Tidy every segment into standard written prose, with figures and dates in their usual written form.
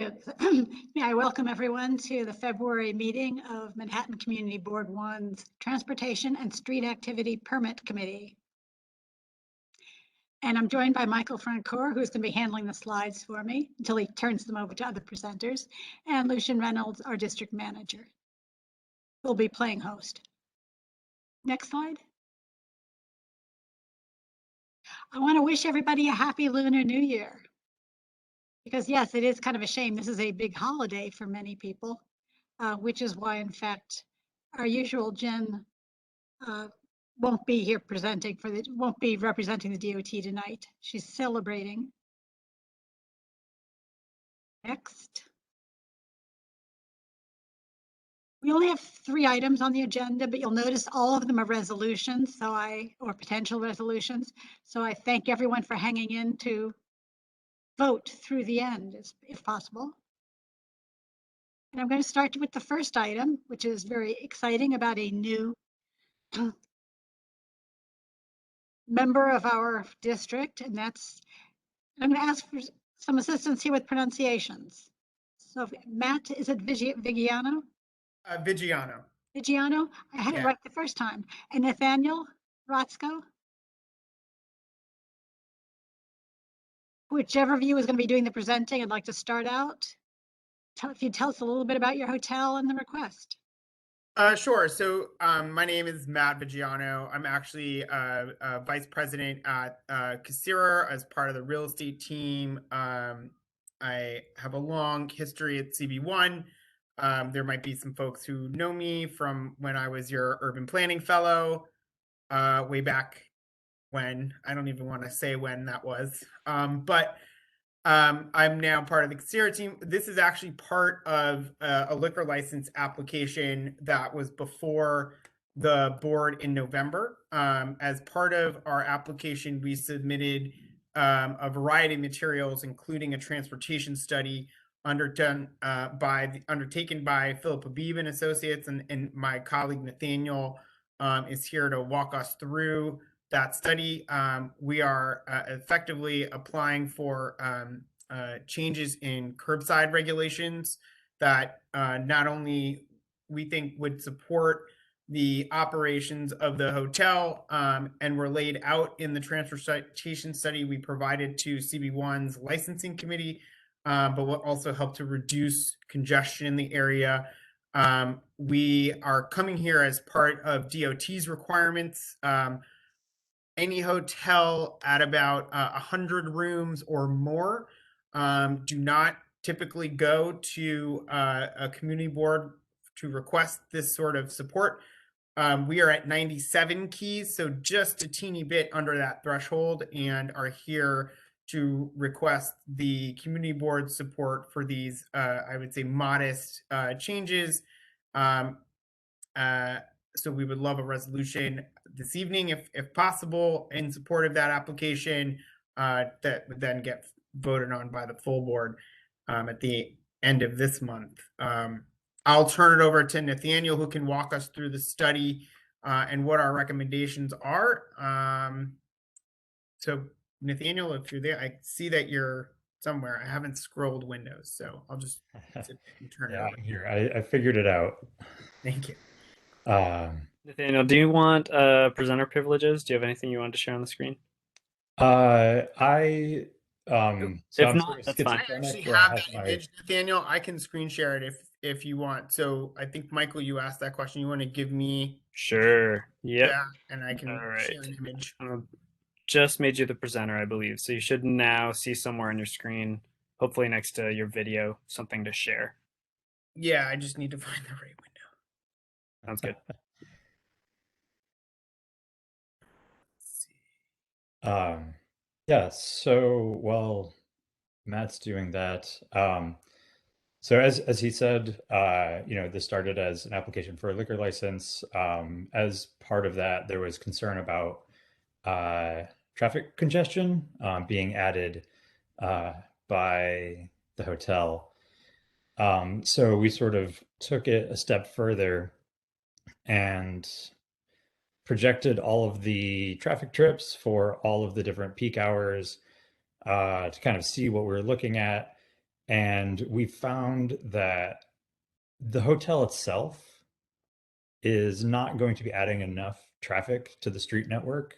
May I welcome everyone to the February meeting of Manhattan Community Board 1's Transportation and Street Activity Permit Committee. And I'm joined by Michael Francoeur, who's going to be handling the slides for me until he turns them over to other presenters, and Lucian Reynolds, our district manager, who'll be playing host. Next slide. I want to wish everybody a happy Lunar New Year. Because yes, it is kind of a shame. This is a big holiday for many people, which is why, in fact, our usual Jen won't be here won't be representing the DOT tonight. She's celebrating. Next. We only have 3 items on the agenda, but you'll notice all of them are resolutions, or potential resolutions. So I thank everyone for hanging in to vote through the end, if possible. And I'm going to start with the first item, which is very exciting, about a new member of our district, and I'm going to ask for some assistance here with pronunciations. So Matt, is it Vigiano? Vigiano. Vigiano? I had it right the first time. And Nathaniel Rotzko? Whichever of you is going to be doing the presenting, I'd like to start out. If you tell us a little bit about your hotel and the request. Sure. So my name is Matt Vigiano. I'm actually a vice president at Casira as part of the real estate team. I have a long history at CB1. There might be some folks who know me from when I was your urban planning fellow way back when. I don't even want to say when that was. But I'm now part of the Casira team. This is actually part of a liquor license application that was before the board in November. As part of our application, we submitted a variety of materials, including a transportation study undertaken by Philip Habib and Associates, and my colleague Nathaniel is here to walk us through that study. We are effectively applying for changes in curbside regulations that not only we think would support the operations of the hotel and were laid out in the transportation study we provided to CB1's licensing committee, but will also help to reduce congestion in the area. We are coming here as part of DOT's requirements. Any hotel at about 100 rooms or more do not typically go to a community board to request this sort of support. We are at 97 keys, so just a teeny bit under that threshold, and are here to request the community board support for these, I would say, modest changes. So we would love a resolution this evening, if possible, in support of that application that would then get voted on by the full board at the end of this month. I'll turn it over to Nathaniel, who can walk us through the study and what our recommendations are. So Nathaniel, if you're there, I see that you're somewhere. I haven't scrolled windows, so I'll just turn it over. I'm here. I figured it out. Thank you. Nathaniel, do you want presenter privileges? Do you have anything you want to share on the screen? If not, that's fine. I actually have that image, Nathaniel. I can screen share it if you want. So I think, Michael, you asked that question. You want to give me? Sure. Yeah. And I can share an image. Just made you the presenter, I believe. So you should now see somewhere on your screen, hopefully next to your video, something to share. Yeah, I just need to find the right window. Sounds good. Yeah, so while Matt's doing that, so as he said, this started as an application for a liquor license. As part of that, there was concern about traffic congestion being added by the hotel. So we sort of took it a step further and projected all of the traffic trips for all of the different peak hours to kind of see what we're looking at. And we found that the hotel itself is not going to be adding enough traffic to the street network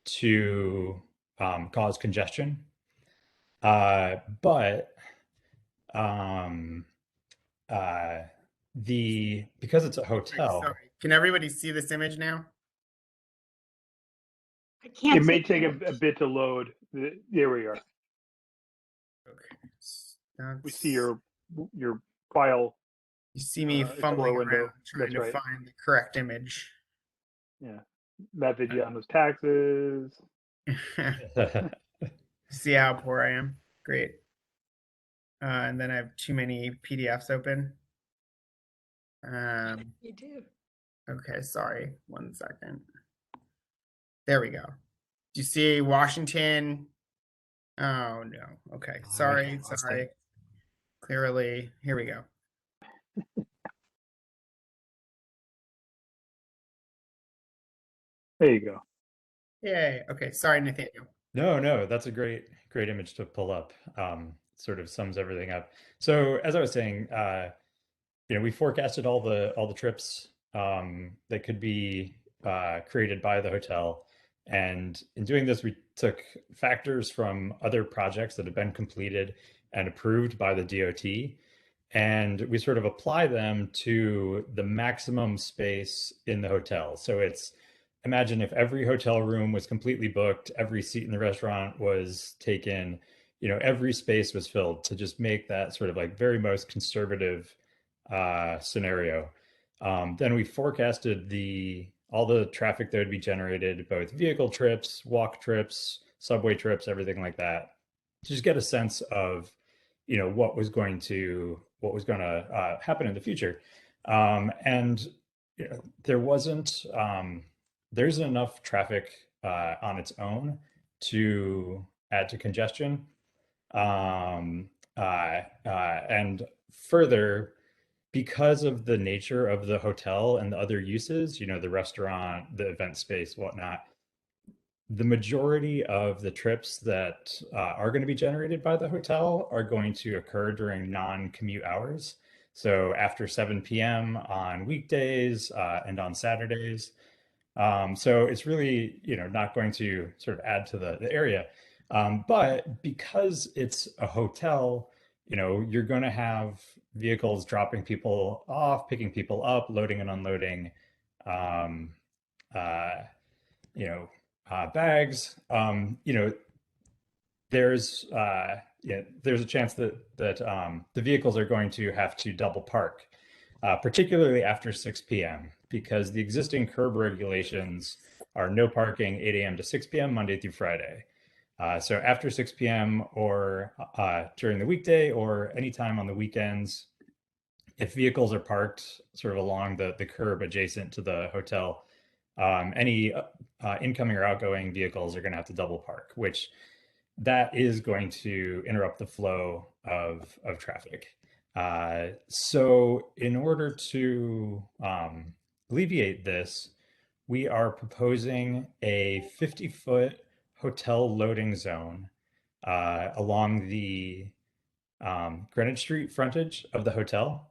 to cause congestion. But um, because it's a Wait, hotel. sorry. Can everybody see this image now? I can't It may see take it. a bit to load. There we are. Okay. We see your file. You see me Excel fumbling window. around trying That's to right. find the correct image. Yeah. Matt Vigiano's taxes. See how poor I am? Great. And then I have too many PDFs open. You do. Okay, sorry. 1 second. There we go. Do you see Washington? Oh no. Okay. Sorry. Sorry. Clearly, here we go. There you go. Yay. Okay. Sorry, Nathaniel. No, that's a great image to pull up. Sort of sums everything up. So as I was saying, we forecasted all the trips that could be created by the hotel, and in doing this, we took factors from other projects that have been completed and approved by the DOT, and we sort of apply them to the maximum space in the hotel. So it's imagine if every hotel room was completely booked, every seat in the restaurant was taken, every space was filled, to just make that sort of like very most conservative scenario. Then we forecasted all the traffic that would be generated, both vehicle trips, walk trips, subway trips, everything like that, to just get a sense of what was going to happen in the future. And there wasn't there isn't enough traffic on its own to add to congestion. And further, because of the nature of the hotel and the other uses, the restaurant, the event space, whatnot, the majority of the trips that are going to be generated by the hotel are going to occur during non-commute hours. So after 7 p.m. on weekdays and on Saturdays. So it's really, not going to sort of add to the area. But because it's a hotel, you're going to have vehicles dropping people off, picking people up, loading and unloading, um, uh, bags. There's there's a chance that the vehicles are going to have to double park, particularly after 6 p.m. because the existing curb regulations are no parking 8 a.m. to 6 p.m. Monday through Friday. So after 6 p.m. or during the weekday or anytime on the weekends, if vehicles are parked sort of along the curb adjacent to the hotel, any incoming or outgoing vehicles are going to have to double park, which that is going to interrupt the flow of traffic. So in order to alleviate this, we are proposing a 50-foot hotel loading zone along the Greenwich Street frontage of the hotel.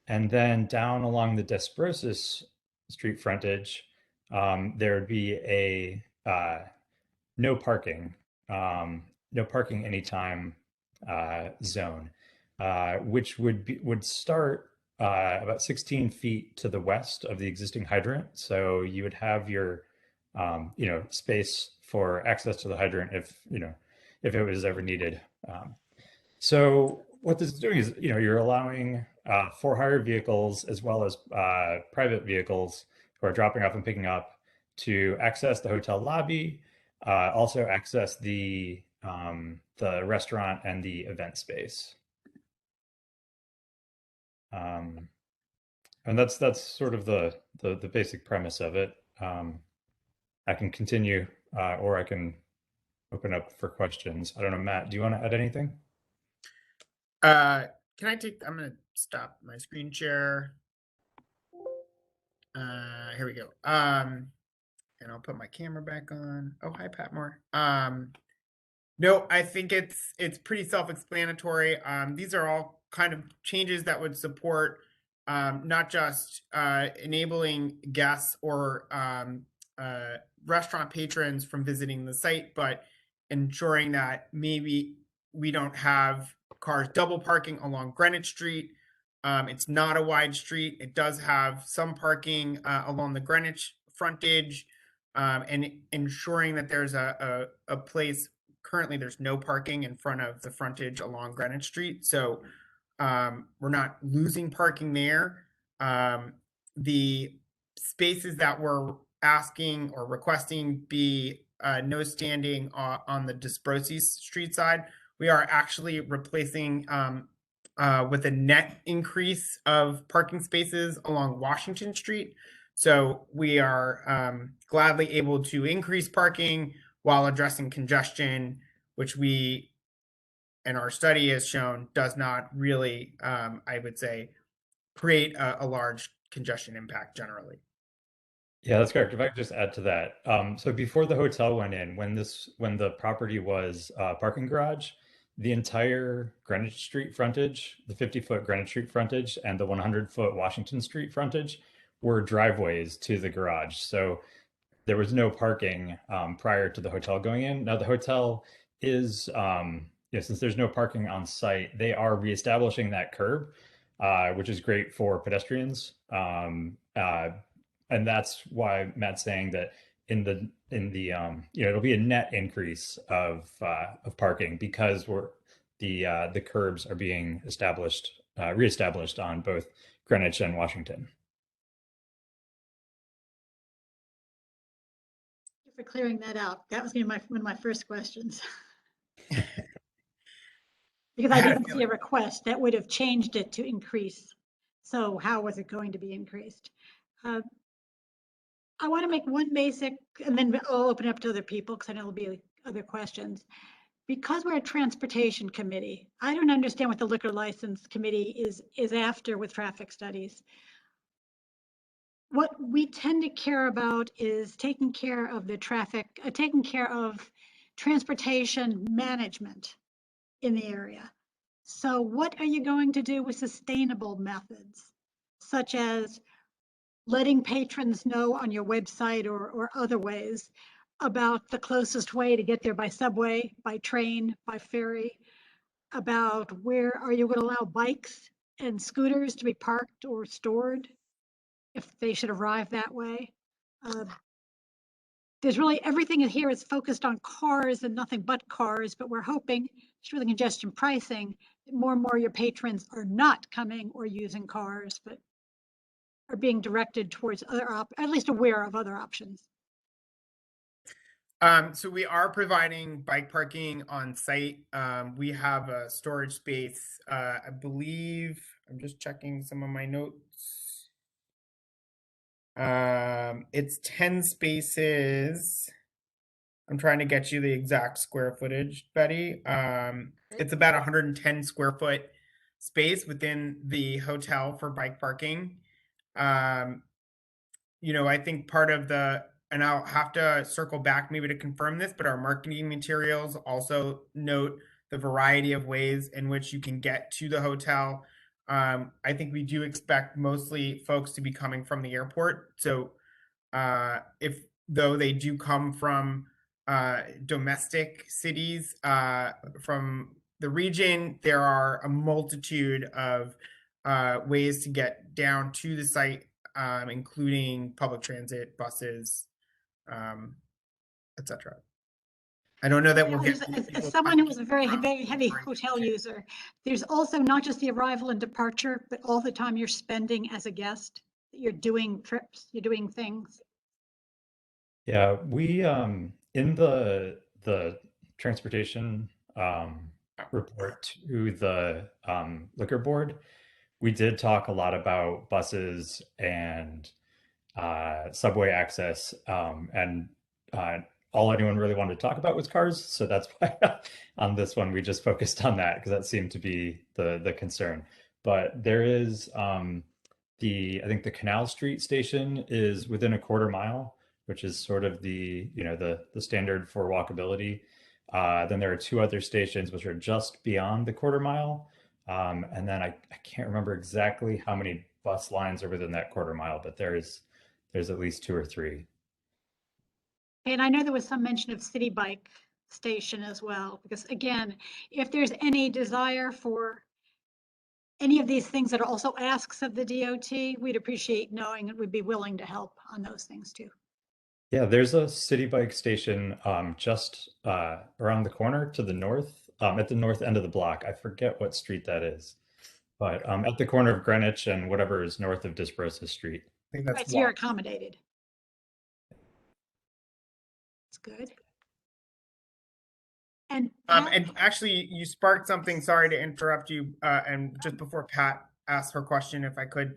And then down along the Desbrosis Street frontage, there would be a no parking, no parking anytime zone, which would start about 16 feet to the west of the existing hydrant. So you would have your, space for access to the hydrant if it was ever needed. So what this is doing is, you're allowing for-hire vehicles as well as private vehicles who are dropping off and picking up to access the hotel lobby, also access the restaurant and the event space. And that's sort of the basic premise of it. I can continue, or I can open up for questions. I don't know, Matt, do you want to add anything? Can I take? I'm gonna stop my screen share. Here we go. And I'll put my camera back on. Oh, hi, Patmore. No, I think it's pretty self-explanatory. These are all kind of changes that would support not just enabling guests or restaurant patrons from visiting the site, but ensuring that maybe we don't have cars double parking along Greenwich Street. It's not a wide street. It does have some parking along the Greenwich frontage, and ensuring that there's a place. Currently, there's no parking in front of the frontage along Greenwich Street, so we're not losing parking there. The spaces that we're asking or requesting be no standing on the Desprosi Street side, we are actually replacing with a net increase of parking spaces along Washington Street. So we are gladly able to increase parking while addressing congestion, which we, and our study has shown, does not really, I would say, create a large congestion impact generally. Yeah, that's correct. If I could just add to that. So before the hotel went in, when the property was parking garage, the entire Greenwich Street frontage, the 50-foot Greenwich Street frontage, and the 100-foot Washington Street frontage were driveways to the garage. So there was no parking prior to the hotel going in. Now the hotel is, since there's no parking on site, they are reestablishing that curb, which is great for pedestrians. And that's why Matt's saying that in the it'll be a net increase of parking because the curbs are being reestablished on both Greenwich and Washington. For clearing that out. That was going to be one of my first questions. Because I didn't see a request that would have changed it to increase. So how was it going to be increased? I want to make one basic, and then I'll open it up to other people because I know there'll be other questions. Because we're a transportation committee, I don't understand what the liquor license committee is after with traffic studies. What we tend to care about is taking care of the traffic, taking care of transportation management in the area. So what are you going to do with sustainable methods, such as letting patrons know on your website or other ways about the closest way to get there by subway, by train, by ferry, about where are you going to allow bikes and scooters to be parked or stored if they should arrive that way. There's really, everything in here is focused on cars and nothing but cars, but we're hoping through the congestion pricing that more and more your patrons are not coming or using cars, but are being directed towards other at least aware of other options. So we are providing bike parking on site. We have a storage space. I believe, I'm just checking some of my notes. It's 10 spaces. I'm trying to get you the exact square footage, Betty. It's about 110 square foot space within the hotel for bike parking. I think part of and I'll have to circle back maybe to confirm this, but our marketing materials also note the variety of ways in which you can get to the hotel. I think we do expect mostly folks to be coming from the airport. So if though they do come from domestic cities from the region, there are a multitude of ways to get down to the site, including public transit, buses, etc. I don't know that we'll get as someone who is a very heavy hotel user, there's also not just the arrival and departure, but all the time you're spending as a guest. You're doing trips, you're doing things. Yeah, we in the transportation report to the liquor board, we did talk a lot about buses and subway access, and all anyone really wanted to talk about was cars. So that's why on this one we just focused on that because that seemed to be the concern. But there is I think the Canal Street station is within a quarter mile, which is sort of the standard for walkability. Then there are two other stations which are just beyond the quarter mile. And then I can't remember exactly how many bus lines are within that quarter mile, but there's at least two or three. And I know there was some mention of City Bike Station as well, because again, if there's any desire for any of these things that are also asks of the DOT, we'd appreciate knowing and we'd be willing to help on those things too. Yeah, there's a city bike station just around the corner to the north, at the north end of the block. I forget what street that is, but at the corner of Greenwich and whatever is north of Desbrosa Street. I think that's Right, so you're Walk. accommodated. That's good. And Pat, And actually, you sparked something. Sorry to interrupt you. And just before Pat asked her question, if I could,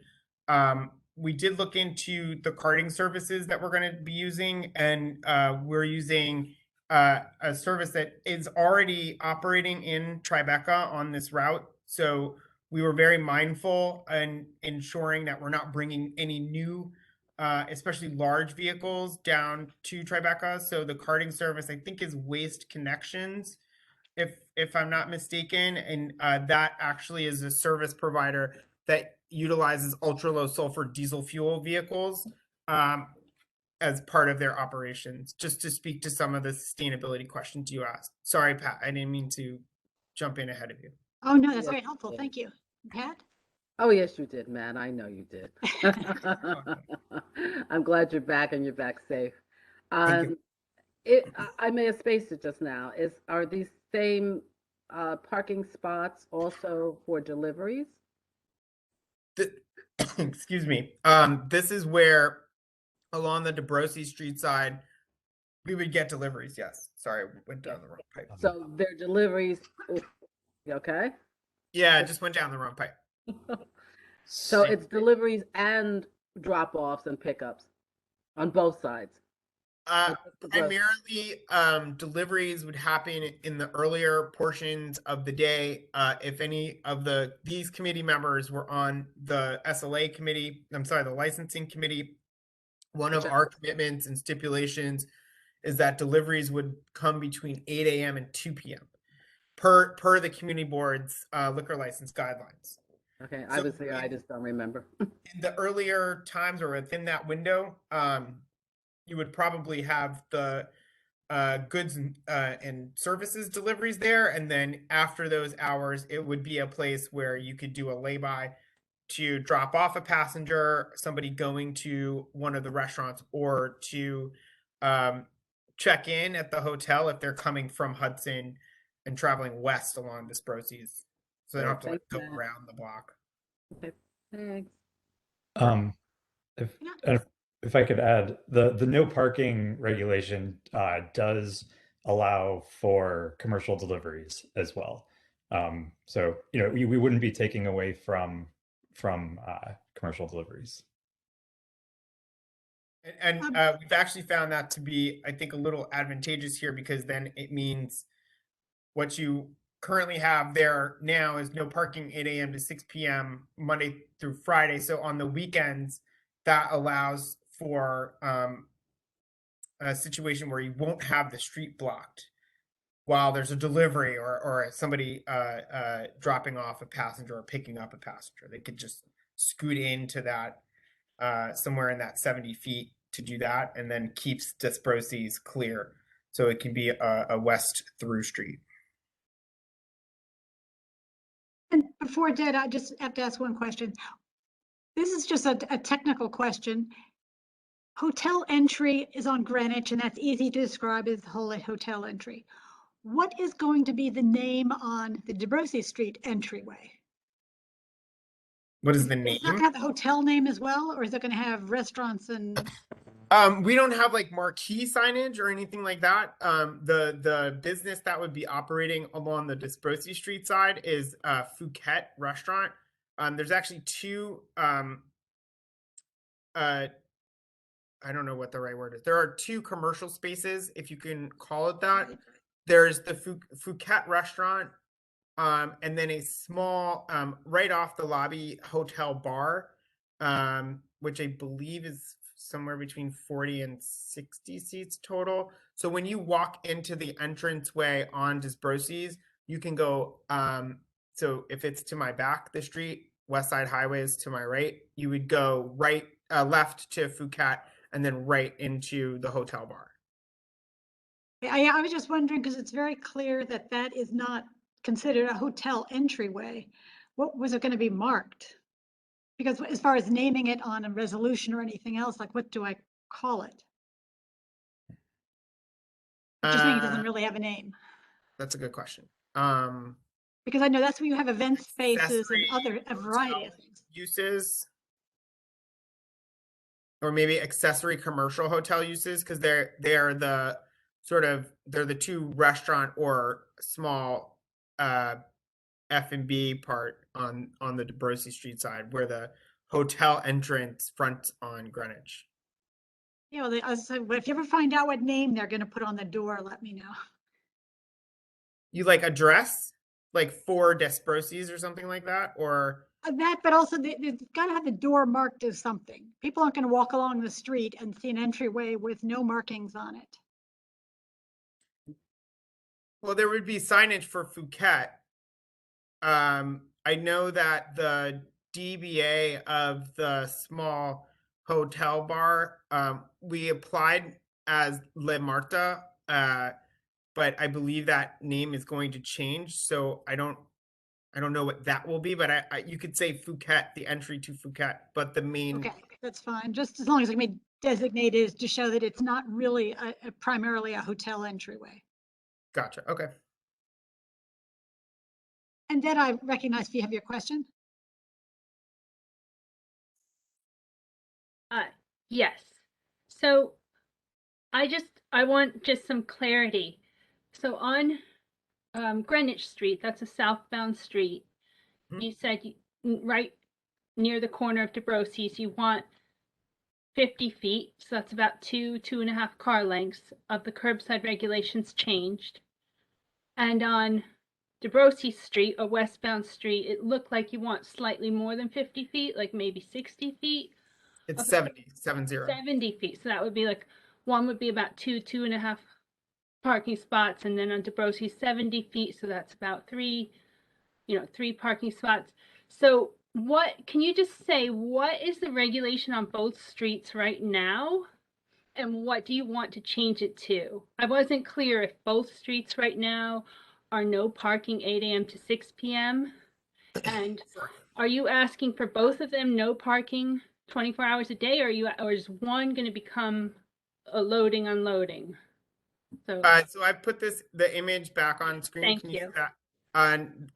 we did look into the carting services that we're going to be using, and we're using a service that is already operating in Tribeca on this route. So we were very mindful in ensuring that we're not bringing any new, especially large vehicles, down to Tribeca. So the carting service, I think, is Waste Connections, if I'm not mistaken, and that actually is a service provider that utilizes ultra low sulfur diesel fuel vehicles as part of their operations. Just to speak to some of the sustainability questions you asked. Sorry, Pat, I didn't mean to jump in ahead of you. oh no, that's Yes, very helpful. yeah. Thank you. Pat? Oh, yes, you did, Matt. I know you did. I'm glad you're back and you're back safe. Thank you. I may have spaced it just now. Are these same parking spots also for deliveries? Excuse me. This is where, along the DeBrosi Street side, we would get deliveries. Yes. Sorry, I went down the wrong pipe. So they're deliveries, okay? Yeah, I just went down the wrong pipe. So it's deliveries and drop-offs and pickups on both sides. Primarily, deliveries would happen in the earlier portions of the day. If any of these committee members were on the SLA committee, the licensing committee, one of our commitments and stipulations is that deliveries would come between 8 a.m. and 2 p.m. per the community board's liquor license guidelines. Okay, So obviously I just don't remember. In the earlier times or within that window, you would probably have the goods and services deliveries there. And then after those hours, it would be a place where you could do a lay-by to drop off a passenger, somebody going to one of the restaurants, or to check in at the hotel if they're coming from Hudson and traveling west along Desbrosi's. So they don't have to like go around the block. Okay, thanks. If I could add, the no parking regulation does allow for commercial deliveries as well. So we wouldn't be taking away from commercial deliveries. And we've actually found that to be, I think, a little advantageous here, because then it means what you currently have there now is no parking 8 a.m. to 6 p.m. Monday through Friday. So on the weekends, that allows for a situation where you won't have the street blocked while there's a delivery or somebody dropping off a passenger or picking up a passenger. They could just scoot into that somewhere in that 70 feet to do that, and then keeps Desbrosi's clear. So it can be a west through street. And before Dad, I just have to ask one question. This is just a technical question. Hotel entry is on Greenwich, and that's easy to describe as the whole hotel entry. What is going to be the name on the DeBrosi Street entryway? What is the name? Is it going to have the hotel name as well, or is it going to have restaurants and? We don't have like marquee signage or anything like that. The business that would be operating along the Desbrosi Street side is Phuket Restaurant. There's actually two. I don't know what the right word is. There are two commercial spaces, if you can call it that. There's the Phuket Restaurant, and then a small right off the lobby hotel bar, which I believe is somewhere between 40 and 60 seats total. So when you walk into the entranceway on Desbrosies, you can go, so if it's to my back, the street, West Side Highway is to my right, you would go left to Phuket and then right into the hotel bar. I was just wondering, because it's very clear that that is not considered a hotel entryway. What was it going to be marked? Because as far as naming it on a resolution or anything else, like what do I call it? I just think it doesn't really have a name. That's a good question. Because I know that's where you have event spaces and Accessory a variety of hotel things. uses, or maybe accessory commercial hotel uses, because they're the they're the two restaurant or small F&B part on the Desbrosies Street side, where the hotel entrance fronts on Greenwich. You know, I was saying, but if you ever find out what name they're going to put on the door, let me know. You like address like for Desbrosies or something like that, or That, but also they've got to have the door marked as something. People aren't going to walk along the street and see an entryway with no markings on it. well, there would be signage for Phuket. I know that the DBA of the small hotel bar, we applied as Le Marta, but I believe that name is going to change. So I don't know what that will be, but you could say Phuket, the entry to Phuket, but the main. Okay, that's fine. Just as long as it may designate it to show that it's not really primarily a hotel entryway. Gotcha. Okay. And then I recognize if you have your question. Yes. So I want just some clarity. So on Greenwich Street, that's a southbound street. Mhm. You said right near the corner of Desbrosies, you want 50 feet. So that's about 2.5 car lengths of the curbside regulations changed. And on Desbrosies Street, a westbound street, it looked like you want slightly more than 50 feet, like maybe 60 feet. It's Okay. 70. 70 feet. So that would be like one would be about 2.5 parking spots, and then on Desbrosies 70 feet. So that's about three parking spots. So what can you just say, what is the regulation on both streets right now? And what do you want to change it to? I wasn't clear if both streets right now are no parking 8 a.m. to 6 p.m. And are you asking for both of them no parking 24 hours a day, or is one going to become a loading unloading? So So I put the image back on screen. Thank Can you see you. that?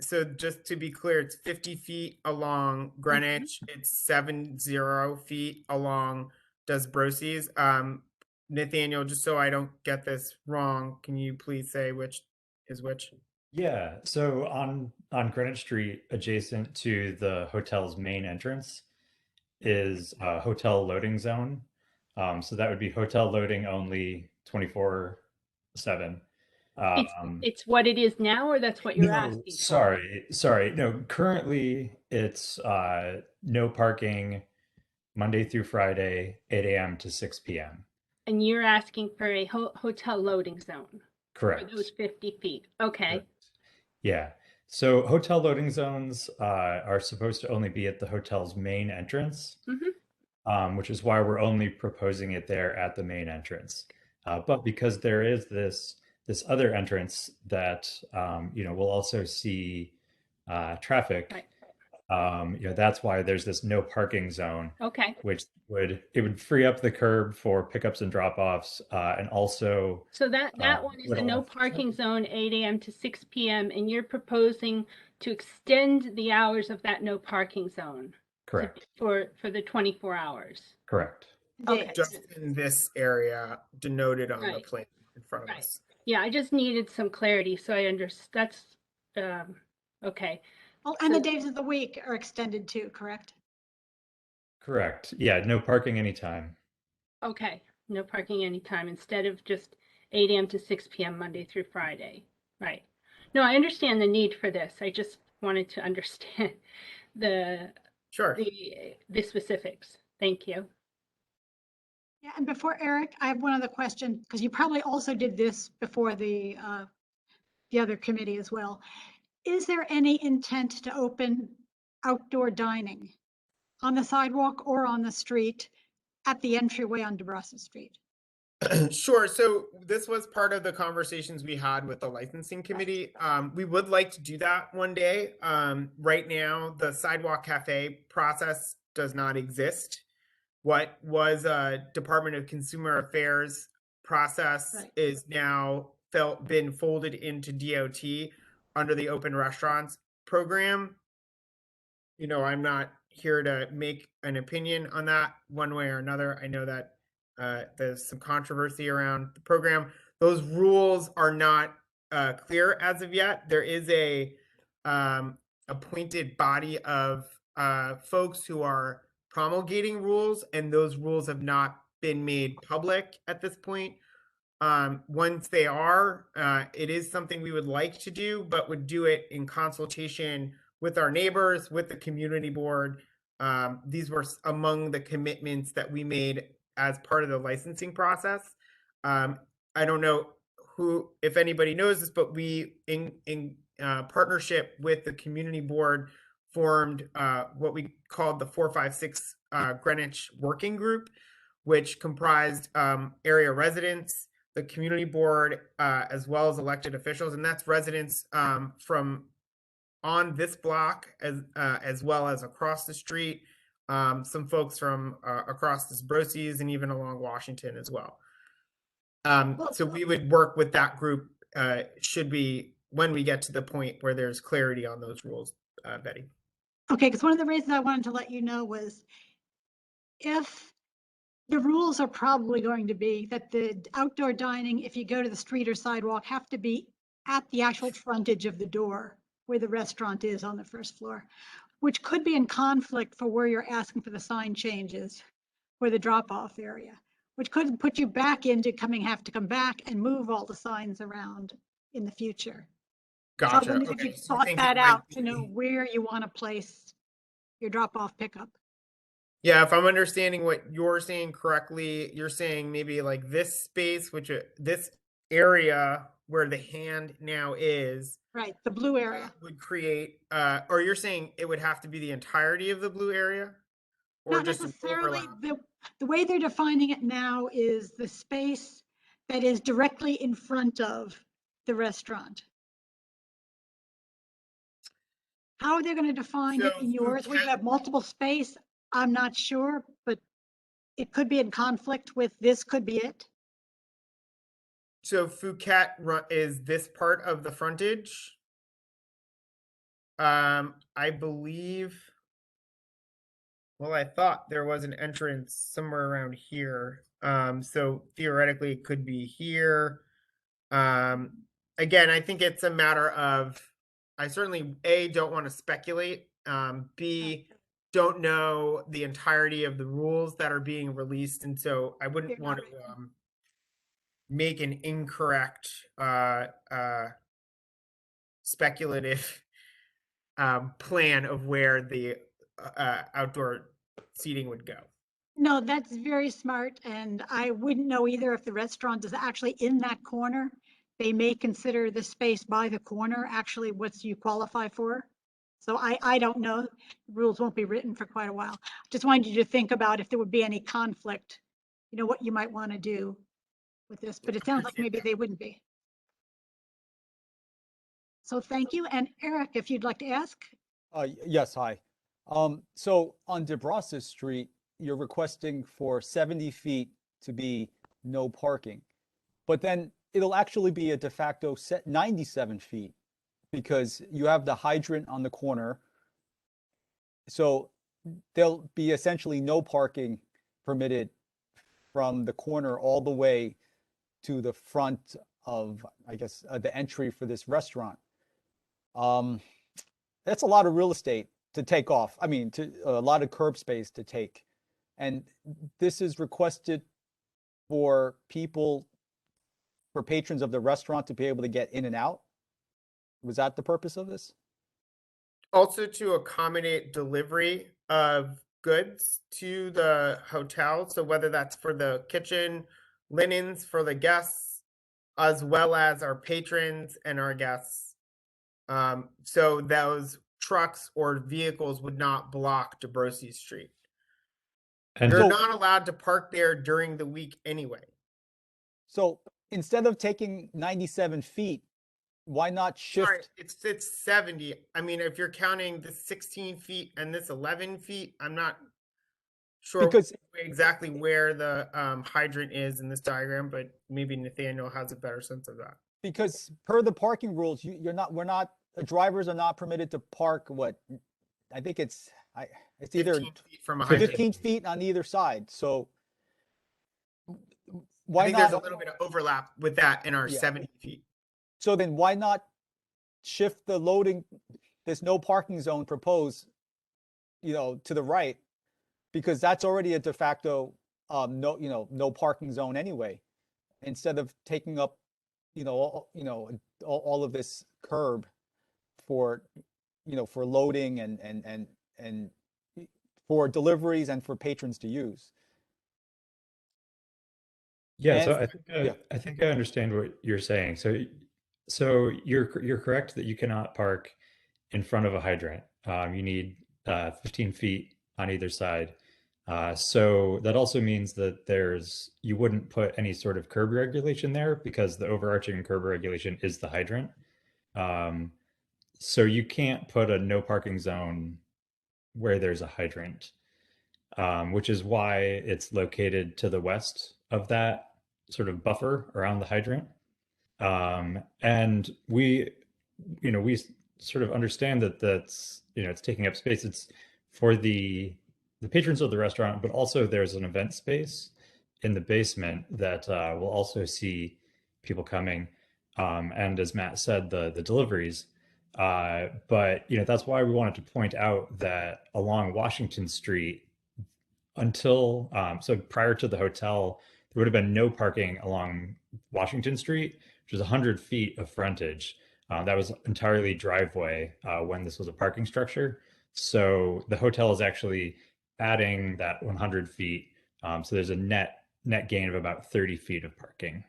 So just to be clear, it's 50 feet along Greenwich. It's 70 feet along Desbrosies. Nathaniel, just so I don't get this wrong, can you please say which is which? Yeah, so on Greenwich Street, adjacent to the hotel's main entrance, is a hotel loading zone. So that would be hotel loading only 24/7. It's what it is now, or that's what you're No, asking for? sorry. No, currently it's no parking Monday through Friday, 8 a.m. to 6 p.m. And you're asking for a hotel loading zone for Correct. those 50 feet. Okay. Correct. Yeah. So hotel loading zones are supposed to only be at the hotel's main entrance, which is why we're only proposing it there at the main entrance. But because there is this other entrance that we'll also see traffic, Right. that's why there's this no parking zone, Okay. which would free up the curb for pickups and drop-offs, and also So that one is would a no allow. parking zone, 8 a.m. to 6 p.m., and you're proposing to extend the hours of that no parking zone Correct. for the 24 hours. Correct. Okay. Days. Just in this area denoted on the Right. plan in front of Right. us. Yeah, I just needed some clarity, so I understand. That's okay. Oh, and the So- days of the week are extended too, correct? Correct. Yeah, no parking anytime. Okay, no parking anytime instead of just 8 a.m. to 6 p.m. Monday through Friday. Right. No, I understand the need for this. I just wanted to understand the Sure. the specifics. Thank you. Yeah, and before Eric, I have one other question, because you probably also did this before the other committee as well. Is there any intent to open outdoor dining on the sidewalk or on the street at the entryway on DeBrusson Street? Sure. So this was part of the conversations we had with the licensing committee. We would like to do that one day. Right now, the Sidewalk Cafe process does not exist. What was a Department of Consumer Affairs process Right. is now been folded into DOT under the Open Restaurants program. You know, I'm not here to make an opinion on that one way or another. I know that there's some controversy around the program. Those rules are not clear as of yet. There is a appointed body of folks who are promulgating rules, and those rules have not been made public at this point. Once they are, it is something we would like to do, but would do it in consultation with our neighbors, with the community board. These were among the commitments that we made as part of the licensing process. I don't know if anybody knows this, but we, in partnership with the community board, formed what we called the 456 Greenwich Working Group, which comprised area residents, the community board, as well as elected officials, and that's residents from on this block as well as across the street, some folks from across the Brosies and even along Washington as well. So we would work with that group when we get to the point where there's clarity on those rules, Betty. Okay, because one of the reasons I wanted to let you know was if the rules are probably going to be that the outdoor dining, if you go to the street or sidewalk, have to be at the actual frontage of the door where the restaurant is on the first floor, which could be in conflict for where you're asking for the sign changes for the drop-off area, which could put you back into have to come back and move all the signs around in the future. Gotcha. So I wondered if you thought that out to know where you want to place your drop-off pickup. Yeah, if I'm understanding what you're saying correctly, you're saying maybe like this space, this area where the hand now is, right? The blue area would create, or you're saying it would have to be the entirety of the blue area, or not just necessarily. overlap? The way they're defining it now is the space that is directly in front of the restaurant. How are they going to define it in yours? Where you have multiple space? I'm not sure, but it could be in conflict with this. Could be it. So Phuket is this part of the frontage? I believe. Well, I thought there was an entrance somewhere around here. So theoretically it could be here. Again, I think it's a matter of, I certainly don't want to speculate. B, don't know the entirety of the rules that are being released, and so I wouldn't want to make an incorrect speculative plan of where the outdoor seating would go. No, that's very smart, and I wouldn't know either if the restaurant is actually in that corner. They may consider the space by the corner actually what you qualify for. So I don't know. The rules won't be written for quite a while. Just wanted you to think about if there would be any conflict, you know, what you might want to do with this, but it sounds like maybe they wouldn't be. So thank you. And Eric, if you'd like to ask. Yes, hi. So on DeBrusson Street, you're requesting for 70 feet to be no parking, but then it'll actually be a de facto set 97 feet because you have the hydrant on the corner. So there'll be essentially no parking permitted from the corner all the way to the front of, I guess, the entry for this restaurant. That's a lot of real estate to take off. I mean, a lot of curb space to take. And this is requested for patrons of the restaurant to be able to get in and out. Was that the purpose of this? Also to accommodate delivery of goods to the hotel. So whether that's for the kitchen, linens for the guests, as well as our patrons and our guests. So those trucks or vehicles would not block DeBrosi Street. And You're So- not allowed to park there during the week anyway. So instead of taking 97 feet, why not Sorry, shift? it's 70. I mean, if you're counting the 16 feet and this 11 feet, I'm not sure Because exactly where the hydrant is in this diagram, but maybe Nathaniel has a better sense of that. because per the parking rules, the drivers are not permitted to park what? I think it's either 15 feet from a hydrant. 15 feet on either side. So I why think not? there's a little bit of overlap with that in our Yeah. 70 feet. So then why not shift the loading, this no parking zone proposed, to the right? Because that's already a de facto, no parking zone anyway. Instead of taking up, all of this curb for, for loading and for deliveries and for patrons to use. yeah, so And- I think I understand what you're saying. So you're correct that you cannot park in front of a hydrant. You need 15 feet on either side. So that also means that you wouldn't put any sort of curb regulation there because the overarching curb regulation is the hydrant. So you can't put a no parking zone where there's a hydrant, which is why it's located to the west of that sort of buffer around the hydrant. And we sort of understand that it's taking up space. It's for the patrons of the restaurant, but also there's an event space in the basement that will also see people coming. And as Matt said, the deliveries. But that's why we wanted to point out that along Washington Street, until so prior to the hotel, there would have been no parking along Washington Street, which is 100 feet of frontage. That was entirely driveway when this was a parking structure. So the hotel is actually adding that 100 feet. So there's a net gain of about 30 feet of parking.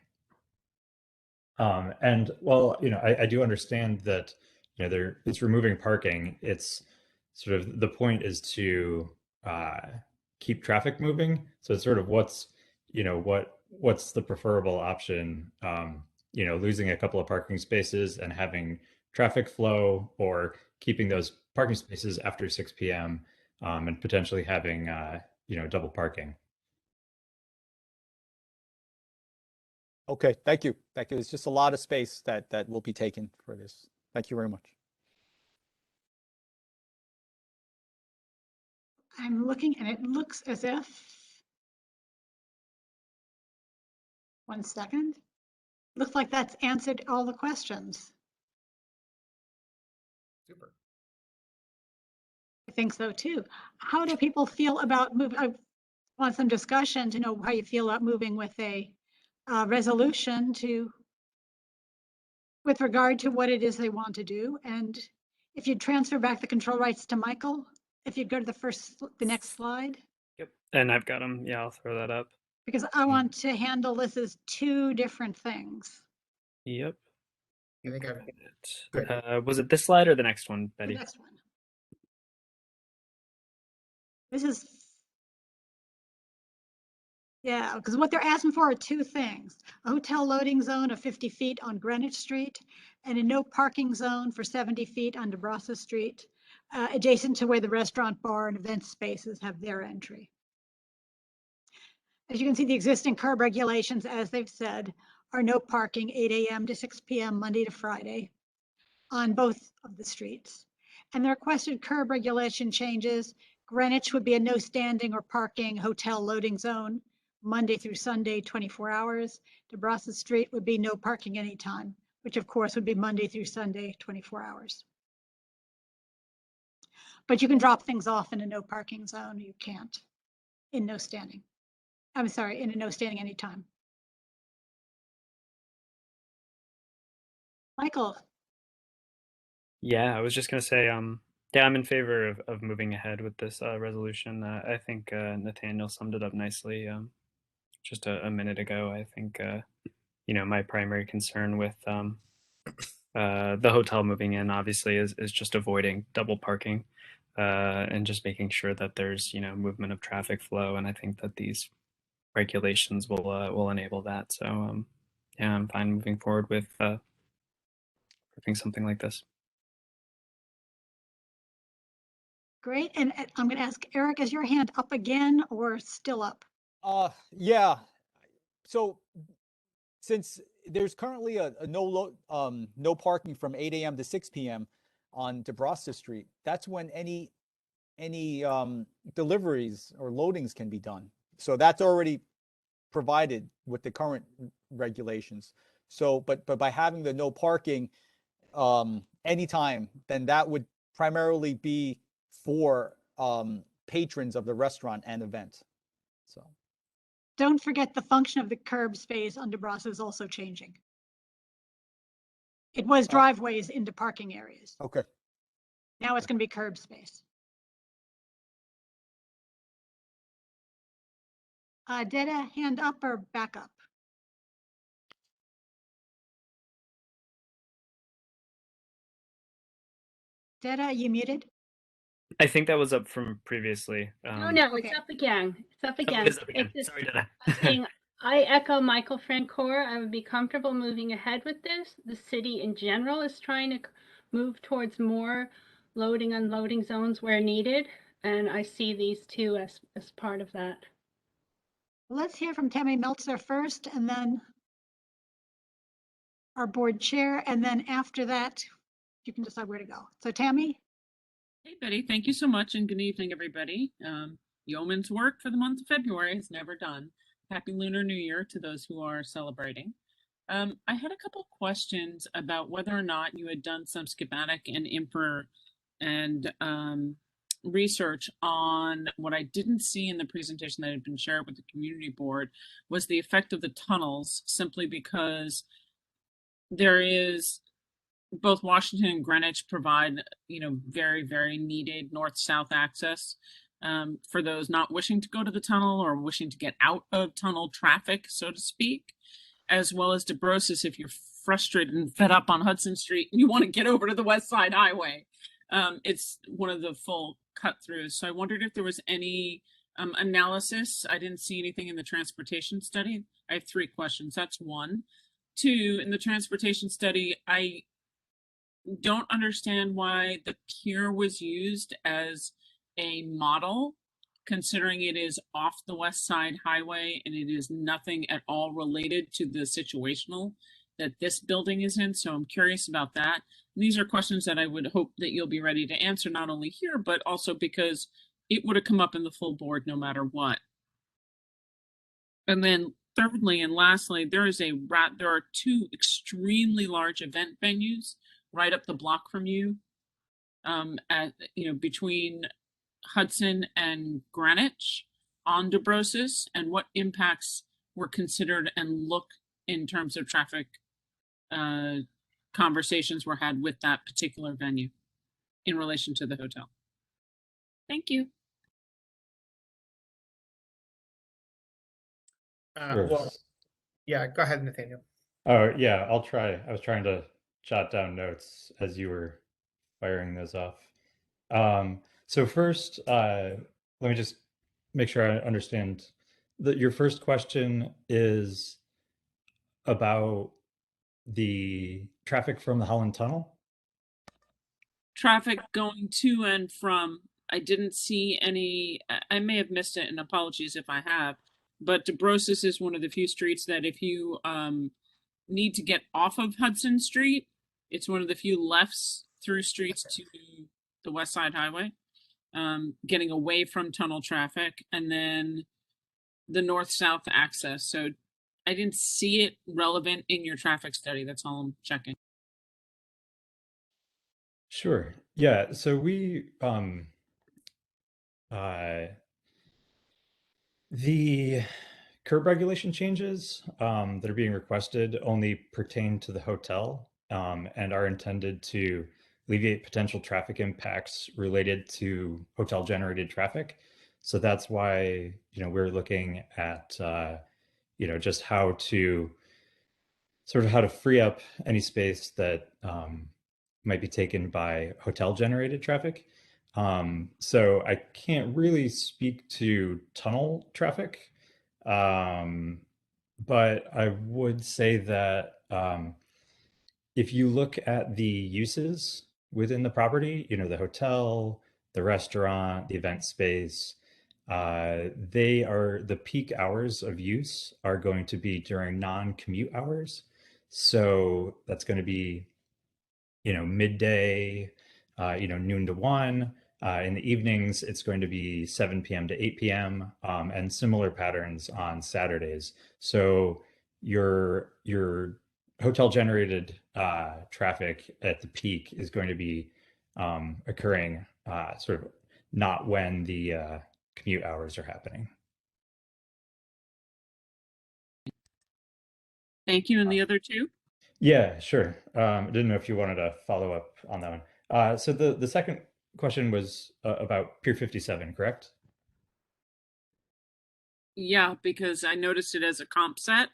And well, I do understand that it's removing parking. It's sort of the point is to keep traffic moving. So it's sort of what's the preferable option? Losing a couple of parking spaces and having traffic flow, or keeping those parking spaces after 6 p.m. And potentially having double parking. Okay, thank you. Thank you. It's just a lot of space that will be taken for this. Thank you very much. I'm looking and it looks as if, one second, looks like that's answered all the questions. Super. I think so too. How do people feel about moving? I want some discussion to know how you feel about moving with a resolution with regard to what it is they want to do. And if you transfer back the control rights to Michael, if you go to the next slide, Yep. And I've got them. Yeah, I'll throw that up. because I want to handle this as two different things. Yep. I think I've Good. Was it this slide or the next one, The Betty? next one. This is, yeah, because what they're asking for are two things: a hotel loading zone of 50 feet on Greenwich Street and a no parking zone for 70 feet on DeBrosa Street, adjacent to where the restaurant, bar, and event spaces have their entry. As you can see, the existing curb regulations, as they've said, are no parking 8 a.m. to 6 p.m. Monday to Friday on both of the streets. And the requested curb regulation changes: Greenwich would be a no standing or parking hotel loading zone Monday through Sunday, 24 hours. DeBrosa Street would be no parking anytime, which of course would be Monday through Sunday, 24 hours. But you can drop things off in a no parking zone. You can't in no standing. I'm sorry, in a no standing anytime. Michael, Yeah, I was just gonna say, Yeah, I'm in favor of moving ahead with this resolution. I think Nathaniel summed it up nicely just a minute ago. I think, my primary concern with the hotel moving in obviously is just avoiding double parking and just making sure that there's, movement of traffic flow. And I think that these regulations will enable that. So, yeah, I'm fine moving forward with approving something like this. Great. And I'm going to ask Eric, is your hand up again or still up? Yeah. So since there's currently a no parking from 8 a.m. to 6 p.m. on DeBrasa Street, that's when any deliveries or loadings can be done. So that's already provided with the current regulations. So, but by having the no parking anytime, then that would primarily be for patrons of the restaurant and event. So. Don't forget the function of the curb space on DeBrasa is also changing. It was driveways into parking areas. Okay. Now it's going to be curb space. Detta, hand up or back up? Detta, you muted? I think that was up from previously. No, it's okay. up again. It's up Oh, again. it is up again. It's just Sorry, Dana. saying, I echo Michael Francoeur. I would be comfortable moving ahead with this. The city in general is trying to move towards more loading, unloading zones where needed. And I see these two as part of that. Let's hear from Tammy Meltzer first, and then our board chair, and then after that, you can decide where to go. So Tammy? Hey, Betty, thank you so much, and good evening, everybody. Yeoman's work for the month of February is never done. Happy Lunar New Year to those who are celebrating. I had a couple questions about whether or not you had done some schematic and research on what I didn't see in the presentation that had been shared with the community board was the effect of the tunnels, simply because there is both Washington and Greenwich provide, very, very needed north-south access for those not wishing to go to the tunnel or wishing to get out of tunnel traffic, so to speak, as well as DeBrosas if you're frustrated and fed up on Hudson Street and you want to get over to the West Side Highway. It's one of the full cut-throughs. So I wondered if there was any analysis. I didn't see anything in the transportation study. I have 3 questions. That's 1. 2, in the transportation study, I don't understand why the pier was used as a model, considering it is off the West Side Highway and it is nothing at all related to the situational that this building is in. So I'm curious about that. And these are questions that I would hope that you'll be ready to answer, not only here, but also because it would have come up in the full board no matter what. And then thirdly and lastly, there are 2 extremely large event venues right up the block from you, between Hudson and Greenwich on DeBrosas, and what impacts were considered and look in terms of traffic conversations were had with that particular venue in relation to the hotel. Thank you. Sure. Well, yeah, go ahead, Nathaniel. Oh, yeah, I'll try. I was trying to jot down notes as you were firing those off. So first, let me just make sure I understand that your first question is about the traffic from the Holland Tunnel. Traffic going to and from, I didn't see any, I may have missed it, and apologies if I have, but DeBrosas is one of the few streets that if you need to get off of Hudson Street, it's one of the few lefts through streets to the West Side Highway, getting away from tunnel traffic, and then the north-south access. So I didn't see it relevant in your traffic study. That's all I'm checking. Sure. Yeah. So the curb regulation changes that are being requested only pertain to the hotel and are intended to alleviate potential traffic impacts related to hotel generated traffic. So that's why, we're looking at, just how to free up any space that might be taken by hotel generated traffic. So I can't really speak to tunnel traffic, but I would say that if you look at the uses within the property, the hotel, the restaurant, the event space, the peak hours of use are going to be during non-commute hours. So that's going to be, midday, noon to 1. In the evenings, it's going to be 7 p.m. to 8 p.m. And similar patterns on Saturdays. So your hotel generated traffic at the peak is going to be occurring sort of not when the commute hours are happening. Thank you. And the other two? Yeah, sure. I didn't know if you wanted to follow up on that one. So the second question was about Pier 57, correct? Yeah, because I noticed it as a comp set,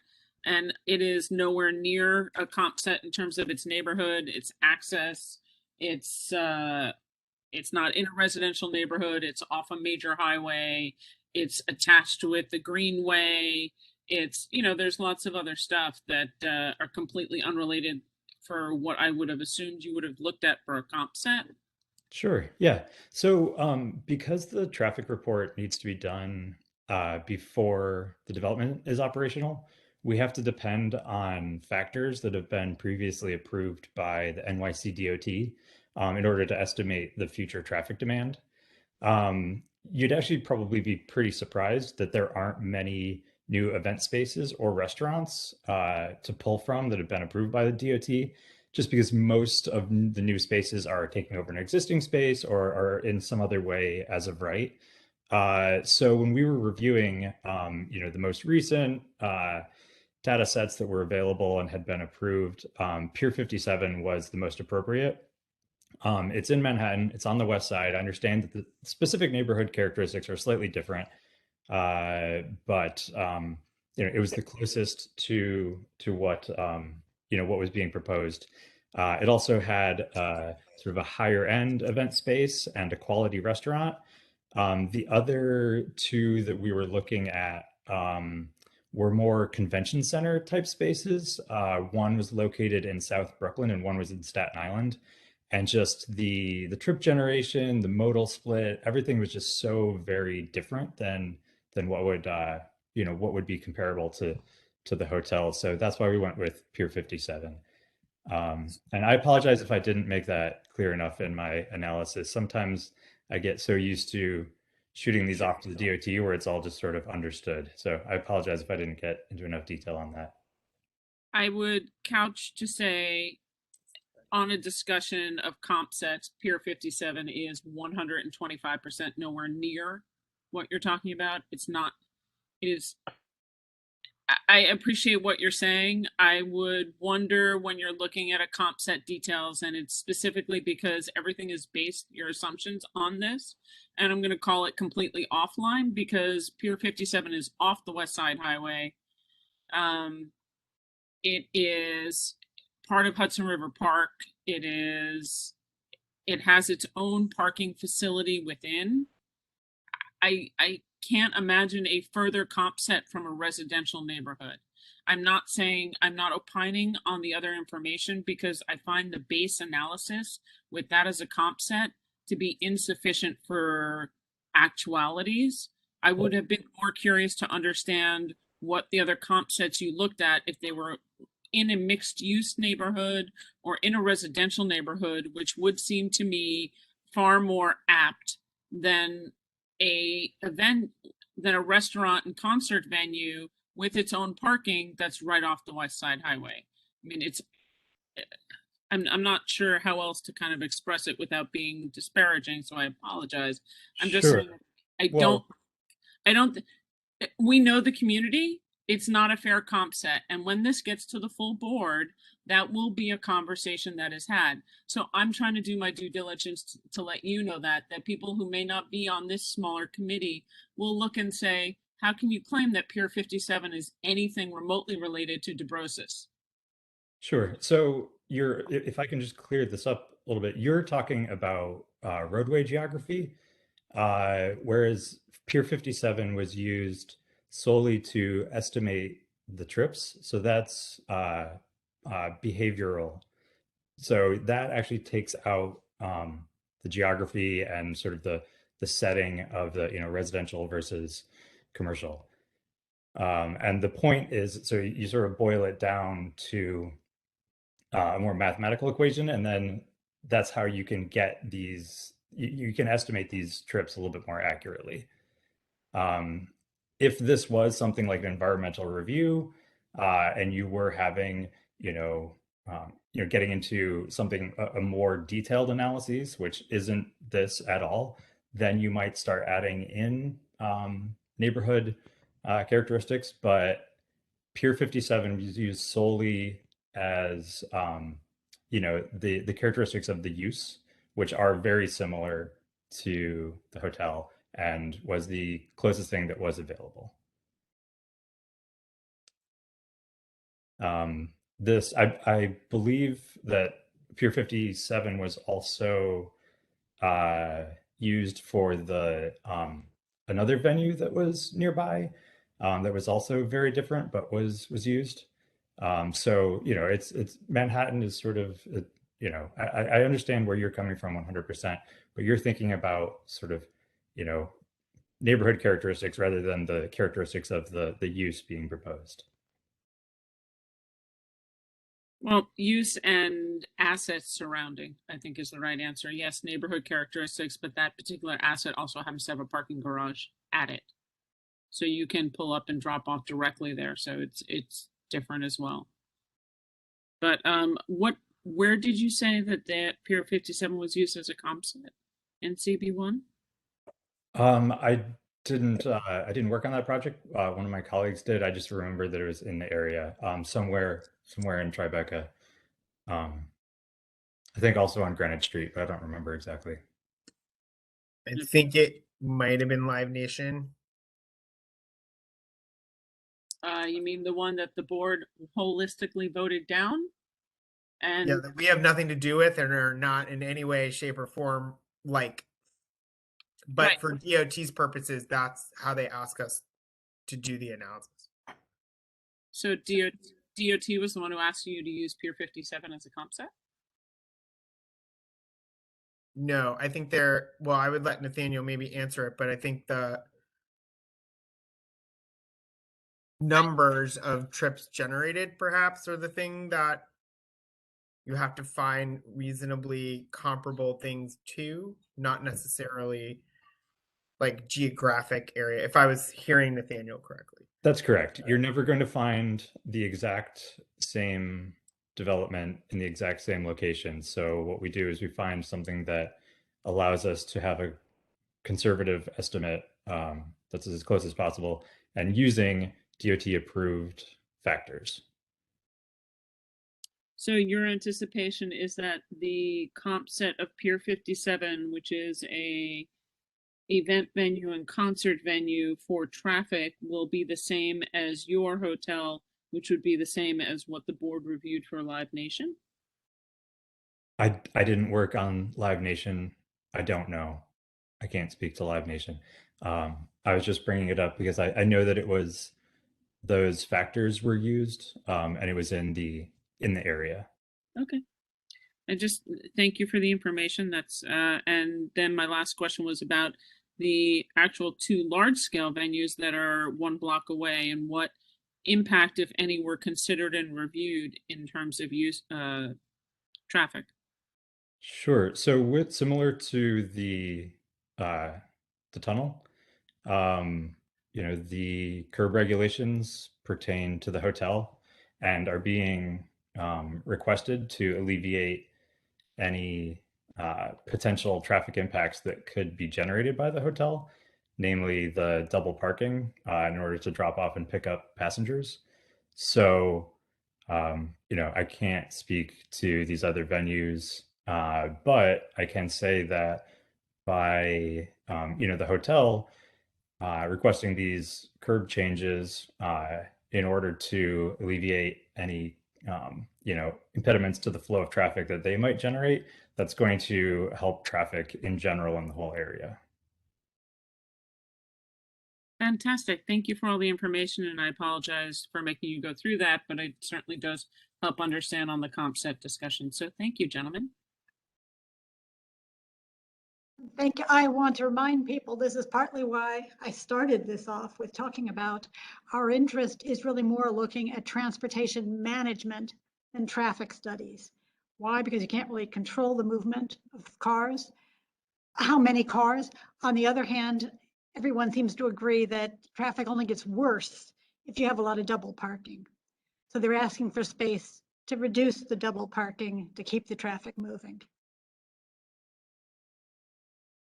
and it is nowhere near a comp set in terms of its neighborhood, its access. It's not in a residential neighborhood. It's off a major highway. It's attached to it the greenway. It's, there's lots of other stuff that are completely unrelated for what I would have assumed you would have looked at for a comp set. Sure. Yeah. So because the traffic report needs to be done before the development is operational, we have to depend on factors that have been previously approved by the NYC DOT in order to estimate the future traffic demand. You'd actually probably be pretty surprised that there aren't many new event spaces or restaurants to pull from that have been approved by the DOT, just because most of the new spaces are taking over an existing space or are in some other way as of right. So when we were reviewing, the most recent data sets that were available and had been approved, Pier 57 was the most appropriate. It's in Manhattan. It's on the west side. I understand that the specific neighborhood characteristics are slightly different, but it was the closest to what what was being proposed. It also had sort of a higher end event space and a quality restaurant. The other two that we were looking at were more convention center type spaces. One was located in South Brooklyn and one was in Staten Island. And just the trip generation, the modal split, everything was just so very different than what would what would be comparable to the hotel. So that's why we went with Pier 57. And I apologize if I didn't make that clear enough in my analysis. Sometimes I get so used to shooting these off to the DOT where it's all just sort of understood. So I apologize if I didn't get into enough detail on that. I would couch to say on a discussion of comp sets, Pier 57 is 125% nowhere near what you're talking about. It's not, it is, I appreciate what you're saying. I would wonder when you're looking at a comp set details, and it's specifically because everything is based, your assumptions on this, and I'm going to call it completely offline because Pier 57 is off the West Side Highway. It is part of Hudson River Park. It has its own parking facility within. I can't imagine a further comp set from a residential neighborhood. I'm not opining on the other information because I find the base analysis with that as a comp set to be insufficient for actualities. I would have been more curious to understand what the other comp sets you looked at, if they were in a mixed use neighborhood or in a residential neighborhood, which would seem to me far more apt than a restaurant and concert venue with its own parking that's right off the West Side Highway. I mean, I'm not sure how else to kind of express it without being disparaging, so I apologize. I'm just Sure. saying we know the community. It's not a fair comp set. And when this gets to the full board, that will be a conversation that is had. So I'm trying to do my due diligence to let you know that people who may not be on this smaller committee will look and say, how can you claim that Pier 57 is anything remotely related to Desbrosses? Sure. So if I can just clear this up a little bit, you're talking about roadway geography, whereas Pier 57 was used solely to estimate the trips. So that's behavioral. So that actually takes out the geography and sort of the setting of the residential versus commercial. And the point is, so you sort of boil it down to a more mathematical equation, and then that's how you can get these. You can estimate these trips a little bit more accurately. If this was something like an environmental review, and you were having, getting into something a more detailed analysis, which isn't this at all, then you might start adding in neighborhood characteristics. But Pier 57 is used solely as the characteristics of the use, which are very similar to the hotel, and was the closest thing that was available. I believe that Pier 57 was also used for the another venue that was nearby, that was also very different, but was used. So it's Manhattan is sort of I understand where you're coming from 100%, but you're thinking about sort of neighborhood characteristics rather than the characteristics of the use being proposed. Well, use and assets surrounding, I think, is the right answer. Yes, neighborhood characteristics, but that particular asset also happens to have a parking garage at it. So you can pull up and drop off directly there. So it's different as well. But where did you say that Pier 57 was used as a comp set in CB1? I didn't work on that project. One of my colleagues did. I just remember that it was in the area, somewhere in Tribeca. I think also on Greenwich Street, but I don't remember exactly. I think it might have been Live Nation. You mean the one that the board holistically voted down? And Yeah, that we have nothing to do with and are not in any way, shape, or form like. But right. For DOT's purposes, that's how they ask us to do the analysis. So DOT was the one who asked you to use Pier 57 as a comp set? No, I think well, I would let Nathaniel maybe answer it, but I think the numbers of trips generated perhaps are the thing that you have to find reasonably comparable things to, not necessarily like geographic area, if I was hearing Nathaniel correctly. That's correct. You're never going to find the exact same development in the exact same location. So what we do is we find something that allows us to have a conservative estimate that's as close as possible, and using DOT approved factors. So your anticipation is that the comp set of Pier 57, which is a event venue and concert venue for traffic, will be the same as your hotel, which would be the same as what the board reviewed for Live Nation? I didn't work on Live Nation. I don't know. I can't speak to Live Nation. I was just bringing it up because I know that it was those factors were used, and it was in the area. Okay. I just thank you for the information. That's and then my last question was about the actual two large-scale venues that are 1 block away, and what impact, if any, were considered and reviewed in terms of use traffic. Sure. So similar to the tunnel, the curb regulations pertain to the hotel and are being requested to alleviate any potential traffic impacts that could be generated by the hotel, namely the double parking in order to drop off and pick up passengers. So I can't speak to these other venues, but I can say that by, the hotel requesting these curb changes in order to alleviate any, impediments to the flow of traffic that they might generate, that's going to help traffic in general in the whole area. Fantastic. Thank you for all the information, and I apologize for making you go through that, but it certainly does help understand on the comp set discussion. So thank you, gentlemen. I want to remind people, this is partly why I started this off with talking about our interest is really more looking at transportation management than traffic studies. Why? Because you can't really control the movement of cars, how many cars. On the other hand, everyone seems to agree that traffic only gets worse if you have a lot of double parking. So they're asking for space to reduce the double parking to keep the traffic moving.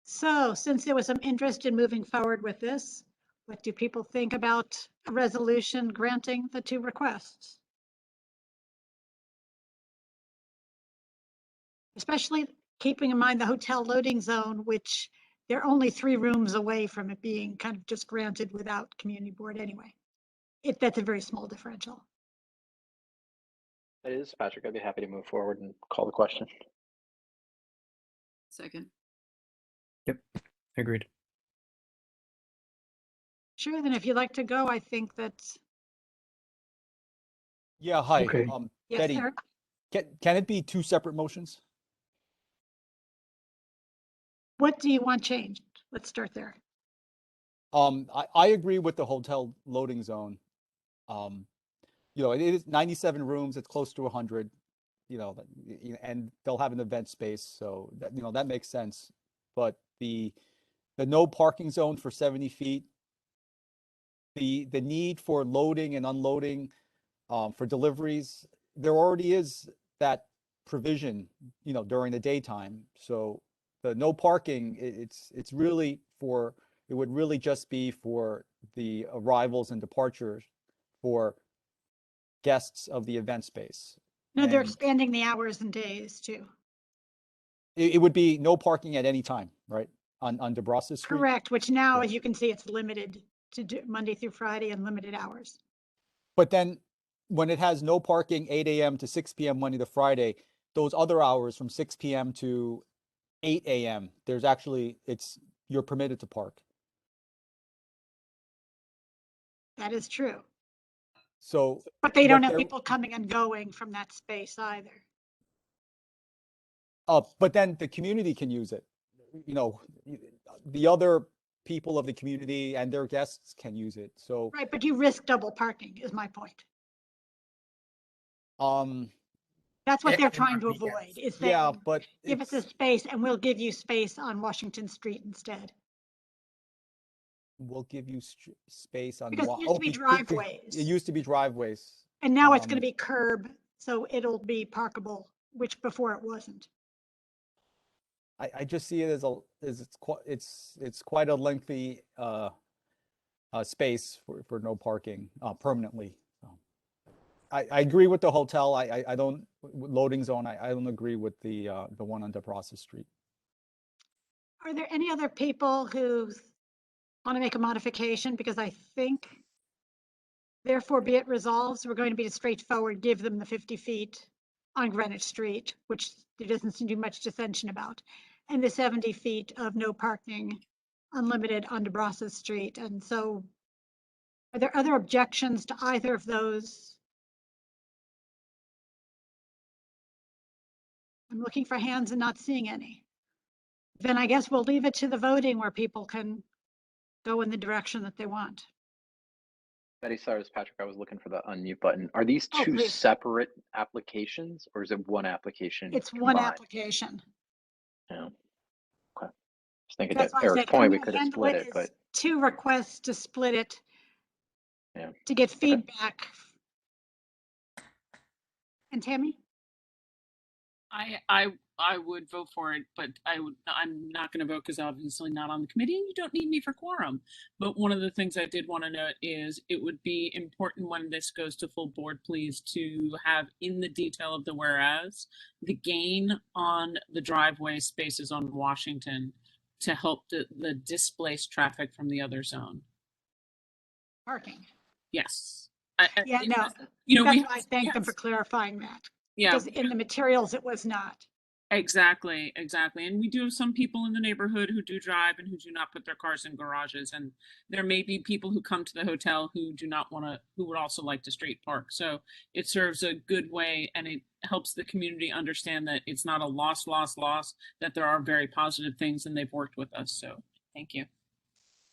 So since there was some interest in moving forward with this, what do people think about a resolution granting the two requests? Especially keeping in mind the hotel loading zone, which they're only 3 rooms away from it being kind of just granted without community board anyway. That's a very small differential. It is, Patrick. I'd be happy to move forward and call the question. Second. Yep, agreed. Sure, then if you'd like to go, I think that's. Yeah, hi. Okay. Yes, Betty, sir. can it be 2 separate motions? What do you want changed? Let's start there. I agree with the hotel loading zone. It is 97 rooms. It's close to 100. And they'll have an event space, so that makes sense. But the no parking zone for 70 feet, the need for loading and unloading for deliveries, there already is that provision, during the daytime. So the no parking, it's really for, it would really just be for the arrivals and departures for guests of the event space. No, they're And expanding the hours and days too. it would be no parking at any time, right? On DeBrosses Street? Correct, which now, Yeah. as you can see, it's limited to Monday through Friday and limited hours. But then when it has no parking 8 a.m. to 6 p.m. Monday to Friday, those other hours from 6 p.m. to 8 a.m., you're permitted to park. That is true. So, But they don't but have there- people coming and going from that space either. but then the community can use it. The other people of the community and their guests can use it. So, Right, but you risk double parking is my point. That's what they're And trying on to weekends. avoid, is yeah, saying, but give us a space and we'll give you space on Washington Street instead. we'll give you space on Because it used to be driveways. It used to be driveways. And now it's going to Um, be curb, so it'll be parkable, which before it wasn't. I just see it as it's quite a lengthy space for no parking permanently. So I agree with the hotel. I don't loading zone. I don't agree with the one on DeBrosses Street. Are there any other people who want to make a modification? Because I think, therefore be it resolved, we're going to be straightforward, give them the 50 feet on Greenwich Street, which there doesn't seem to be much dissension about, and the 70 feet of no parking unlimited on DeBrosses Street. And so are there other objections to either of those? I'm looking for hands and not seeing any. Then I guess we'll leave it to the voting where people can go in the direction that they want. Betty, sorry, it's Patrick. I was looking for the unmute button. Are these Oh, two please. separate applications, or is it one application? It's one combined? application. Yeah. Okay. Just thinking That's that why I Eric's said I'm point, we gonna could have handle split it it, as but 2 requests to split it. Yeah. To get feedback. And Tammy? I would vote for it, but I'm not going to vote because obviously not on the committee and you don't need me for quorum. But one of the things I did want to note is it would be important when this goes to full board, please, to have in the detail of the whereas the gain on the driveway spaces on Washington to help the displaced traffic from the other zone. Parking. Yes. Yeah, no, You know, that's we why I thank them for clarifying that. yeah, Because in the materials, it was not. exactly. And we do have some people in the neighborhood who do drive and who do not put their cars in garages. And there may be people who come to the hotel who do not want to, who would also like to street park. So it serves a good way and it helps the community understand that it's not a loss, that there are very positive things and they've worked with us. So thank you.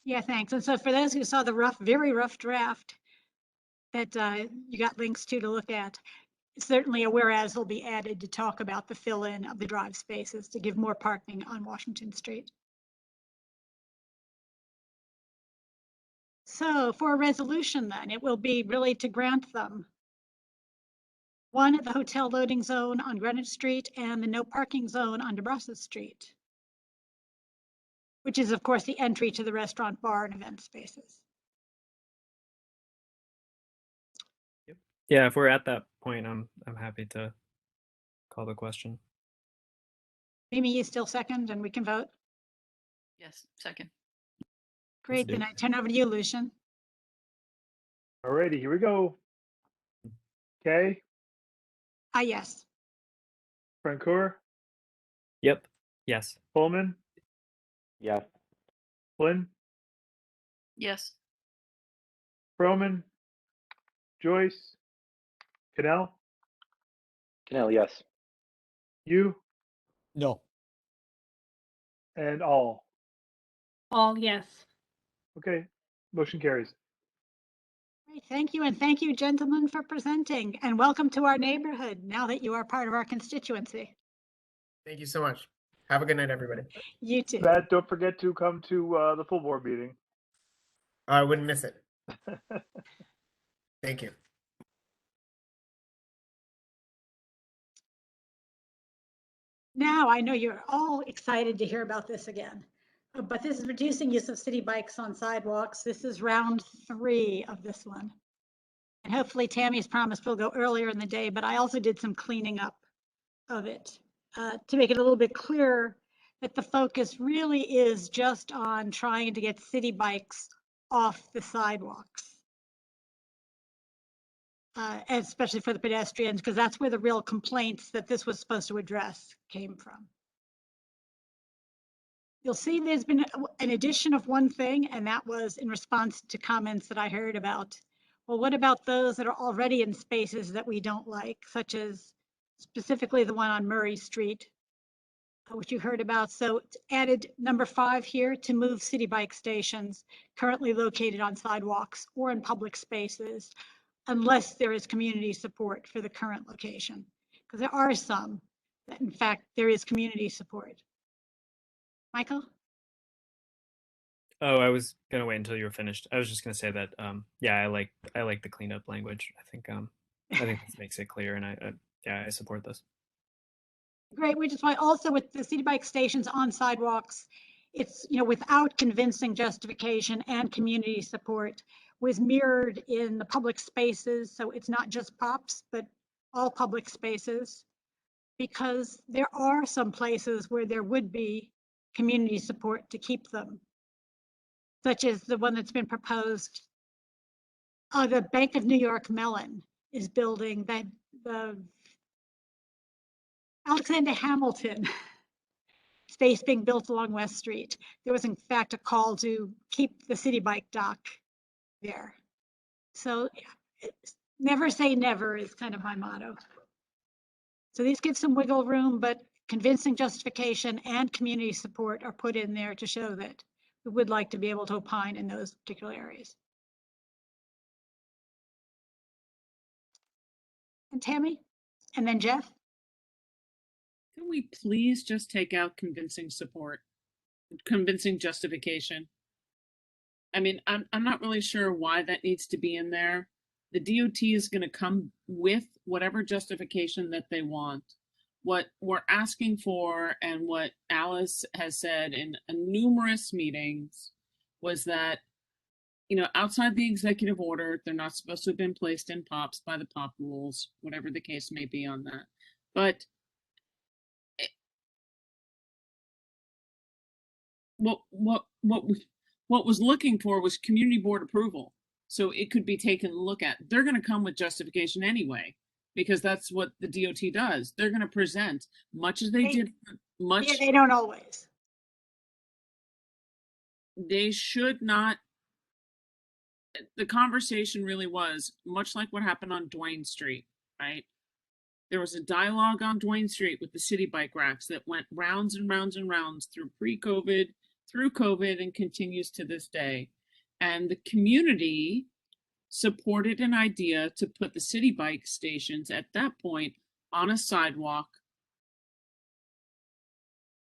Yeah, thanks. And so for those who saw the very rough draft that you got links to look at, certainly a whereas will be added to talk about the fill-in of the drive spaces to give more parking on Washington Street. So for a resolution then, it will be really to grant them one at the hotel loading zone on Greenwich Street and the no parking zone on DeBrusses Street, which is of course the entry to the restaurant, bar, and event spaces. Yeah, if we're at that point, I'm happy to call the question. Mimi, you still second and we can vote? Yes, second. Great, then I turn over to you, Lucian. Alrighty, here we go. Kay, Yes. Francoeur, Yep. Yes. Pullman, Yes. Flynn, Yes. Froman, Joyce, Cannell, Cannell, yes. you, No. and all. All yes. Okay, motion carries. Great, thank you, and thank you, gentlemen, for presenting, and welcome to our neighborhood now that you are part of our constituency. Thank you so much. Have a good night, everybody. You too. Matt, don't forget to come to the full board meeting. I wouldn't miss it. Thank you. Now, I know you're all excited to hear about this again, but this is reducing use of city bikes on sidewalks. This is round 3 of this one. And hopefully Tammy's promised we'll go earlier in the day, but I also did some cleaning up of it to make it a little bit clearer that the focus really is just on trying to get city bikes off the sidewalks. Especially for the pedestrians, because that's where the real complaints that this was supposed to address came from. You'll see there's been an addition of one thing, and that was in response to comments that I heard about, well, what about those that are already in spaces that we don't like, such as specifically the one on Murray Street, which you heard about. So it's added number 5 here to move city bike stations currently located on sidewalks or in public spaces, unless there is community support for the current location. Because there are some that in fact there is community support. Michael? Oh, I was gonna wait until you were finished. I was just gonna say that yeah, I like the cleanup language. I think this makes it clear, and I support this. Great, which is why also with the city bike stations on sidewalks, it's, without convincing justification and community support, was mirrored in the public spaces. So it's not just POPs, but all public spaces, because there are some places where there would be community support to keep them, such as the one that's been proposed. The Bank of New York Mellon is building that the Alexander Hamilton space being built along West Street. There was in fact a call to keep the city bike dock there. So never say never is kind of my motto. So these give some wiggle room, but convincing justification and community support are put in there to show that we would like to be able to opine in those particular areas. And Tammy, and then Jeff. Can we please just take out convincing support, convincing justification? I mean, I'm not really sure why that needs to be in there. The DOT is going to come with whatever justification that they want. All we need to do is what we're asking for and what Alice has said in numerous meetings was that, outside the executive order, they're not supposed to have been placed in POPs by the POP rules, whatever the case may be on that. But what was looking for was community board approval, so it could be taken a look at. They're going to come with justification anyway, because that's what the DOT does. They're going to present much as they did much. Yeah, they don't always. They should not. The conversation really was much like what happened on Duane Street, right? There was a dialogue on Duane Street with the city bike racks that went rounds and rounds and rounds through pre-COVID, through COVID, and continues to this day. And the community supported an idea to put the city bike stations at that point on a sidewalk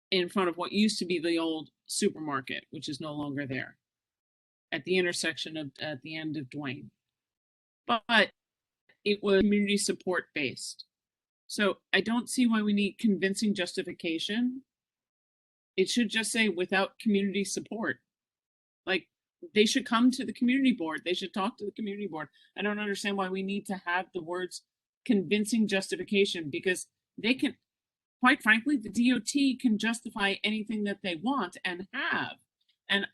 in front of what used to be the old supermarket, which is no longer there, at the intersection at the end of Duane. But it was community support based. So I don't see why we need convincing justification. It should just say without community support. Like, they should come to the community board. They should talk to the community board. I don't understand why we need to have the words convincing justification, because they can, quite frankly, the DOT can justify anything that they want and have. And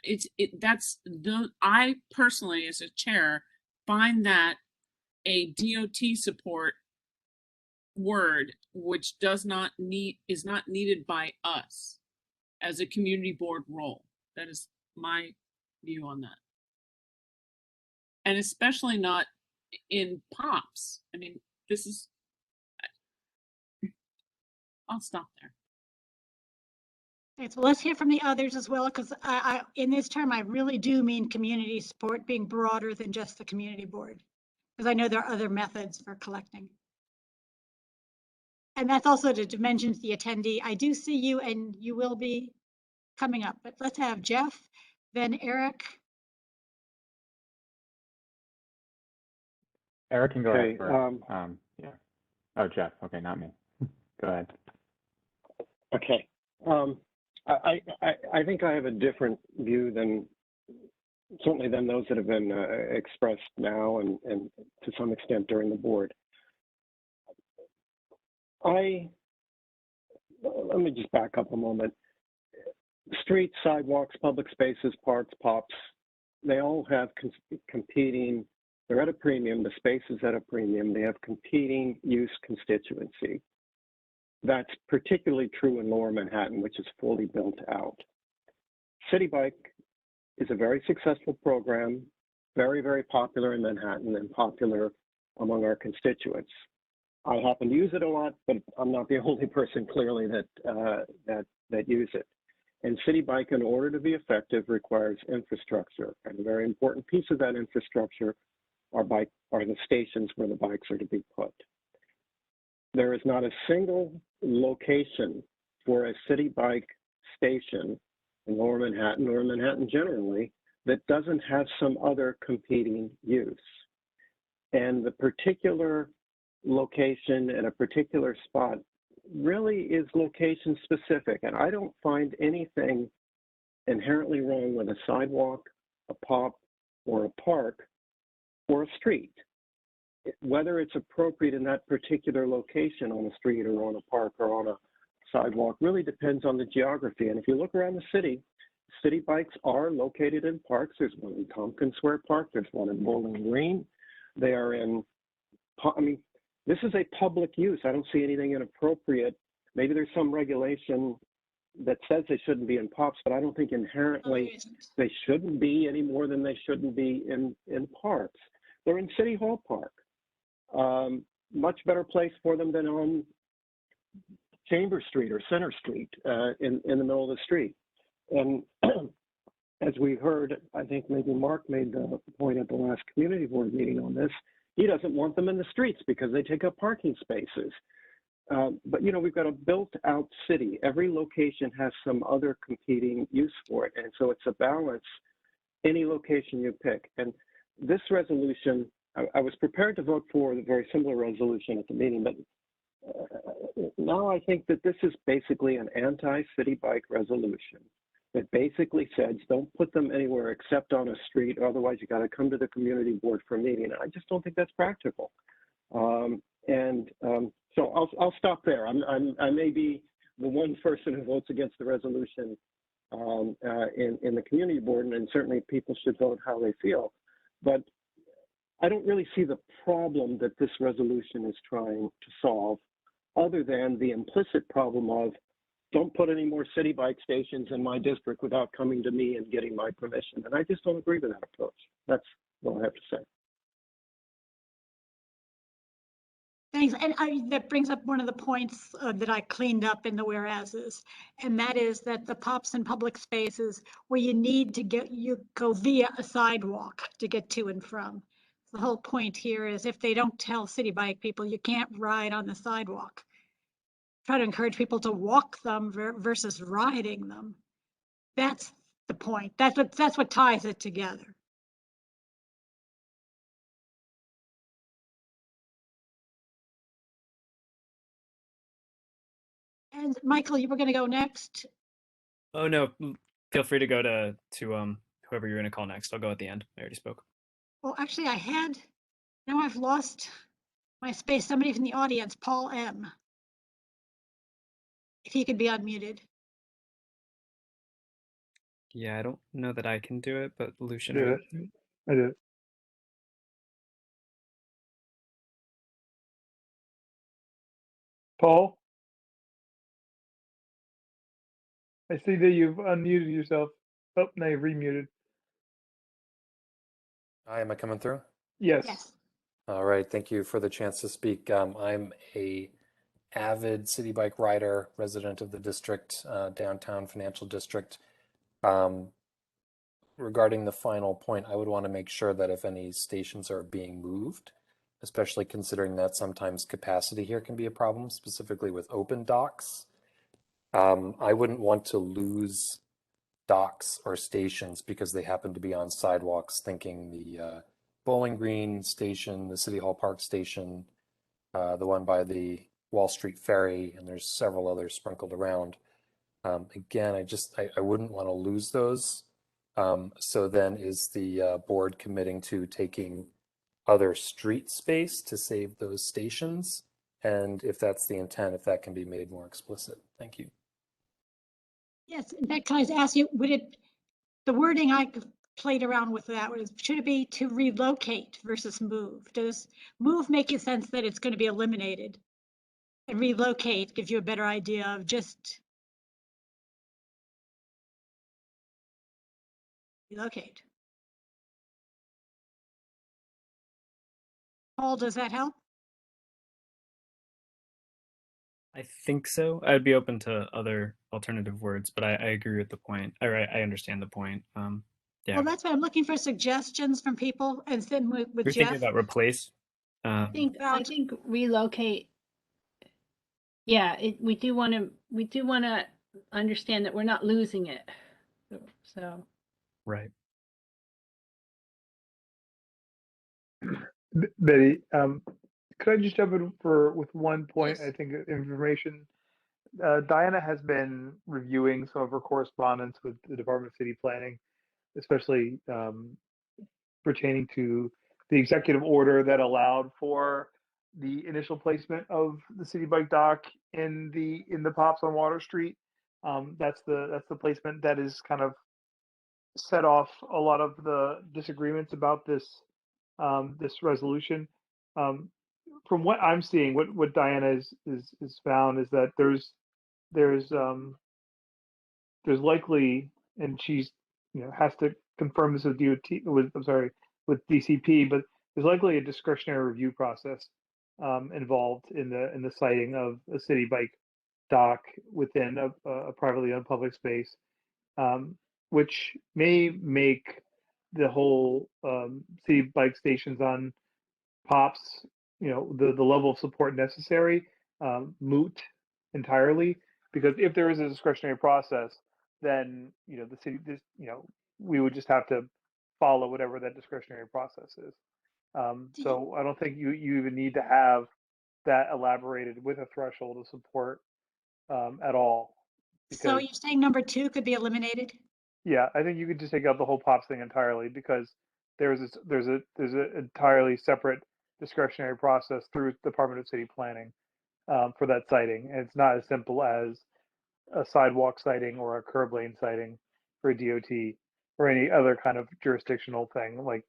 I personally, as a chair, find that a DOT support word, which is not needed by us as a community board role. That is my view on that. And especially not in POPs. I mean, I'll stop there. Okay, so let's hear from the others as well, because I in this term, I really do mean community support being broader than just the community board, because I know there are other methods for collecting. And that's also to mention the attendee. I do see you and you will be coming up, but let's have Jeff, then Eric. Eric can go Okay, ahead first. Yeah. Oh, Jeff. Okay, not me. Go ahead. Okay. I think I have a different view than certainly than those that have been expressed now and to some extent during the board. Let me just back up a moment. Streets, sidewalks, public spaces, parks, POPs, they all have competing, they're at a premium, the space is at a premium, they have competing use constituency. That's particularly true in Lower Manhattan, which is fully built out. City Bike is a very successful program, very, very popular in Manhattan and popular among our constituents. I happen to use it a lot, but I'm not the only person clearly that use it. And City Bike, in order to be effective, requires infrastructure. And a very important piece of that infrastructure are the stations where the bikes are to be put. There is not a single location for a City Bike station in Lower Manhattan or Manhattan generally that doesn't have some other competing use. And the particular location at a particular spot really is location specific. And I don't find anything inherently wrong with a sidewalk, a POP, or a park, or a street. Whether it's appropriate in that particular location on a street or on a park or on a sidewalk really depends on the geography. And if you look around the city, City Bikes are located in parks. There's one in Tompkins Square Park. There's one in Bowling Green. They are in, I mean, this is a public use. I don't see anything inappropriate. Maybe there's some regulation that says they shouldn't be in POPs, but I don't think inherently they shouldn't be any more than they shouldn't be in parks. They're in City Hall Park. Much better place for them than on Chamber Street or Center Street in the middle of the street. And as we heard, I think maybe Mark made the point at the last community board meeting on this, he doesn't want them in the streets because they take up parking spaces. But you know, we've got a built out city. Every location has some other competing use for it. And so it's a balance, any location you pick. And this resolution, I was prepared to vote for the very similar resolution at the meeting, but Now I think that this is basically an anti-city bike resolution that basically says don't put them anywhere except on a street, otherwise you got to come to the community board for a meeting. I just don't think that's practical. So I'll stop there. I may be the one person who votes against the resolution in the community board, and certainly people should vote how they feel. But I don't really see the problem that this resolution is trying to solve, other than the implicit problem of don't put any more city bike stations in my district without coming to me and getting my permission. And I just don't agree with that approach. That's what I have to say. Thanks. And that brings up one of the points that I cleaned up in the whereases, and that is that the POPs and public spaces where you need to go via a sidewalk to get to and from. The whole point here is if they don't tell city bike people you can't ride on the sidewalk, try to encourage people to walk them versus riding them. That's the point. That's what ties it together. And Michael, you were going to go next. Oh no, feel free to go to whoever you're going to call next. I'll go at the end. I already spoke. Well, actually, now I've lost my space. Somebody from the audience, Paul M. If he could be unmuted. Yeah, I don't know that I can do it, but Lucian. Do it. I did. Paul? I see that you've unmuted yourself. Oh, now you've remuted. Hi, am I coming through? Yes. Yes. All right, thank you for the chance to speak. I'm a avid city bike rider, resident of the district, downtown financial district. Regarding the final point, I would want to make sure that if any stations are being moved, especially considering that sometimes capacity here can be a problem, specifically with open docks, I wouldn't want to lose docks or stations because they happen to be on sidewalks, thinking the Bowling Green station, the City Hall Park station, the one by the Wall Street Ferry, and there's several others sprinkled around. Again, I wouldn't want to lose those. So then is the board committing to taking other street space to save those stations? And if that's the intent, if that can be made more explicit. Thank you. Yes. In fact, can I just ask you, the wording I played around with that was, should it be to relocate versus move? Does move make you sense that it's going to be eliminated? And relocate gives you a better idea of just relocate. Paul, does that help? I think so. I'd be open to other alternative words, but I agree with the point. I understand the point. Yeah. Well, that's why I'm looking for suggestions from people, and then with You're Jeff. thinking about replace. I think relocate. Yeah, we do want to understand that we're not losing it. So. Right. Betty, could I just jump in with one point? Yes. I think information. Diana has been reviewing some of her correspondence with the Department of City Planning, especially pertaining to the executive order that allowed for the initial placement of the city bike dock in the POPs on Water Street. That's the placement that is kind of set off a lot of the disagreements about this resolution. From what I'm seeing, what Diana is found is that there's likely, and she's has to confirm this with with DCP, but there's likely a discretionary review process involved in the siting of a city bike dock within a privately owned public space, which may make the whole city bike stations on POPs, the level of support necessary, moot entirely. Because if there is a discretionary process, then the city, we would just have to follow whatever that discretionary process is. So I don't think you even need to have that elaborated with a threshold of support at all. So Because you're saying number 2 could be eliminated? yeah, I think you could just take out the whole pops thing entirely, because there's an entirely separate discretionary process through Department of City Planning for that siting, and it's not as simple as a sidewalk siting or a curb lane siting for a DOT or any other kind of jurisdictional thing like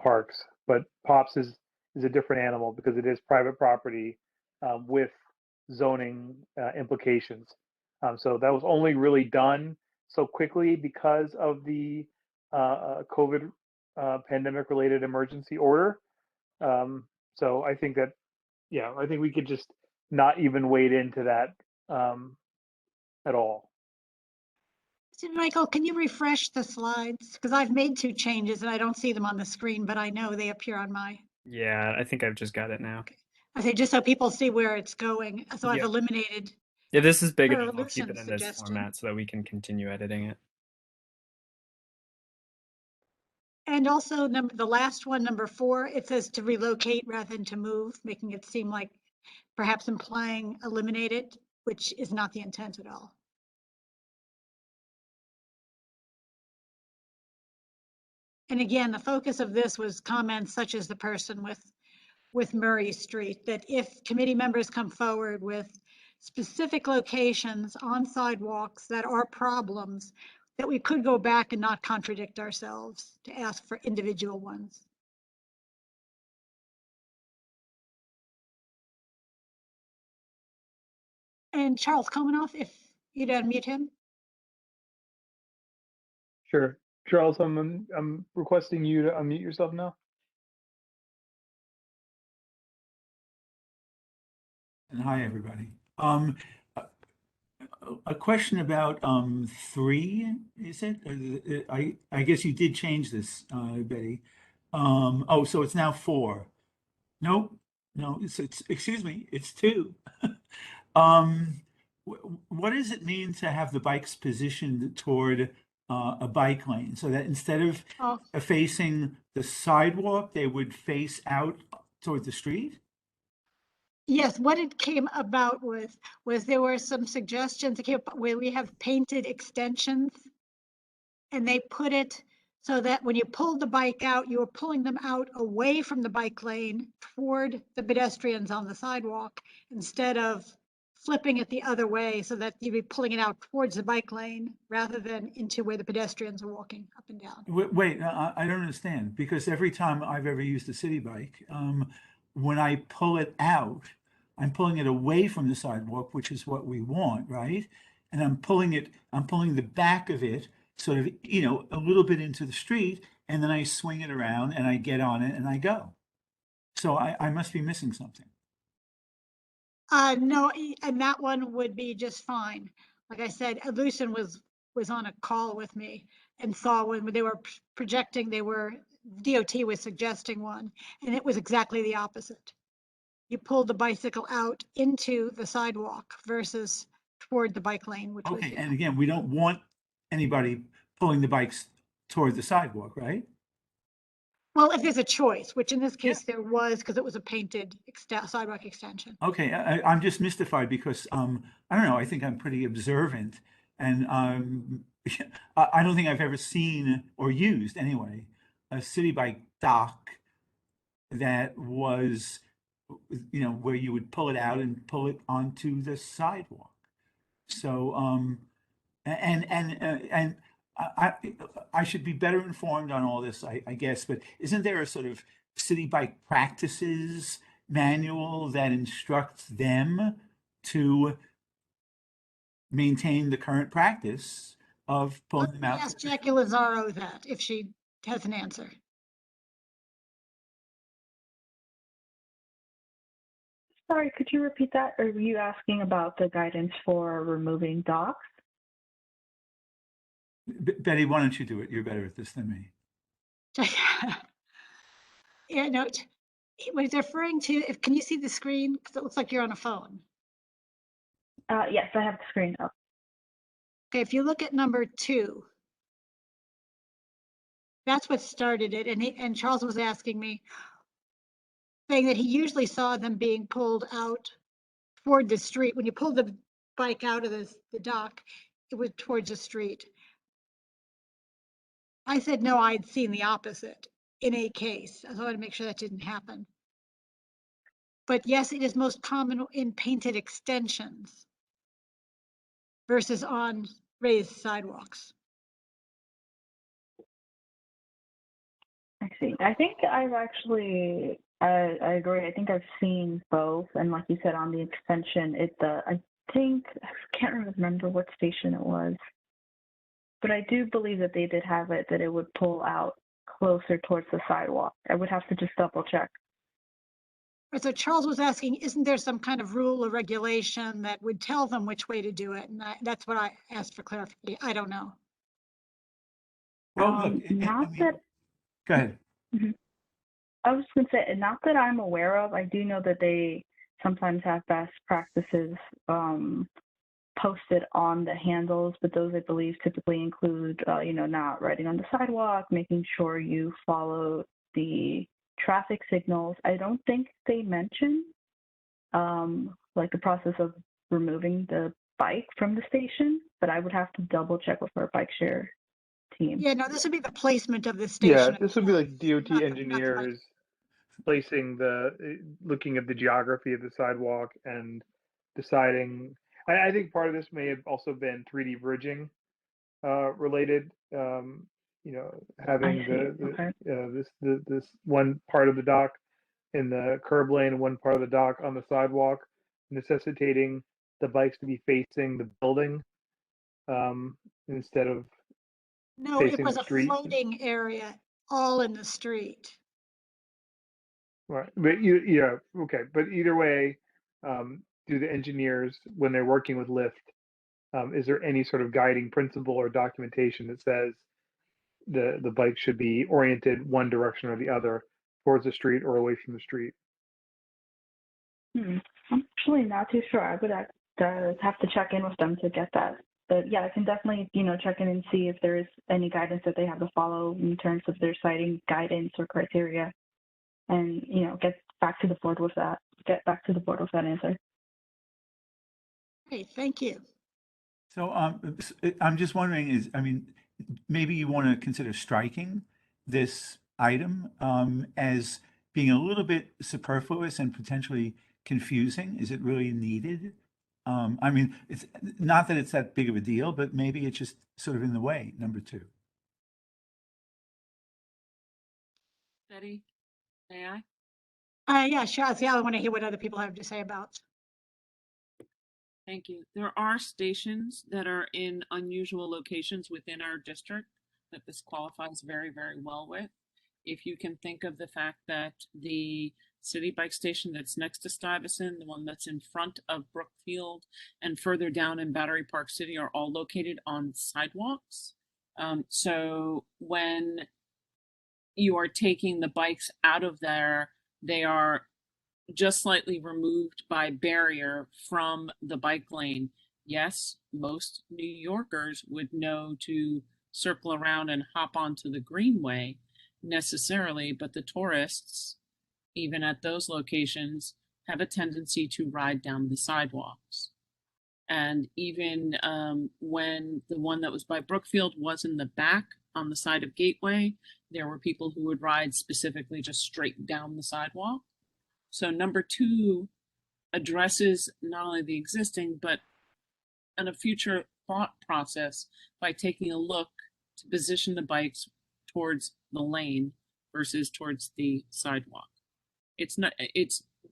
parks. But pops is a different animal because it is private property with zoning implications. So that was only really done so quickly because of the COVID pandemic related emergency order. So I think that, yeah, I think we could just not even wade into that at all. So Michael, can you refresh the slides? Because I've made 2 changes and I don't see them on the screen, but I know they appear on my. Yeah, I think I've just got it now. I say just so people see where it's going. So I've Yeah. eliminated. Yeah, this is big her enough. I'll keep it Lucian's in this suggestion. format so that we can continue editing it. And also the last one, number 4, it says to relocate rather than to move, making it seem like perhaps implying eliminate it, which is not the intent at all. And again, the focus of this was comments such as the person with Murray Street, that if committee members come forward with specific locations on sidewalks that are problems, that we could go back and not contradict ourselves to ask for individual ones. And Charles Komanoff, if you'd unmute him. Sure. Charles, I'm requesting you to unmute yourself now. And hi, everybody. A question about 3, is it? I guess you did change this, Betty. Oh, so it's now 4. Nope, no, it's excuse me, it's 2. What does it mean to have the bikes positioned toward a bike lane, so that instead of facing the sidewalk, they would face out toward the street? Yes, what it came about was there were some suggestions that came up where we have painted extensions, and they put it so that when you pulled the bike out, you were pulling them out away from the bike lane toward the pedestrians on the sidewalk instead of flipping it the other way, so that you'd be pulling it out towards the bike lane rather than into where the pedestrians are walking up and down. Wait, I don't understand, because every time I've ever used a city bike, when I pull it out, I'm pulling it away from the sidewalk, which is what we want, right? And I'm pulling the back of it sort of, a little bit into the street, and then I swing it around and I get on it and I go. So I must be missing something. No, and that one would be just fine. Like I said, Lucian was on a call with me and saw when they were projecting, DOT was suggesting one, and it was exactly the opposite. You pulled the bicycle out into the sidewalk versus toward the bike lane, which was. Okay, and again, we don't want anybody pulling the bikes toward the sidewalk, right? Well, if there's a choice, which in this case there was, because it was a painted sidewalk extension. Okay, I'm just mystified because I don't know. I think I'm pretty observant, and I don't think I've ever seen or used anyway a city bike dock that was, where you would pull it out and pull it onto the sidewalk. So and I should be better informed on all this, I guess, but isn't there a sort of city bike practices manual that instructs them to maintain the current practice of pulling them out? Ask Jackie Lazaro that, if she has an answer. Sorry, could you repeat that? Are you asking about the guidance for removing docks? Betty, why don't you do it? You're better at this than me. Yeah, no, what he's referring to, can you see the screen? Because it looks like you're on a phone. Yes, I have the screen up. Okay, if you look at number 2, that's what started it. And Charles was asking me, saying that he usually saw them being pulled out toward the street. When you pulled the bike out of the dock, it was towards the street. I said, no, I'd seen the opposite in a case. I wanted to make sure that didn't happen. But yes, it is most common in painted extensions versus on raised sidewalks. I see. I think I've actually, I agree. I think I've seen both. And like you said, on the extension, I can't remember what station it was, but I do believe that they did have it, that it would pull out closer towards the sidewalk. I would have to just double check. So Charles was asking, isn't there some kind of rule or regulation that would tell them which way to do it? And that's what I asked for clarification. I don't know. Well, look, go ahead. Mhm. I was going to say, not that I'm aware of. I do know that they sometimes have best practices posted on the handles, but those I believe typically include, not riding on the sidewalk, making sure you follow the traffic signals. I don't think they mention like the process of removing the bike from the station, but I would have to double check with our bike share team. Yeah, no, this would be the placement of the station. Yeah, this would be like DOT engineers placing looking at the geography of the sidewalk and deciding. I think part of this may have also been 3D bridging related. Having this one part of the dock in the curb lane and one part of the dock on the sidewalk, necessitating the bikes to be facing the building instead of No, it facing was the a street. floating area all in the street. Right, but okay. But either way, do the engineers, when they're working with Lyft, is there any sort of guiding principle or documentation that says the bike should be oriented one direction or the other, towards the street or away from the street? I'm actually not too sure. I would have to check in with them to get that. But yeah, I can definitely, check in and see if there is any guidance that they have to follow in terms of their citing guidance or criteria, and get back to the board with that. Answer. Great, thank you. So I'm just wondering, maybe you want to consider striking this item as being a little bit superfluous and potentially confusing. Is it really needed? It's not that it's that big of a deal, but maybe it's just sort of in the way, number 2. Betty, may I? Yeah, sure. I want to hear what other people have to say about. Thank you. There are stations that are in unusual locations within our district that this qualifies very, very well with. If you can think of the fact that the city bike station that's next to Stuyvesant, the one that's in front of Brookfield, and further down in Battery Park City are all located on sidewalks. So when you are taking the bikes out of there, they are just slightly removed by barrier from the bike lane. Yes, most New Yorkers would know to circle around and hop onto the greenway necessarily, but the tourists, even at those locations, have a tendency to ride down the sidewalks. And even when the one that was by Brookfield was in the back on the side of Gateway, there were people who would ride specifically just straight down the sidewalk. So number 2 addresses not only the existing, but in a future thought process by taking a look to position the bikes towards the lane versus towards the sidewalk.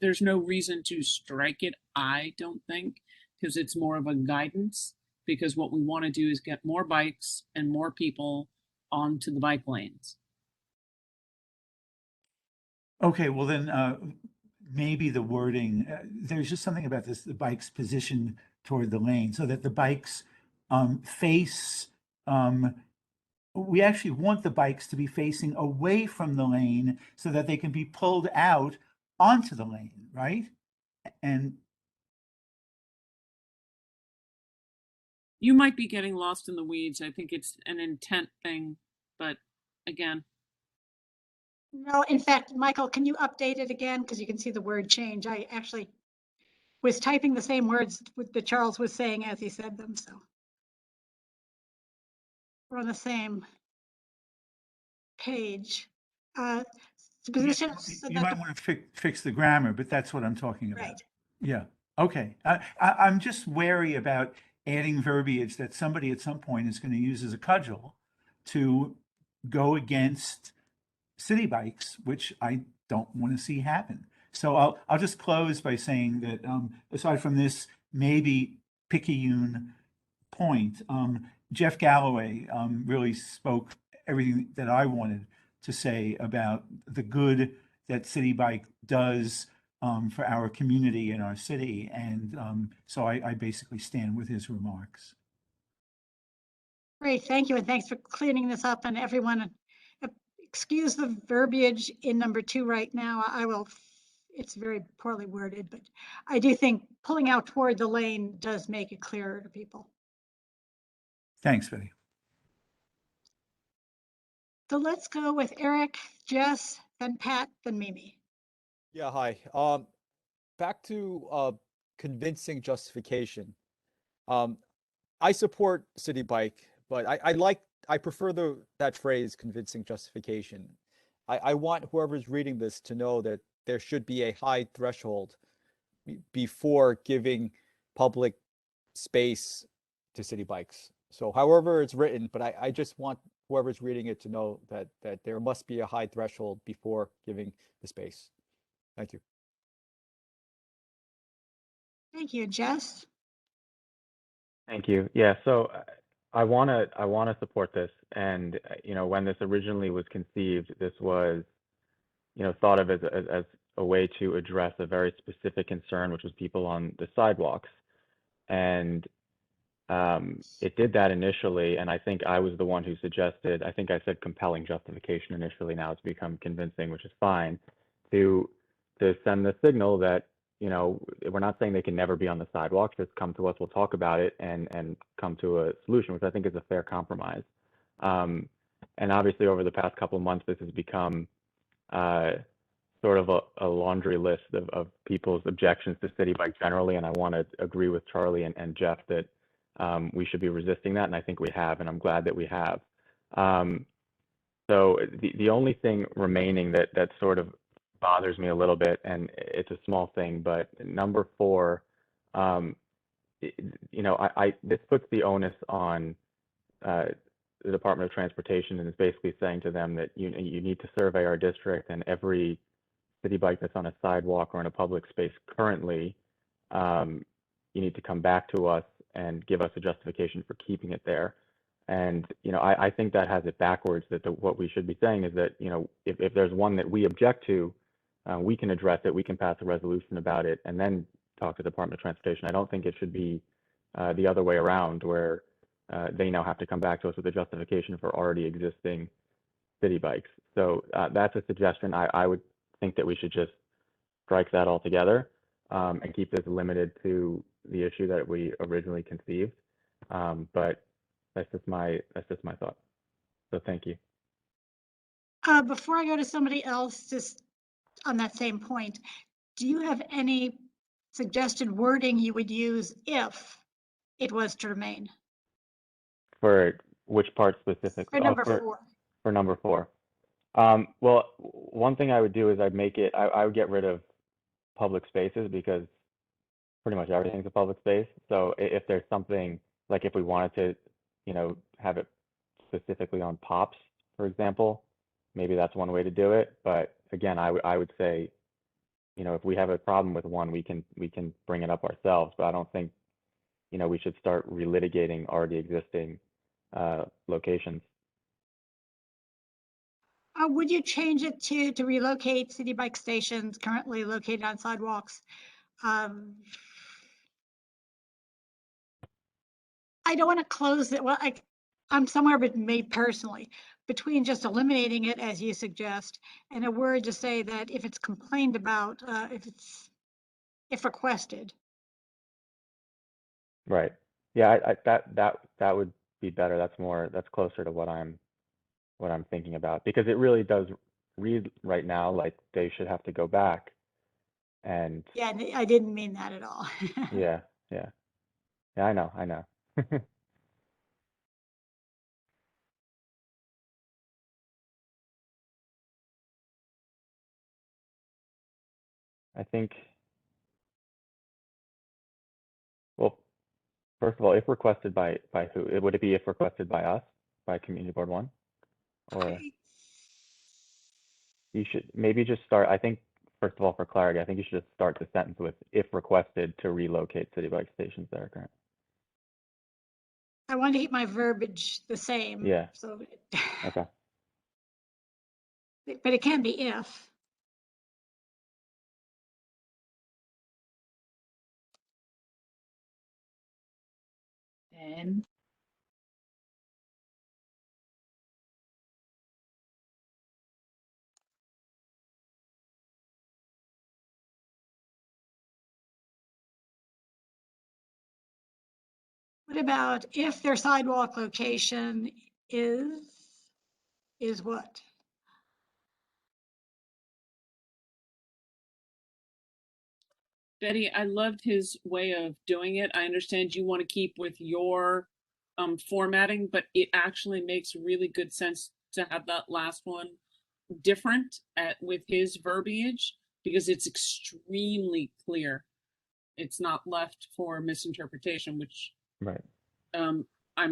There's no reason to strike it, I don't think, because it's more of a guidance, because what we want to do is get more bikes and more people onto the bike lanes. Okay, well then maybe the wording, there's just something about the bike's position toward the lane so that the bikes face, we actually want the bikes to be facing away from the lane so that they can be pulled out onto the lane, right? And you might be getting lost in the weeds. I think it's an intent thing, but again, No, in fact, Michael, can you update it again? Because you can see the word change. I actually was typing the same words that Charles was saying as he said them, so. We're on the same page. Position so You that might the- want to fix the grammar, but that's what I'm talking about. Right. Yeah. Okay. I'm just wary about adding verbiage that somebody at some point is going to use as a cudgel to go against city bikes, which I don't want to see happen. So I'll just close by saying that aside from this maybe picayune point, Jeff Galloway really spoke everything that I wanted to say about the good that City Bike does for our community and our city. And so I basically stand with his remarks. Great, thank you, and thanks for cleaning this up. And everyone, excuse the verbiage in number 2 right now. I will. It's very poorly worded, but I do think pulling out toward the lane does make it clearer to people. Thanks, Betty. So let's go with Eric, Jess, then Pat, then Mimi. Yeah, hi. Back to convincing justification. I support City Bike, but I prefer that phrase, convincing justification. I want whoever's reading this to know that there should be a high threshold before giving public space to city bikes. So however it's written, but I just want whoever's reading it to know that there must be a high threshold before giving the space. Thank you. Thank you, Jess. Thank you. Yeah, so I want to support this. And, you know, when this originally was conceived, this was, you know, thought of as a way to address a very specific concern, which was people on the sidewalks. And it did that initially, and I think I was the one who suggested, I think I said compelling justification initially, now it's become convincing, which is fine, to send the signal that, you know, we're not saying they can never be on the sidewalks, just come to us, we'll talk about it and come to a solution, which I think is a fair compromise. And obviously over the past couple of months, this has become sort of a laundry list of people's objections to City Bike generally, and I want to agree with Charlie and Jeff that we should be resisting that, and I think we have, and I'm glad that we have. So the only thing remaining that sort of bothers me a little bit, and it's a small thing, but number 4, you know, this puts the onus on the Department of Transportation, and is basically saying to them that you need to survey our district, and every city bike that's on a sidewalk or in a public space currently, you need to come back to us and give us a justification for keeping it there. And, you know, I think that has it backwards, that what we should be saying is that, you know, if there's one that we object to, we can address it, we can pass a resolution about it, and then talk to the Department of Transportation. I don't think it should be the other way around, where they now have to come back to us with a justification for already existing city bikes. So that's a suggestion. I would think that we should just strike that altogether and keep this limited to the issue that we originally conceived. But that's just my thought. So thank you. Before I go to somebody else, just on that same point, do you have any suggested wording you would use if it was to remain? For which part specifically? For number 4. For number 4. Well, one thing I would do is I would get rid of public spaces, because pretty much everything's a public space. So if there's something, like if we wanted to, you know, have it specifically on pops, for example, maybe that's one way to do it. But again, I would say, you know, if we have a problem with one, we can bring it up ourselves. But I don't think, you know, we should start relitigating already existing locations. Would you change it to relocate city bike stations currently located on sidewalks? I don't want to close it. Well, I'm somewhere, but me personally, between just eliminating it as you suggest and a word to say that if it's complained about, if requested. Right. Yeah, that would be better. That's closer to what I'm thinking about, because it really does read right now like they should have to go back. And Yeah, I didn't mean that at all. yeah, yeah, yeah, I know, I know. I think, well, first of all, if requested by who? Would it be if requested by us, by Community Board 1? Or you should maybe just start, I think, first of all, for clarity, I think you should just start the sentence with if requested to relocate city bike stations that are current. I want to keep my verbiage the same. Yeah. So, Okay. but it can be if. And What about if their sidewalk location is what? Betty, I loved his way of doing it. I understand you want to keep with your formatting, but it actually makes really good sense to have that last one different with his verbiage because it's extremely clear. It's not left for misinterpretation, which Right. I'm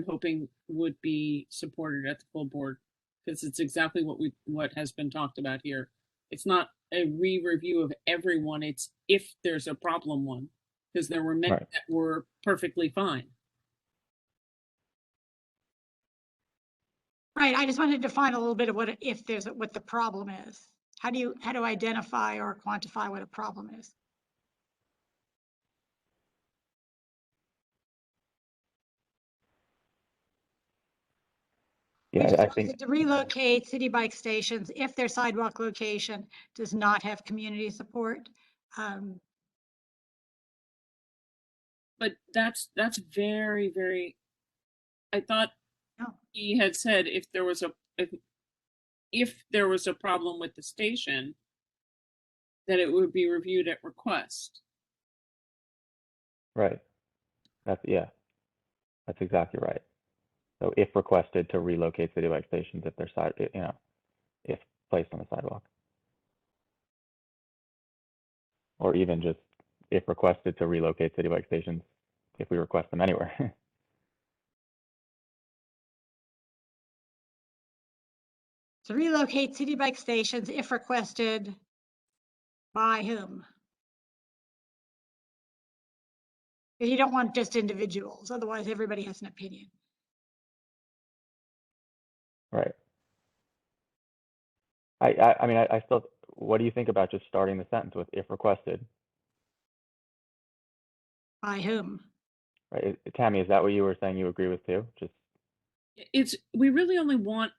hoping would be supported at the full board because it's exactly what has been talked about here. It's not a re-review of everyone. It's if there's a problem one, because there were many Right. that were perfectly fine. Right. I just wanted to define a little bit of what the problem is. How do you identify or quantify what a problem is? Yeah, I think To relocate city bike stations if their sidewalk location does not have community support. But that's very, very. I thought he had said if there was a problem with the station, that it would be reviewed at request. right. That's exactly right. So if requested to relocate city bike stations if they're if placed on the sidewalk. Or even just if requested to relocate city bike stations if we request them anywhere. To relocate city bike stations if requested by whom? You don't want just individuals, otherwise everybody has an opinion. Right. I still, what do you think about just starting the sentence with if requested? By whom? Right. Tammy, is that what you were saying you agree with too? We really only want,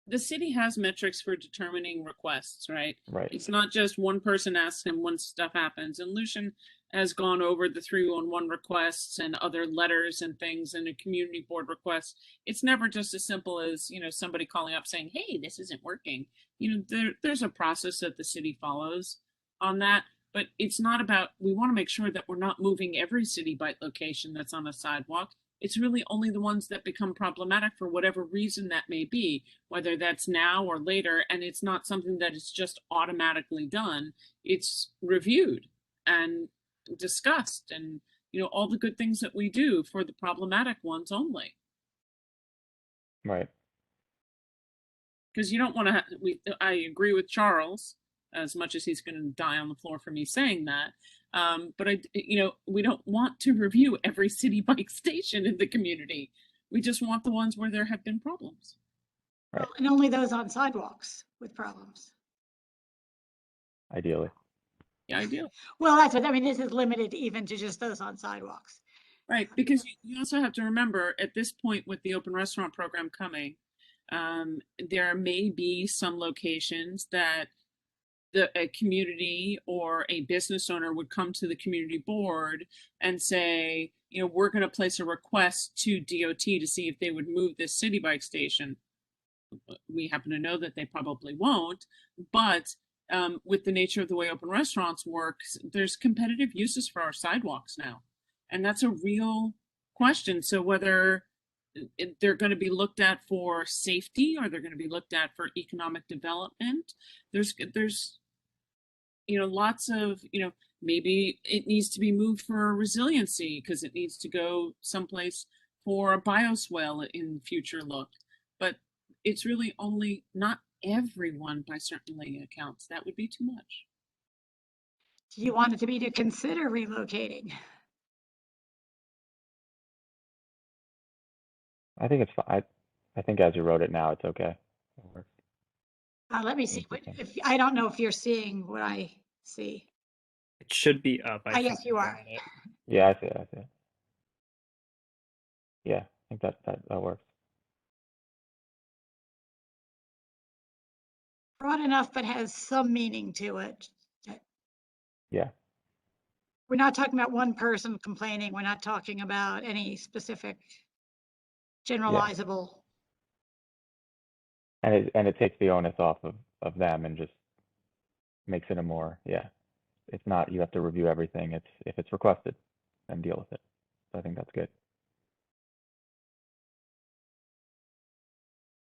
the city has metrics for determining requests, right? Right. It's not just one person asks him when stuff happens. And Lucian has gone over the 311 requests and other letters and things and a community board request. It's never just as simple as, somebody calling up saying, hey, this isn't working. There's a process that the city follows on that. But it's not about, we want to make sure that we're not moving every city bike location that's on a sidewalk. It's really only the ones that become problematic for whatever reason that may be, whether that's now or later. And it's not something that is just automatically done. It's reviewed and discussed and, all the good things that we do for the problematic ones only. Right. Because you don't want to, I agree with Charles, as much as he's going to die on the floor for me saying that. But we don't want to review every city bike station in the community. We just want the ones where there have been problems. Right. Well, and only those on sidewalks with problems. Ideally. Yeah, ideally. Well, that's what, this is limited even to just those on sidewalks. Right, because you also have to remember at this point with the open restaurant program coming, there may be some locations that a community or a business owner would come to the community board and say, we're going to place a request to DOT to see if they would move this city bike station. we happen to know that they probably won't, but with the nature of the way open restaurants work, there's competitive uses for our sidewalks now. And that's a real question. So whether they're going to be looked at for safety or they're going to be looked at for economic development, there's lots of, maybe it needs to be moved for resiliency because it needs to go someplace for a bioswale in future look. But it's really only not everyone by certainly accounts. That would be too much. Do you want it to be to consider relocating? I think it's fine. I think as you wrote it now, it's okay. It works. Let me see. If I don't know if you're seeing what I see. It should be up. I Yes, think you I are. got it. Yeah, I see it. I see it. Yeah, I think that works. Broad enough, but has some meaning to it. Yeah. We're not talking about one person complaining. We're not talking about any specific generalizable. And it takes the onus off of them and just makes it a more, yeah. It's not, you have to review everything. It's, if it's requested, then deal with it. So I think that's good.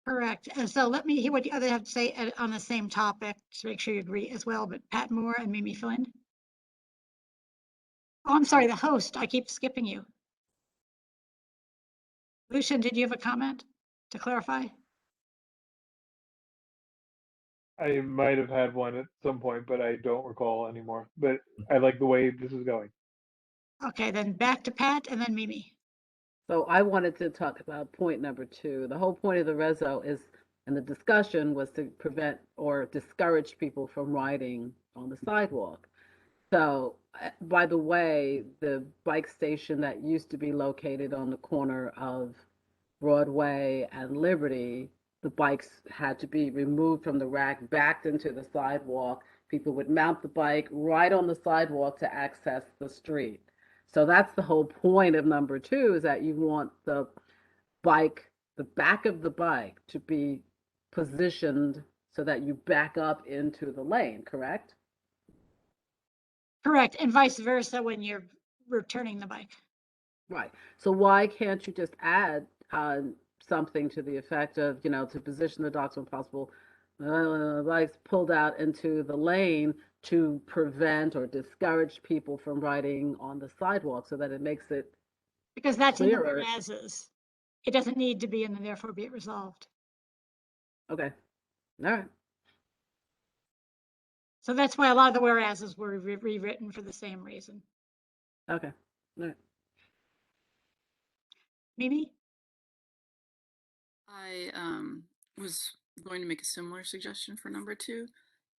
Correct. And so let me hear what the others have to say on the same topic to make sure you agree as well. But Pat Moore and Mimi Flynn. Oh, I'm sorry, the host. I keep skipping you. Lucian, did you have a comment to clarify? I might have had one at some point, but I don't recall anymore. But I like the way this is going. Okay, then back to Pat and then Mimi. So I wanted to talk about point number 2. The whole point of the reso is, and the discussion was to prevent or discourage people from riding on the sidewalk. So, by the way, the bike station that used to be located on the corner of Broadway and Liberty, the bikes had to be removed from the rack, backed into the sidewalk. People would mount the bike right on the sidewalk to access the street. So that's the whole point of number 2, is that you want the bike, the back of the bike, to be positioned so that you back up into the lane, correct? Correct, and vice versa when you're returning the bike. Right. So why can't you just add something to the effect of, to position the docks when possible, bikes pulled out into the lane to prevent or discourage people from riding on the sidewalk, so that it makes it because that's clearer. In the whereases. It doesn't need to be in the therefore be it resolved. Okay. All right. So that's why a lot of the whereases were rewritten for the same reason. Okay. All right. Mimi? I was going to make a similar suggestion for number 2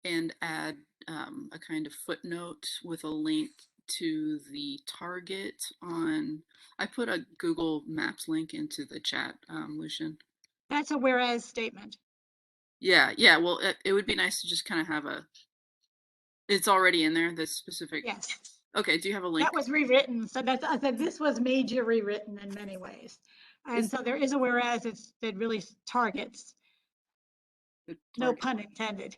and add a kind of footnote with a link to the target on, I put a Google Maps link into the chat, Lucian. That's a whereas statement. Yeah, well, it would be nice to just kind of have it's already in there, this specific. Yes. Okay, do you have a link? That was rewritten, so that's, I said this was major rewritten in many ways. And so there is a whereas that really targets, no pun intended,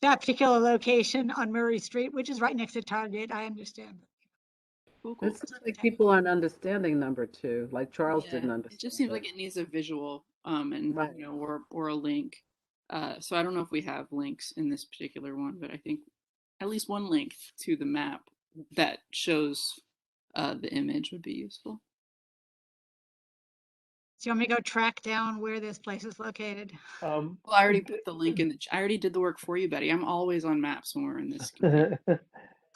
that particular location on Murray Street, which is right next to Target. I understand. Cool. It seems like people aren't understanding number 2, like Charles didn't understand. It just seems like it needs a visual, and right. or a link. So I don't know if we have links in this particular one, but I think at least one link to the map that shows the image would be useful. So you want me to go track down where this place is located? Well, I already put the link in I already did the work for you, Betty. I'm always on maps when we're in this.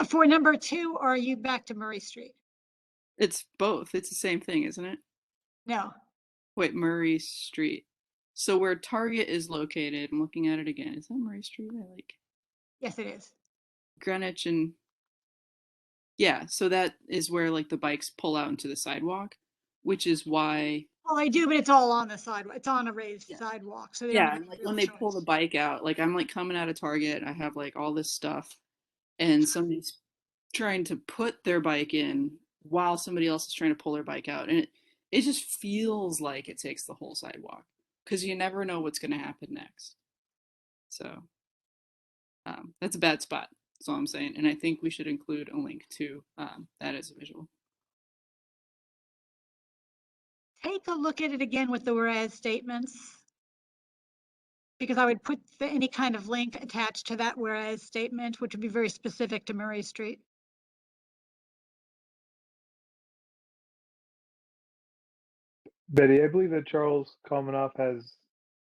For number 2, or are you back to Murray Street? It's both. It's the same thing, isn't it? No. Wait, Murray Street. So where Target is located, I'm looking at it again. Is that Murray Street? Yes, it is. Greenwich and yeah, so that is where like the bikes pull out into the sidewalk, which is why. Well, they do, but it's all on the sidewalk. It's on a raised sidewalk. So and like when they pull the bike out, like I'm like coming out of Target, I have like all this stuff, and somebody's trying to put their bike in while somebody else is trying to pull their bike out, and it just feels like it takes the whole sidewalk. because you never know what's going to happen next. So that's a bad spot. That's all I'm saying. And I think we should include a link to that as a visual. Take a look at it again with the whereas statements, because I would put any kind of link attached to that whereas statement, which would be very specific to Murray Street. Betty, I believe that Charles Kalmanoff has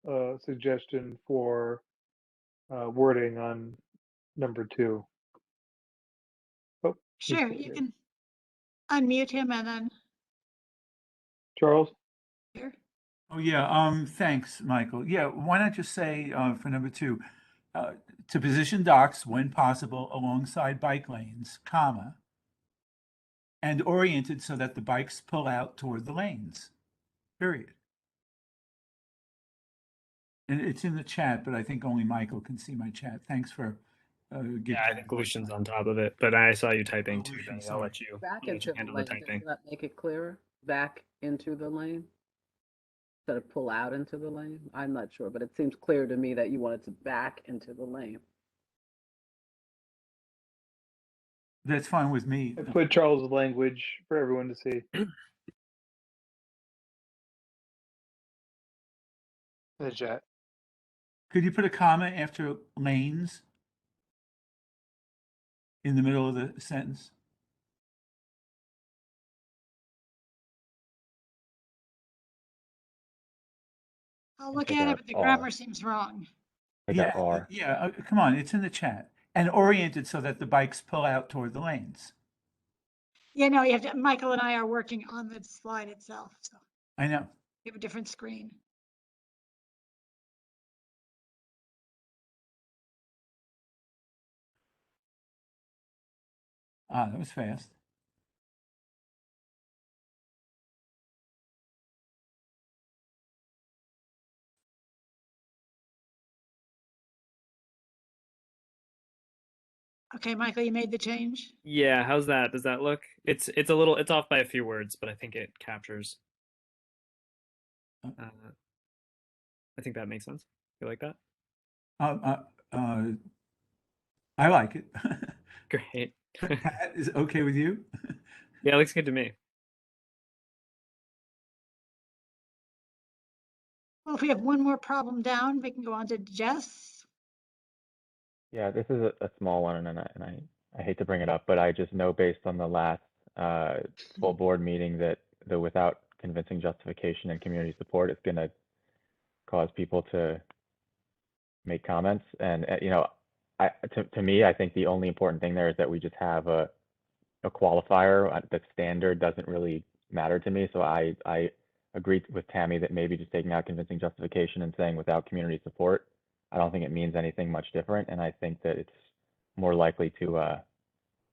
a suggestion for wording on number 2. Oh, Sure, you can unmute him and then Charles? here. Oh, yeah. Thanks, Michael. Yeah, why not just say for number 2, to position docks when possible alongside bike lanes, comma, and oriented so that the bikes pull out toward the lanes, period. And it's in the chat, but I think only Michael can see my chat. Thanks for giving Yeah, I think Lucian's on top of it, but I saw you typing too, Lucian, Benny. I'll let you handle the lane. typing. Does that make it clearer? Back into the lane instead of pull out into the lane? I'm not sure, but it seems clear to me that you wanted to back into the lane. That's fine with me. I put Charles' language for everyone to see. In the chat. Could you put a comma after lanes in the middle of the sentence? I'll look at it, but the grammar seems wrong. Yeah, come on, it's in the chat. And oriented so that the bikes pull out toward the lanes. Yeah, no, you have to, Michael and I are working on the slide itself, so I know. you have a different screen. Ah, that was fast. Okay, Michael, you made the change? Yeah, how's that? Does that look? It's it's off by a few words, but I think it captures. I think that makes sense. You like that? I like it. Great. Pat, is it okay with you? Yeah, it looks good to me. Well, if we have one more problem down, we can go on to Jess. Yeah, this is a small one, and I hate to bring it up, but I just know based on the last full board meeting that without convincing justification and community support, it's going to cause people to make comments. And you know, to me, I think the only important thing there is that we just have a qualifier. The standard doesn't really matter to me, so I agreed with Tammy that maybe just taking out convincing justification and saying without community support, I don't think it means anything much different, and I think that it's more likely to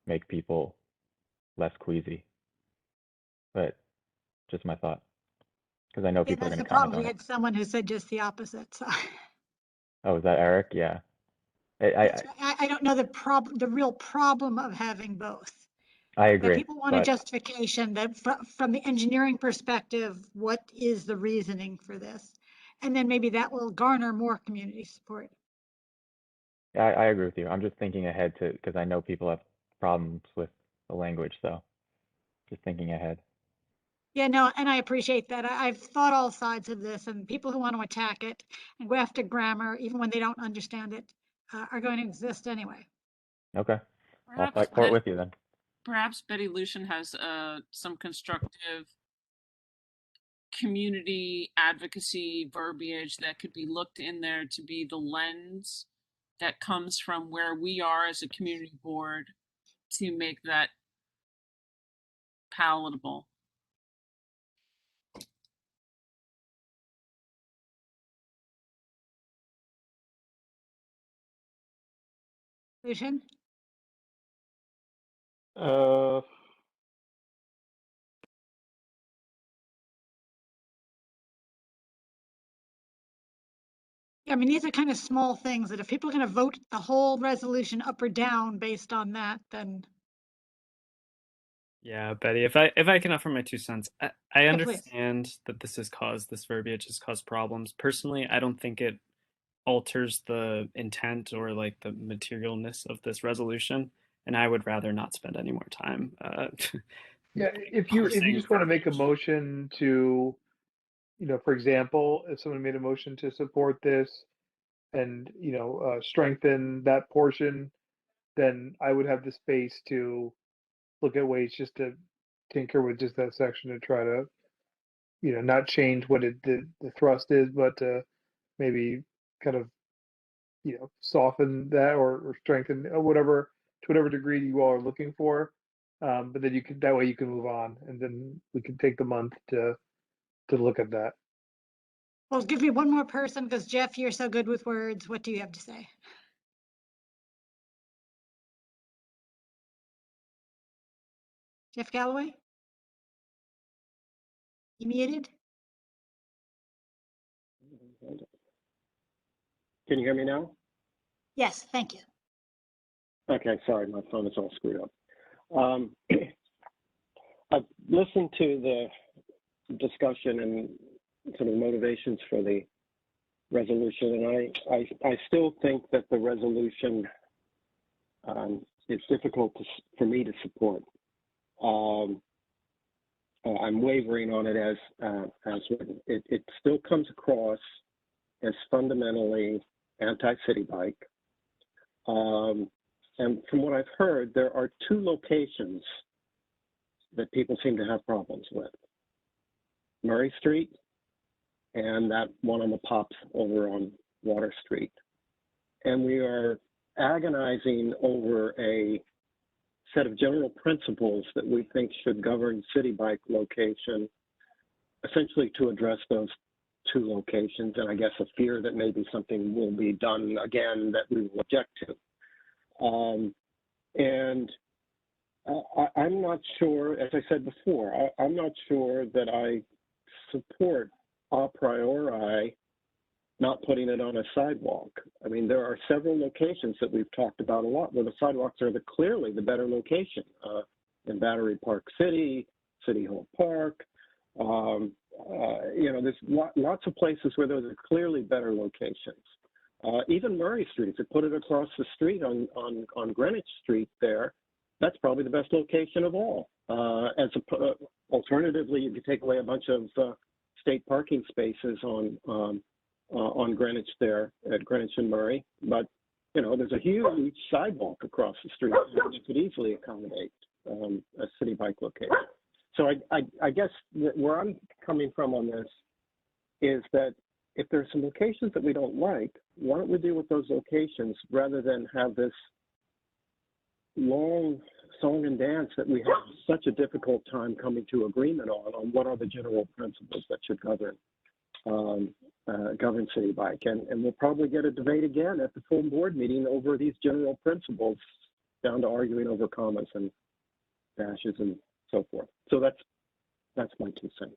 make people less queasy. But just my thought, because I know people are That's going the to comment problem. on We it. had someone who said just the opposite. So Oh, is that Eric? Yeah. I don't know the real problem of having both. I That agree. people want a But justification that from the engineering perspective, what is the reasoning for this? And then maybe that will garner more community support. yeah, I agree with you. I'm just thinking ahead to because I know people have problems with the language, so just thinking ahead. Yeah, no, and I appreciate that. I've thought all sides of this, and people who want to attack it and go after grammar, even when they don't understand it, are going to exist anyway. Okay, I'll Perhaps fight for it with you then. Perhaps Betty Lucian has some constructive community advocacy verbiage that could be looked in there to be the lens that comes from where we are as a community board to make that palatable. Lucian? Yeah, I mean, these are kind of small things that if people are going to vote the whole resolution up or down based on that, then Yeah, Betty, if I can offer my 2 cents, I Yeah, please. understand that this verbiage has caused problems. Personally, I don't think it alters the intent or like the materialness of this resolution, and I would rather not spend any more time Yeah, if you parsing just want to make a verbiage. motion to, for example, if someone made a motion to support this and, strengthen that portion, then I would have the space to look at ways just to tinker with just that section to try to, not change what the thrust is, but maybe kind of, soften that or strengthen whatever to whatever degree you all are looking for. But then that way you can move on, and then we can take the month to look at that. Well, give me one more person because Jeff, you're so good with words. What do you have to say? Jeff Galloway? You muted? Can you hear me now? Yes, thank you. Okay, sorry, my phone is all screwed up. I've listened to the discussion and sort of motivations for the resolution, and I still think that the resolution is difficult for me to support. I'm wavering on it as written. It still comes across as fundamentally anti-city bike. And from what I've heard, there are 2 locations that people seem to have problems with. Murray Street and that one on the Pops over on Water Street. And we are agonizing over a set of general principles that we think should govern city bike location, essentially to address those 2 locations, and I guess a fear that maybe something will be done again that we will object to. I'm not sure, as I said before, I'm not sure that I support a priori not putting it on a sidewalk. I mean, there are several locations that we've talked about a lot where the sidewalks are clearly the better location. In Battery Park City, City Hall Park, there's lots of places where those are clearly better locations. Even Murray Street, if you put it across the street on Greenwich Street there, that's probably the best location of all. Alternatively, you could take away a bunch of state parking spaces on Greenwich there at Greenwich and Murray, but there's a huge sidewalk across the street that could easily accommodate a city bike location. So I guess where I'm coming from on this is that if there's some locations that we don't like, why don't we deal with those locations rather than have this long song and dance that we have such a difficult time coming to agreement on what are the general principles that should govern city bike. And we'll probably get a debate again at the full board meeting over these general principles, down to arguing over commas and dashes and so forth. So that's my 2 cents.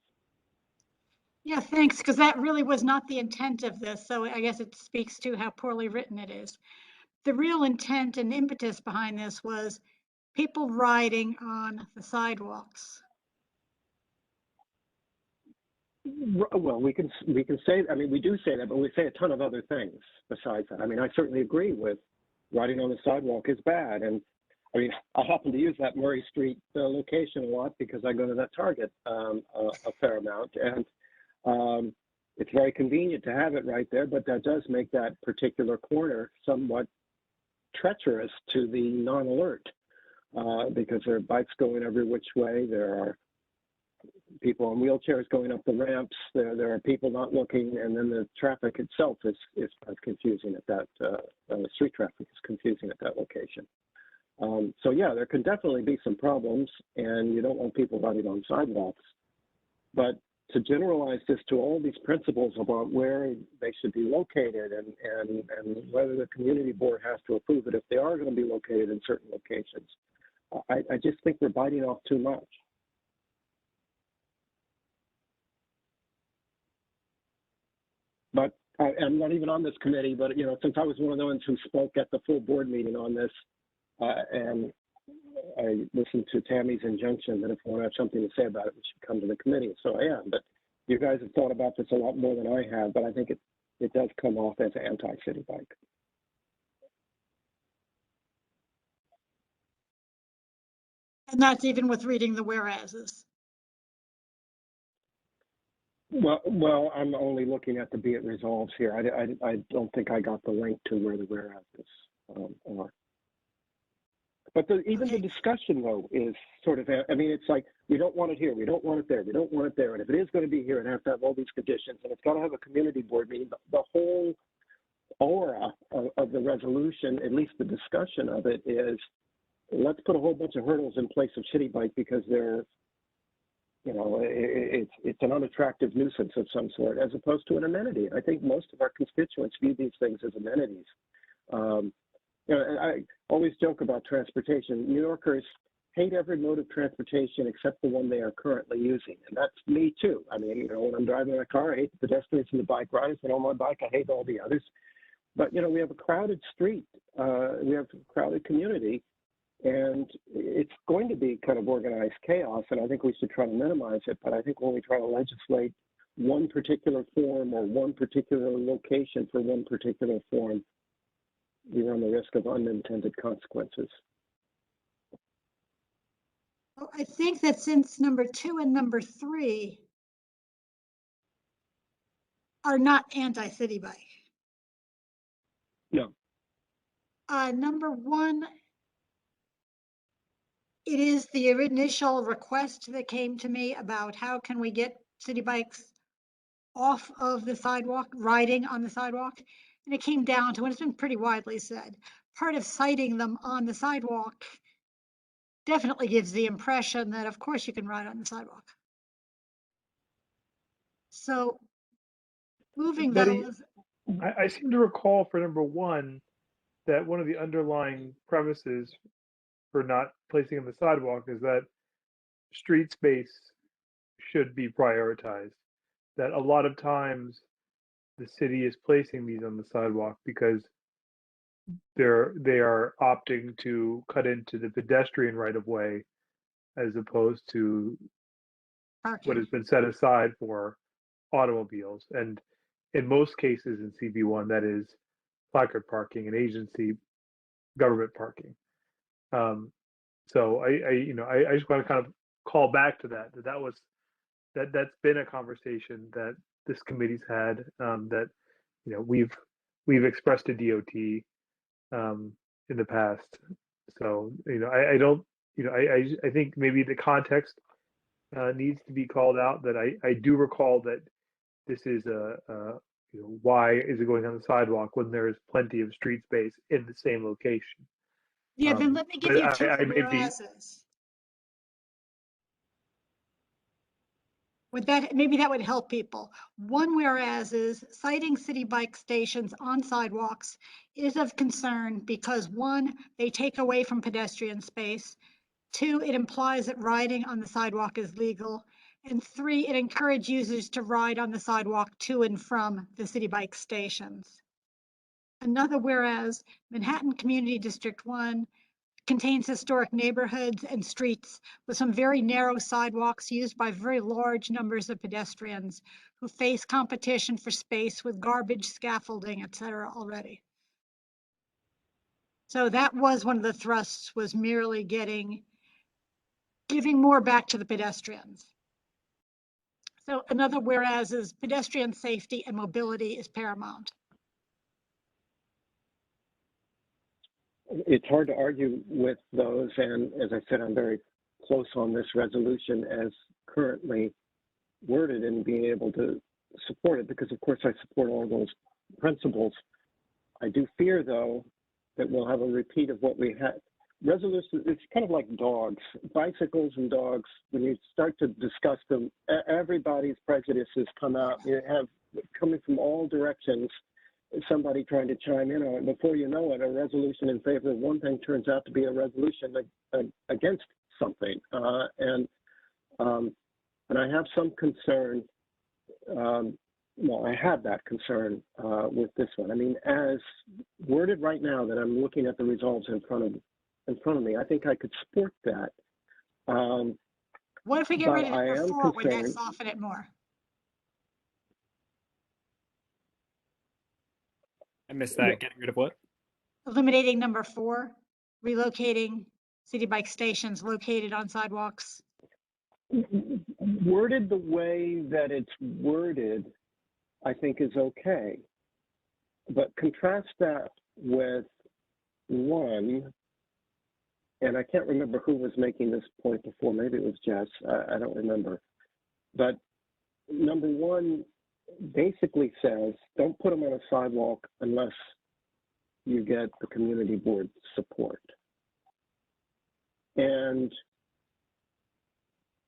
Yeah, thanks, because that really was not the intent of this. So I guess it speaks to how poorly written it is. The real intent and impetus behind this was people riding on the sidewalks. Well, we can say, I mean, we do say that, but we say a ton of other things besides that. I mean, I certainly agree with riding on the sidewalk is bad. And I mean, I happen to use that Murray Street location a lot because I go to that Target a fair amount. And it's very convenient to have it right there, but that does make that particular corner somewhat treacherous to the non-alert because there are bikes going every which way. There are people on wheelchairs going up the ramps. There are people not looking, and then the traffic itself is confusing at that. The street traffic is confusing at that location. So yeah, there can definitely be some problems, and you don't want people riding on sidewalks. But to generalize this to all these principles about where they should be located and whether the community board has to approve it if they are going to be located in certain locations, I just think we're biting off too much. But I'm not even on this committee, but since I was one of the ones who spoke at the full board meeting on this, and I listened to Tammy's injunction that if we want to have something to say about it, we should come to the committee. So I am, but you guys have thought about this a lot more than I have, but I think it does come off as anti-city bike. And that's even with reading the whereases. Well, I'm only looking at the be it resolves here. I don't think I got the link to where the whereases are. But even the discussion, though, is sort of, I mean, it's like, we don't want it here, we don't want it there, we don't want it there. And if it is going to be here, it has to have all these conditions, and it's got to have a community board meeting. The whole aura of the resolution, at least the discussion of it, is let's put a whole bunch of hurdles in place of City Bike because they're, you know, it's an unattractive nuisance of some sort, as opposed to an amenity. I think most of our constituents view these things as amenities. You know, I always joke about transportation. New Yorkers hate every mode of transportation except the one they are currently using, and that's me too. I mean, you know, when I'm driving my car, I hate the pedestrians and the bike riders, and on my bike, I hate all the others. But you know, we have a crowded street, we have a crowded community, and it's going to be kind of organized chaos, and I think we should try to minimize it. But I think when we try to legislate one particular form or one particular location for one particular form, we run the risk of unintended consequences. Well, I think that since number 2 and number 3 are not anti-city bike. No. Number 1, it is the initial request that came to me about how can we get city bikes off of the sidewalk, riding on the sidewalk. And it came down to, and it's been pretty widely said, part of citing them on the sidewalk definitely gives the impression that of course you can ride on the sidewalk. So moving Betty, those. I seem to recall for number 1 that one of the underlying premises for not placing on the sidewalk is that street space should be prioritized. That a lot of times the city is placing these on the sidewalk because they are opting to cut into the pedestrian right of way as opposed to what has been set aside for automobiles. And in most cases in CB1, that is placard parking and agency government parking. So I just want to kind of call back to that's been a conversation that this committee's had, that we've expressed to DOT in the past. So I think maybe the context needs to be called out. That I do recall that this is why is it going on the sidewalk when there is plenty of street space in the same location? Yeah, then let me give you 2 whereases. With that, maybe that would help people. 1 whereas is citing city bike stations on sidewalks is of concern because 1, they take away from pedestrian space. 2, it implies that riding on the sidewalk is legal. And 3, it encourages users to ride on the sidewalk to and from the city bike stations. Another whereas, Manhattan Community District 1 contains historic neighborhoods and streets with some very narrow sidewalks used by very large numbers of pedestrians who face competition for space with garbage, scaffolding, etc. already. So that was one of the thrusts, was merely giving more back to the pedestrians. So another whereas is pedestrian safety and mobility is paramount. It's hard to argue with those, and as I said, I'm very close on this resolution as currently worded and being able to support it, because of course I support all those principles. I do fear, though, that we'll have a repeat of what we had. Resolution, it's kind of like dogs, bicycles and dogs. When you start to discuss them, everybody's prejudices come out. You have coming from all directions, somebody trying to chime in on it. Before you know it, a resolution in favor of one thing turns out to be a resolution against something. And I have some concern. Well, I have that concern with this one. I mean, as worded right now that I'm looking at the resolves in front in front of me. I think I could support that. What if we get But rid of I number am 4? Would that concerned. soften it more? I missed that. Getting rid of what? Eliminating number 4, relocating city bike stations located on sidewalks. Worded the way that it's worded, I think is okay. But contrast that with 1, and I can't remember who was making this point before. Maybe it was Jess. I don't remember. But number 1 basically says, don't put them on a sidewalk unless you get the community board support. And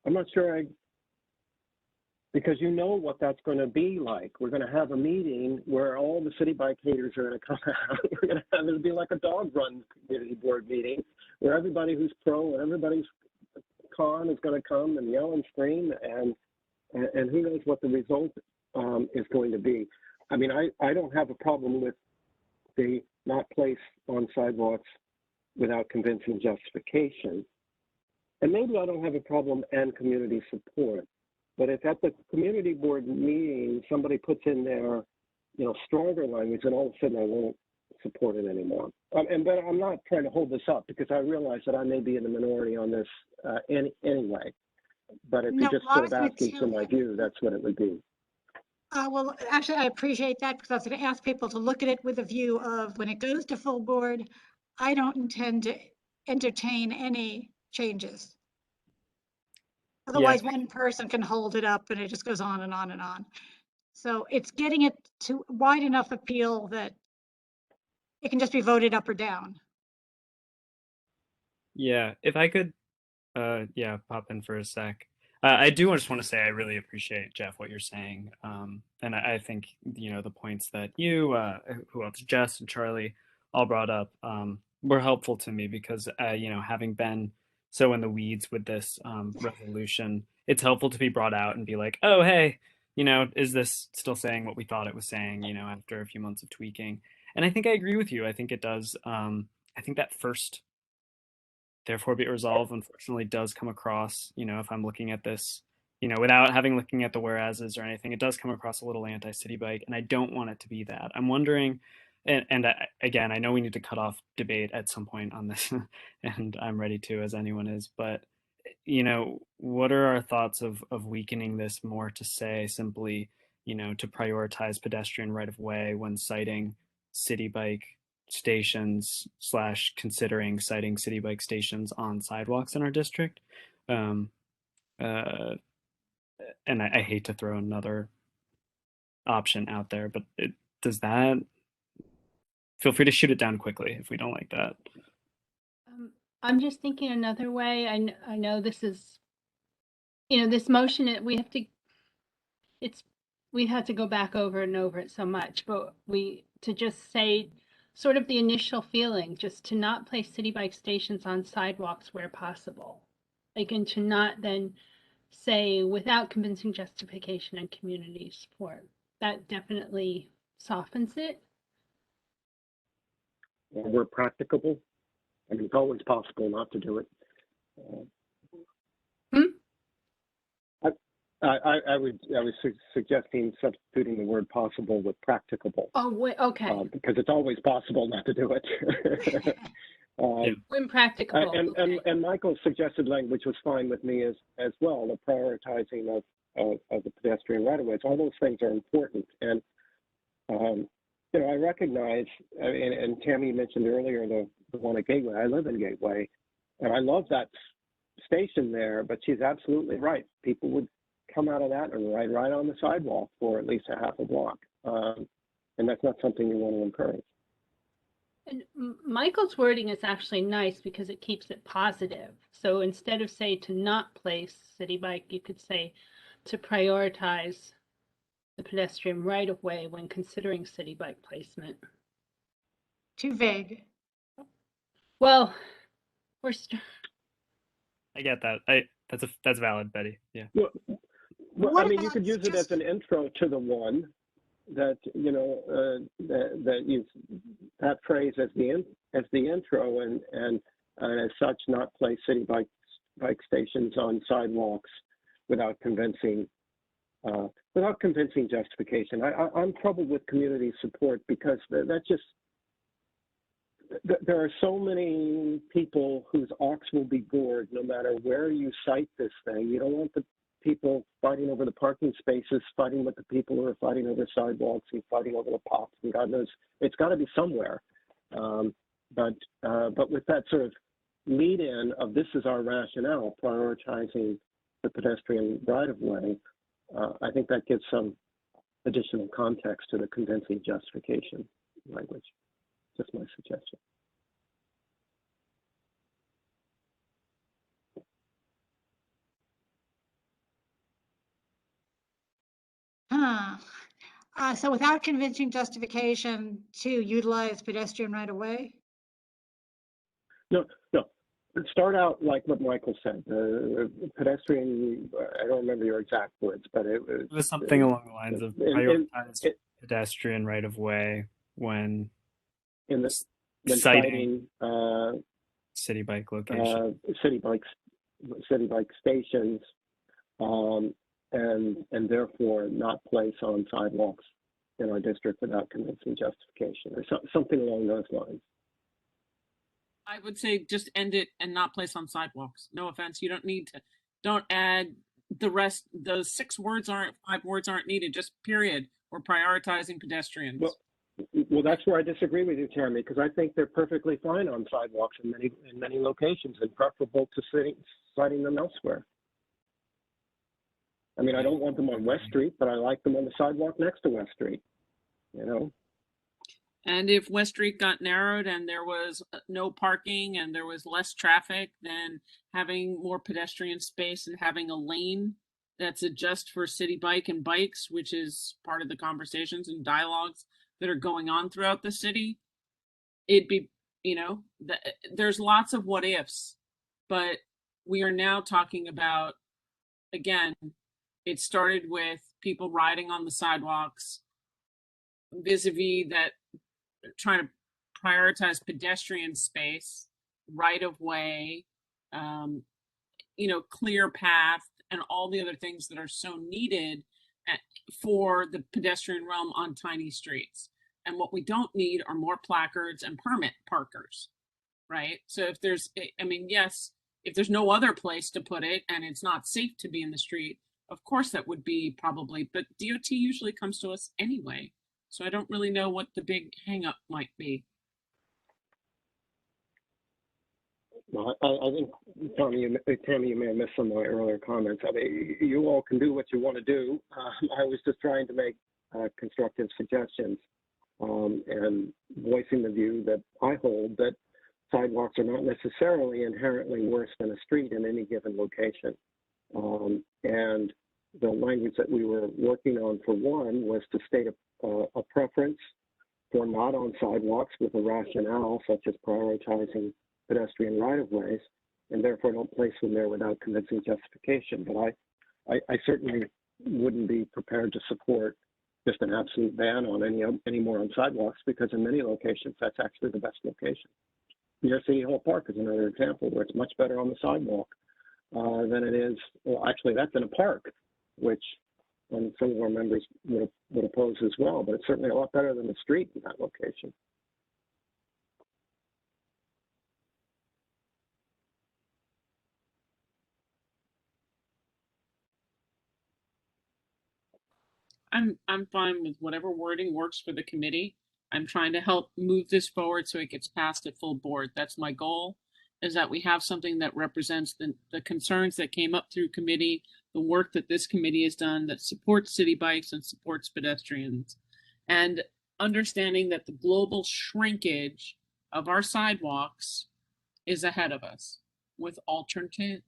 I'm not sure because you know what that's going to be like. We're going to have a meeting where all the city bike haters are going to come out. We're going to have it'll be like a dog run community board meeting where everybody who's pro and everybody's con is going to come and yell and scream, and who knows what the result is going to be. I mean, I don't have a problem with the not place on sidewalks without convincing justification. And maybe I don't have a problem and community support. But if at the community board meeting, somebody puts in their, stronger language, then all of a sudden I won't support it anymore. But I'm not trying to hold this up because I realize that I may be in the minority on this anyway. But if you're just sort of asking for my view, that's what it would be. Well, actually, I appreciate that because I was going to ask people to look at it with a view of when it goes to full board, I don't intend to entertain any changes. Otherwise, one person can hold it up and it just goes on and on and on. So it's getting it to wide enough appeal that it can just be voted up or down. Yeah, if I could, pop in for a sec. I do just want to say I really appreciate, Jeff, what you're saying. And I think, the points that you, who else, Jess and Charlie all brought up were helpful to me because, having been so in the weeds with this resolution, it's helpful to be brought out and be like, oh, hey, is this still saying what we thought it was saying, after a few months of tweaking? And I think I agree with you. I think it does. I think that first therefore be it resolved unfortunately does come across, if I'm looking at this, without having looking at the whereases or anything, it does come across a little anti-city bike, and I don't want it to be that. I'm wondering, and again, I know we need to cut off debate at some point on this, and I'm ready to, as anyone is, but what are our thoughts of weakening this more to say simply, to prioritize pedestrian right of way when citing city bike stations / considering citing city bike stations on sidewalks in our district. And I hate to throw another option out there, but does that, feel free to shoot it down quickly if we don't like that. I'm just thinking another way. I know this is, this motion, we have to go back over and over it so much, but to just say sort of the initial feeling, just to not place city bike stations on sidewalks where possible. And to not then say without convincing justification and community support. That definitely softens it. Where practicable. I mean, it's always possible not to do it. I was suggesting substituting the word possible with practicable. Oh, wait, okay. Because it's always possible not to do it. When practicable. And Michael's suggested language was fine with me as well. The prioritizing of the pedestrian right-of-ways. All those things are important. And I recognize, and Tammy mentioned earlier the one at Gateway. I live in Gateway, and I love that station there. But she's absolutely right. People would come out of that and ride right on the sidewalk for at least a half a block. And that's not something you want to encourage. And Michael's wording is actually nice because it keeps it positive. So instead of say to not place city bike, you could say to prioritize the pedestrian right of way when considering city bike placement. Too vague. Well, I get that. That's valid, Betty. Yeah. Well, I mean, you could use it as an intro to the one that that use that phrase as the intro, and and as such not place city bike stations on sidewalks without convincing justification. I'm troubled with community support because that just, there are so many people whose ox will be gored no matter where you cite this thing. You don't want the people fighting over the parking spaces, fighting with the people who are fighting over sidewalks and fighting over the pops, and God knows it's got to be somewhere. But with that sort of lead in of this is our rationale, prioritizing the pedestrian right-of-way, I think that gives some additional context to the convincing justification language. Just my suggestion. So without convincing justification to utilize pedestrian right of way? No. Start out like what Michael said. Pedestrian. I don't remember your exact words, but it was something along the lines of prioritize pedestrian right of way when citing city bike location, city bike stations, and therefore not place on sidewalks in our district without convincing justification, or something along those lines. I would say just end it and not place on sidewalks. No offense. You don't add the rest. Those 5 words aren't needed. Just period. We're prioritizing pedestrians. Well, that's where I disagree with you, Tammy, because I think they're perfectly fine on sidewalks in many locations and preferable to citing them elsewhere. I mean, I don't want them on West Street, but I like them on the sidewalk next to West Street, you know? And if West Street got narrowed and there was no parking and there was less traffic, then having more pedestrian space and having a lane that's just for city bike and bikes, which is part of the conversations and dialogues that are going on throughout the city, it'd be, there's lots of what ifs, but we are now talking about, again, it started with people riding on the sidewalks vis-a-vis that trying to prioritize pedestrian space, right of way, clear path, and all the other things that are so needed for the pedestrian realm on tiny streets. And what we don't need are more placards and permit parkers, right? So if there's, yes, if there's no other place to put it and it's not safe to be in the street, of course that would be probably, but DOT usually comes to us anyway. So I don't really know what the big hang up might be. Well, I think, Tammy, you may have missed some of my earlier comments. I mean, you all can do what you want to do. I was just trying to make constructive suggestions and voicing the view that I hold that sidewalks are not necessarily inherently worse than a street in any given location. And the language that we were working on, for one, was to state a preference for not on sidewalks with a rationale such as prioritizing pedestrian right-of-ways, and therefore don't place them there without convincing justification. But I certainly wouldn't be prepared to support just an absolute ban on any more on sidewalks, because in many locations that's actually the best location. Near City Hall Park is another example where it's much better on the sidewalk than it is. Well, actually, that's in a park, which and some of our members would oppose as well, but it's certainly a lot better than the street in that location. I'm fine with whatever wording works for the committee. I'm trying to help move this forward so it gets passed at full board. That's my goal, is that we have something that represents the concerns that came up through committee, the work that this committee has done that supports city bikes and supports pedestrians, and understanding that the global shrinkage of our sidewalks is ahead of us, with alternative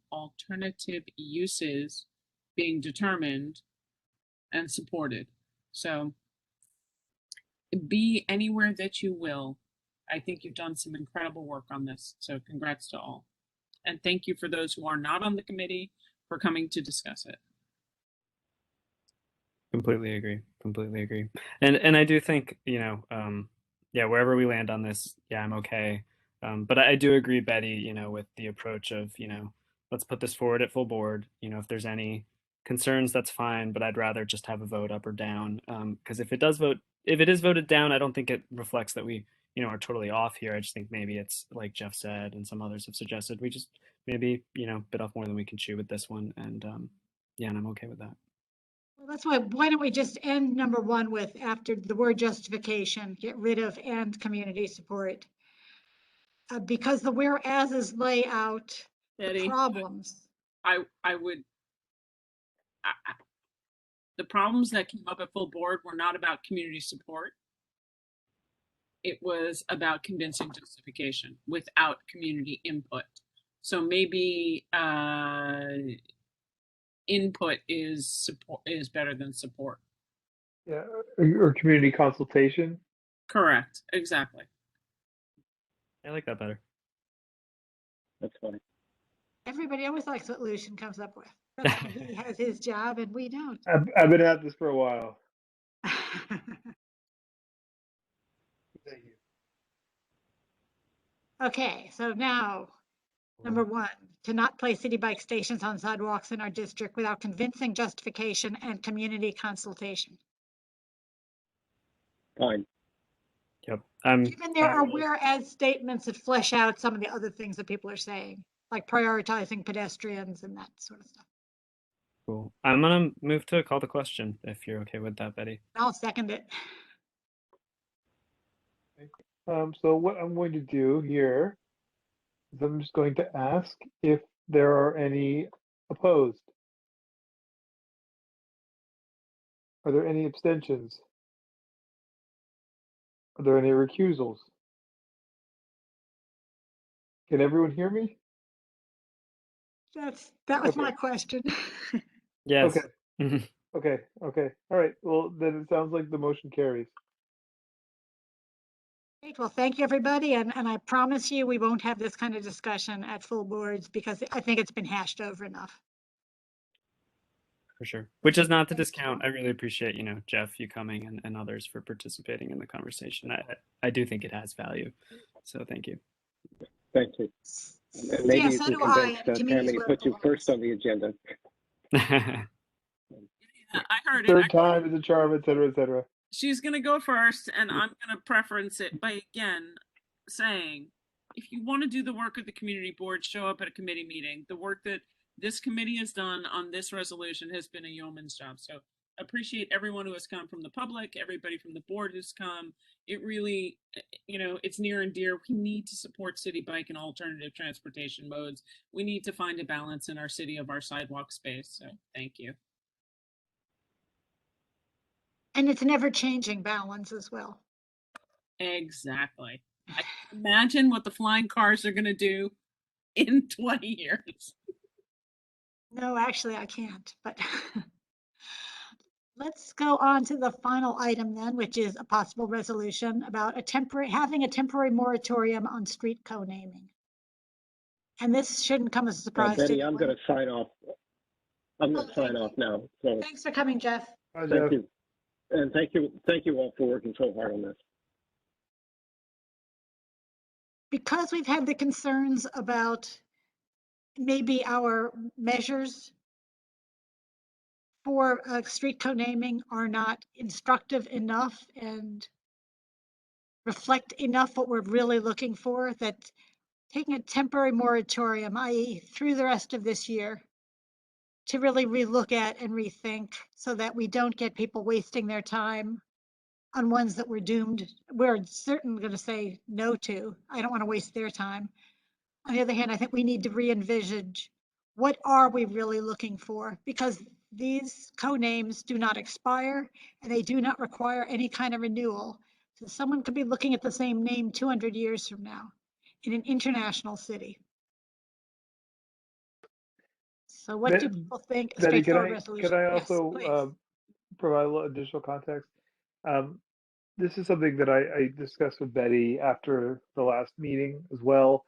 uses being determined and supported. So be anywhere that you will. I think you've done some incredible work on this. So congrats to all. And thank you for those who are not on the committee for coming to discuss it. Completely agree. And I do think, wherever we land on this, I'm okay. But I do agree, Betty, with the approach of, let's put this forward at full board. If there's any concerns, that's fine, but I'd rather just have a vote up or down. Because if it is voted down, I don't think it reflects that we, are totally off here. I just think maybe it's like Jeff said and some others have suggested, we just maybe, bit off more than we can chew with this one. And yeah, and I'm okay with that. Well, that's why don't we just end number 1 with, after the word justification, get rid of and community support. Because the whereases lay out the Betty, problems. I would. The problems that came up at full board were not about community support. It was about convincing justification without community input. So maybe input is better than support. Yeah, or community consultation. Correct. Exactly. I like that better. That's funny. Everybody always likes what Lucian comes up with. He has his job and we don't. I've been at this for a while. Thank you. Okay, so now, number 1, to not place city bike stations on sidewalks in our district without convincing justification and community consultation. Fine. Yep. Given there are whereas statements that flesh out some of the other things that people are saying, like prioritizing pedestrians and that sort of stuff. Cool. I'm gonna move to call the question if you're okay with that, Betty. I'll second it. So what I'm going to do here is I'm just going to ask if there are any opposed. Are there any abstentions? Are there any recusals? Can everyone hear me? That was my question. Yes. Okay. Okay. All right. Well, then it sounds like the motion carries. Great. Well, thank you, everybody. And I promise you, we won't have this kind of discussion at full boards because I think it's been hashed over enough. For sure. Which is not to discount. I really appreciate, Jeff, you coming and others for participating in the conversation. I do think it has value. So thank you. Thank you. And maybe Yeah, you so can do I, convince and to me, Tammy it's to where put it you first on the agenda. I heard it. Third time is a charm, et cetera, et cetera. She's going to go first, and I'm going to preference it by again saying, if you want to do the work of the community board, show up at a committee meeting. The work that this committee has done on this resolution has been a yeoman's job. So appreciate everyone who has come from the public, everybody from the board who's come. It really, it's near and dear. We need to support city bike and alternative transportation modes. We need to find a balance in our city of our sidewalk space. So thank you. And it's never changing balance as well. Exactly. I can imagine what the flying cars are going to do in 20 years. No, actually, I can't. But let's go on to the final item then, which is a possible resolution about having a temporary moratorium on street co-naming. And this shouldn't come as a surprise to Betty, anyone. I'm going to sign off. I'm going to sign off now. So Thanks for coming, Jeff. Bye, thank Jeff. you. And thank you all for working so hard on this. Because we've had the concerns about maybe our measures for street co-naming are not instructive enough and reflect enough what we're really looking for, that taking a temporary moratorium, i.e. through the rest of this year, to really relook at and rethink so that we don't get people wasting their time on ones that we're certainly going to say no to. I don't want to waste their time. On the other hand, I think we need to re-envisage what are we really looking for, because these co-names do not expire and they do not require any kind of renewal. So someone could be looking at the same name 200 years from now in an international city. So what do people think? A Betty, straightforward resolution. can I Yes, also please. provide a little additional context? This is something that I discussed with Betty after the last meeting as well.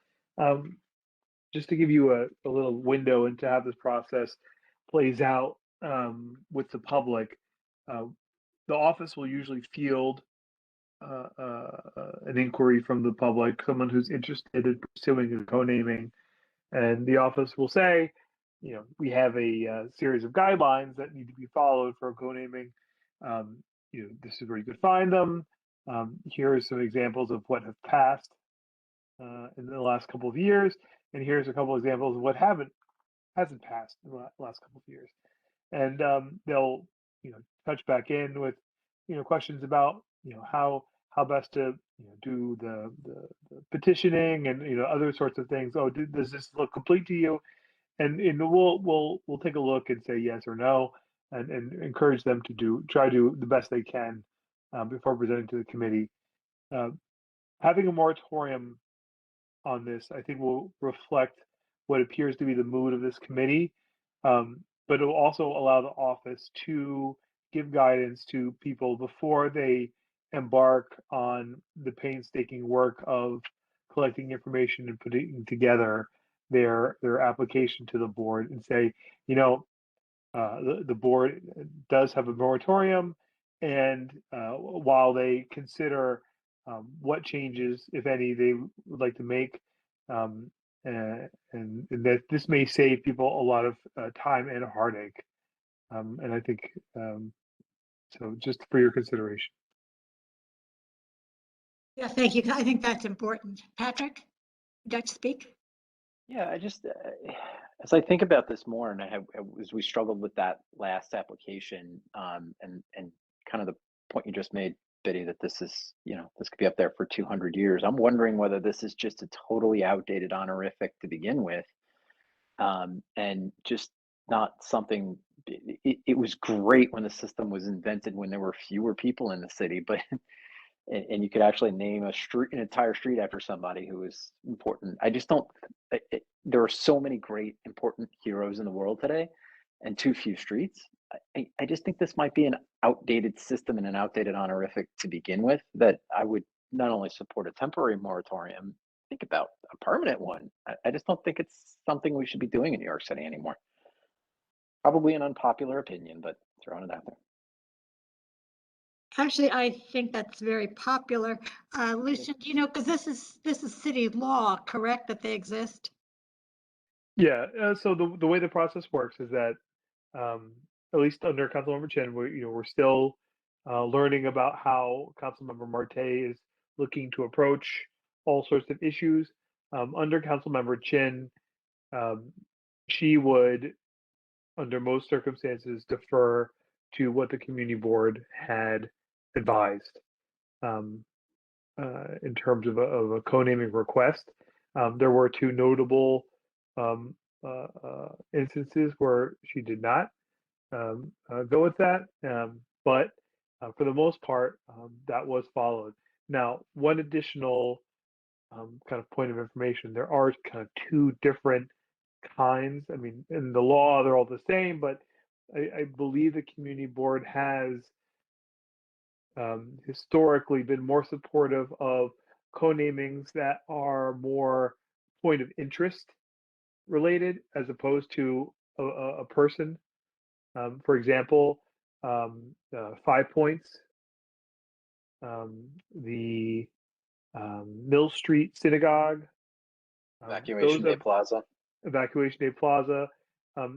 Just to give you a little window into how this process plays out with the public, the office will usually field an inquiry from the public, someone who's interested in pursuing a co-naming, and the office will say, we have a series of guidelines that need to be followed for a co-naming. This is where you could find them. Here are some examples of what have passed in the last couple of years, and here's a couple of examples of what hasn't passed in the last couple of years. And they'll touch back in with questions about how best to do the petitioning and other sorts of things. Oh, does this look complete to you? And we'll take a look and say yes or no, and encourage them to try to do the best they can before presenting to the committee. Having a moratorium on this, I think, will reflect what appears to be the mood of this committee, but it will also allow the office to give guidance to people before they embark on the painstaking work of collecting information and putting together their application to the board, and say, the board does have a moratorium, and while they consider what changes, if any, they would like to make, and that this may save people a lot of time and heartache. And I think so. Just for your consideration. Yeah, thank you. I think that's important. Patrick, would you like to speak? Yeah, I just, as I think about this more, and as we struggled with that last application, and kind of the point you just made, Biddy, that this is, this could be up there for 200 years. I'm wondering whether this is just a totally outdated honorific to begin with, and just not something. It was great when the system was invented, when there were fewer people in the city, but and you could actually name an entire street after somebody who was important. I just don't. There are so many great, important heroes in the world today, and too few streets. I just think this might be an outdated system and an outdated honorific to begin with, that I would not only support a temporary moratorium, think about a permanent one. I just don't think it's something we should be doing in New York City anymore. Probably an unpopular opinion, but throwing it out there. Actually, I think that's very popular. Lucian, do you know, because this is city law, correct, that they exist? Yeah. So the way the process works is that, at least under Councilmember Chin, we're still learning about how Councilmember Marte is looking to approach all sorts of issues. Under Councilmember Chin, she would, under most circumstances, defer to what the community board had advised in terms of a co-naming request. There were two notable instances where she did not go with that, but for the most part, that was followed. Now, one additional kind of point of information: there are kind of two different kinds. I mean, in the law, they're all the same, but I believe the community board has historically been more supportive of co-namings that are more point of interest related, as opposed to a person. For example, 5 Points, the Mill Street Synagogue, Evacuation Day Plaza. Evacuation Day Plaza.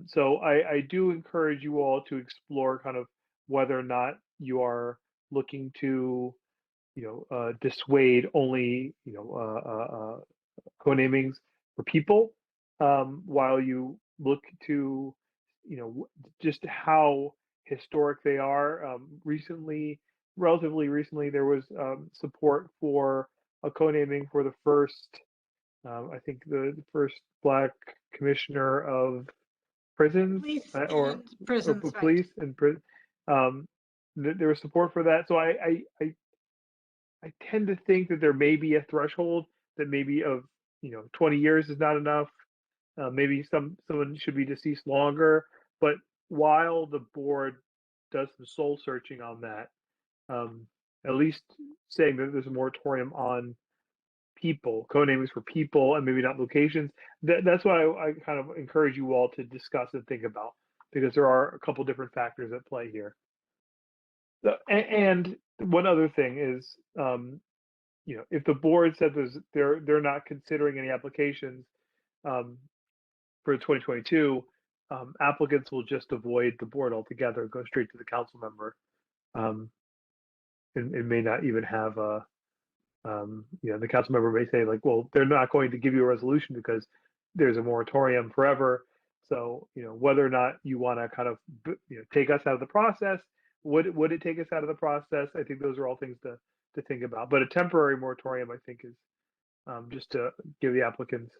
So I do encourage you all to explore kind of whether or not you are looking to, dissuade only, co-namings for people, while you look to, just how historic they are. Relatively recently, there was support for a co-naming for the first, I think the first Black commissioner of prisons, Police or and prisons, right. police and prison. There was support for that. So I tend to think that there may be a threshold that maybe of 20 years is not enough. Maybe someone should be deceased longer. But while the board does some soul searching on that, at least saying that there's a moratorium on people, co-namings for people, and maybe not locations. That's what I kind of encourage you all to discuss and think about, because there are a couple different factors at play here. And one other thing is, if the board said they're not considering any applications for 2022, applicants will just avoid the board altogether, go straight to the council member, and may not even have a, the council member may say like, well, they're not going to give you a resolution because there's a moratorium forever. So, whether or not you want to kind of, take us out of the process, would it take us out of the process? I think those are all things to think about. But a temporary moratorium, I think, is just to give the applicants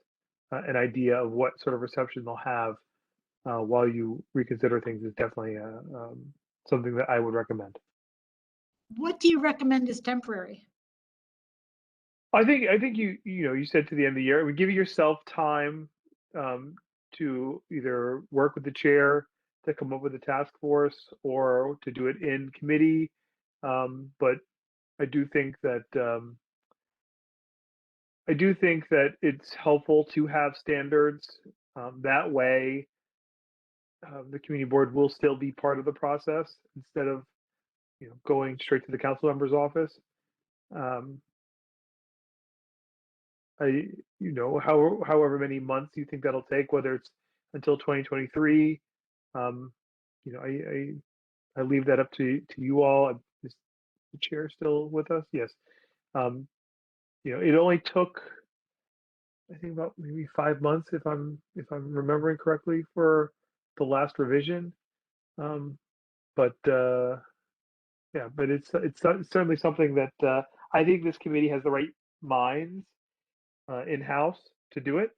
an idea of what sort of reception they'll have while you reconsider things is definitely something that I would recommend. What do you recommend is temporary? I think you said to the end of the year, give yourself time to either work with the chair to come up with a task force or to do it in committee. But I do think that it's helpful to have standards. That way, the community board will still be part of the process instead of going straight to the council member's office. However many months you think that'll take, whether it's until 2023, I leave that up to you all. Is the chair still with us? Yes. It only took, I think, about maybe 5 months, if I'm remembering correctly, for the last revision. But it's certainly something that I think this committee has the right minds in-house to do it.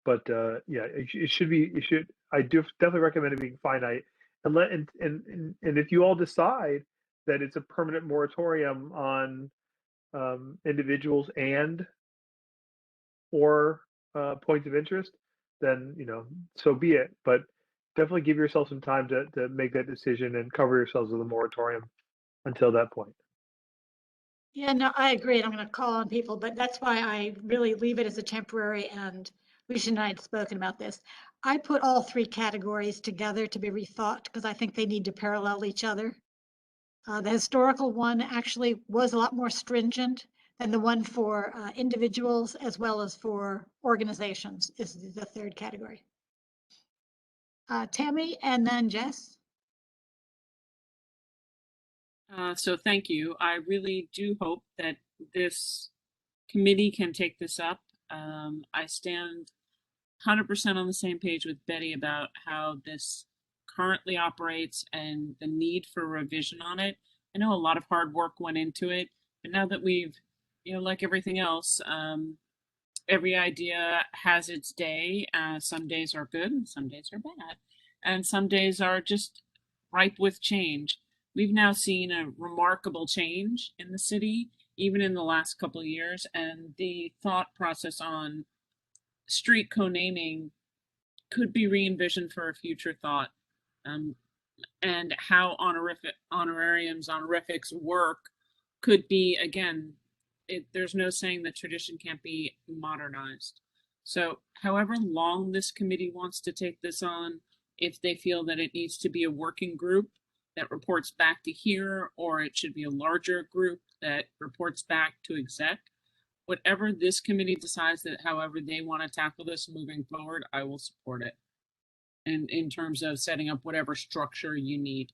It should. I do definitely recommend it being finite, and if you all decide that it's a permanent moratorium on individuals and or points of interest, then so be it. But definitely give yourself some time to make that decision and cover yourselves with a moratorium until that point. Yeah, no, I agree. I'm going to call on people, but that's why I really leave it as a temporary, and Lucia and I had spoken about this. I put all three categories together to be rethought because I think they need to parallel each other. The historical one actually was a lot more stringent than the one for individuals as well as for organizations is the third category. Tammy and then Jess. So thank you. I really do hope that this committee can take this up. I stand 100% on the same page with Betty about how this currently operates and the need for revision on it. I know a lot of hard work went into it, but now that we've, like everything else, every idea has its day. Some days are good and some days are bad. And some days are just ripe with change. We've now seen a remarkable change in the city, even in the last couple of years. And the thought process on street co-naming could be re-envisioned for a future thought. And how honorifics work could be, again, there's no saying that tradition can't be modernized. So however long this committee wants to take this on, if they feel that it needs to be a working group that reports back to here, or it should be a larger group that reports back to exec, whatever this committee decides, that however they want to tackle this moving forward, I will support it. And in terms of setting up whatever structure you need,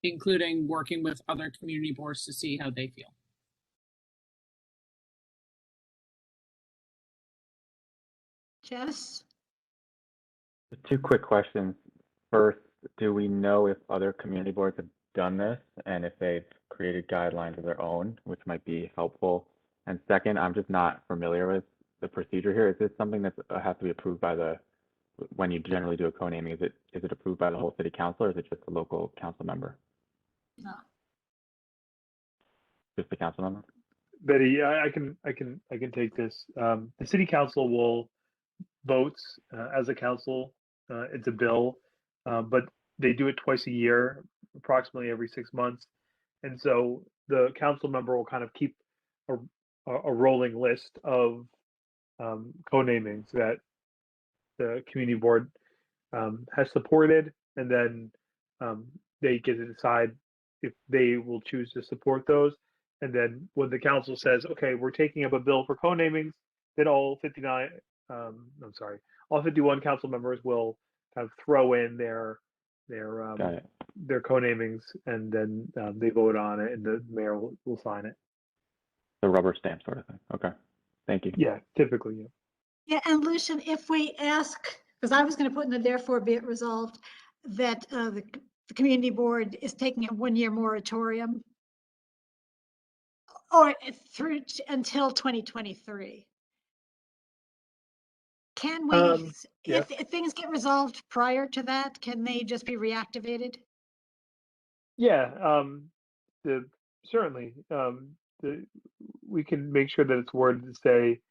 including working with other community boards to see how they feel. Jess? Two quick questions. First, do we know if other community boards have done this and if they've created guidelines of their own, which might be helpful? And second, I'm just not familiar with the procedure here. Is this something that has to be approved by when you generally do a co-naming, is it approved by the whole city council, or is it just a local council member? No. Just the council member? Betty, I can take this. The city council will votes as a council. It's a bill, but they do it twice a year, approximately every 6 months. And so the council member will kind of keep a rolling list of co-namings that the community board has supported, and then they get to decide if they will choose to support those. And then when the council says, okay, we're taking up a bill for co-namings, then all 51 council members will kind of throw in their Got it. their co-namings, and then they vote on it, and the mayor will sign it. The rubber stamp sort of thing. Okay. Thank you. Yeah, typically, yeah. Yeah, and Lucian, if we ask, because I was going to put in the therefore be it resolved that the community board is taking a 1-year moratorium or through until 2023. Can we, Yeah. if things get resolved prior to that, can they just be reactivated? Yeah, certainly. We can make sure that it's worded to say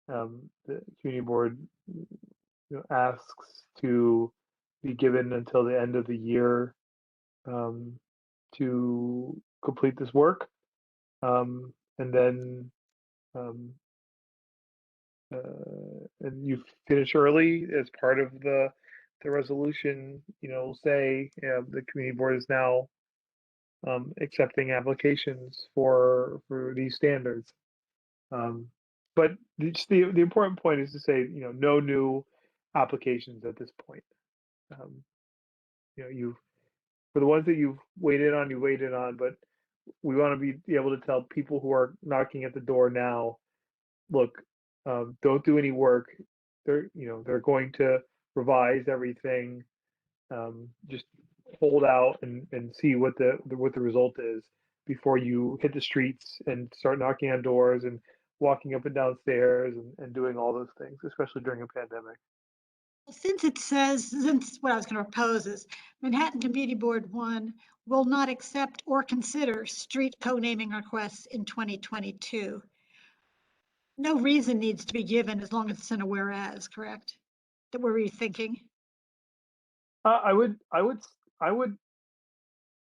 the community board asks to be given until the end of the year to complete this work, and then and you finish early as part of the resolution. Say the community board is now accepting applications for these standards. But the important point is to say, no new applications at this point. You've for the ones that you've waited on, you waited on, but we want to be able to tell people who are knocking at the door now, look, don't do any work. They're going to revise everything. Just hold out and see what the result is before you hit the streets and start knocking on doors and walking up and down stairs and doing all those things, especially during a pandemic. Since what I was going to propose is Manhattan Community Board 1 will not accept or consider street co-naming requests in 2022. No reason needs to be given as long as it's in a whereas, correct? That we're rethinking. I would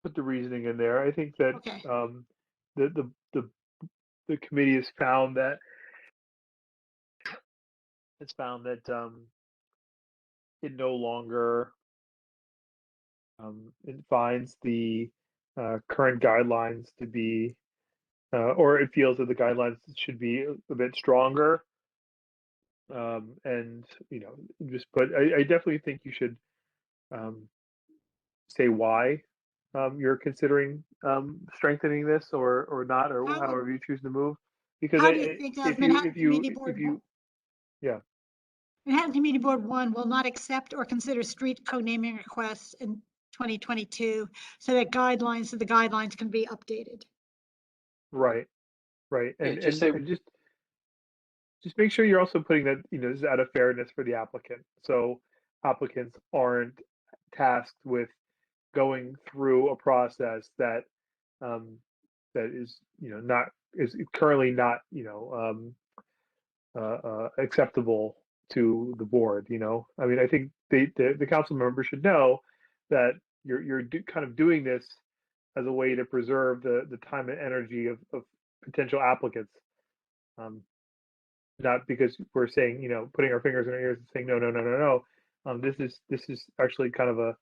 put the reasoning in there. I think that okay. The committee has found that it no longer it finds the current guidelines to be, or it feels that the guidelines should be a bit stronger. And but I definitely think you should say why you're considering strengthening this or not, or however you choose to move. Because how do you think of Manhattan Community Board? Yeah. Manhattan Community Board 1 will not accept or consider street co-naming requests in 2022, so that the guidelines can be updated. Right. Yeah, And just just make sure you're also putting that, this is out of fairness for the applicant. So applicants aren't tasked with going through a process that that is, is currently not, acceptable to the board. I mean, I think the council members should know that you're kind of doing this as a way to preserve the time and energy of potential applicants. Not because we're saying, putting our fingers in our ears and saying no. This is actually kind of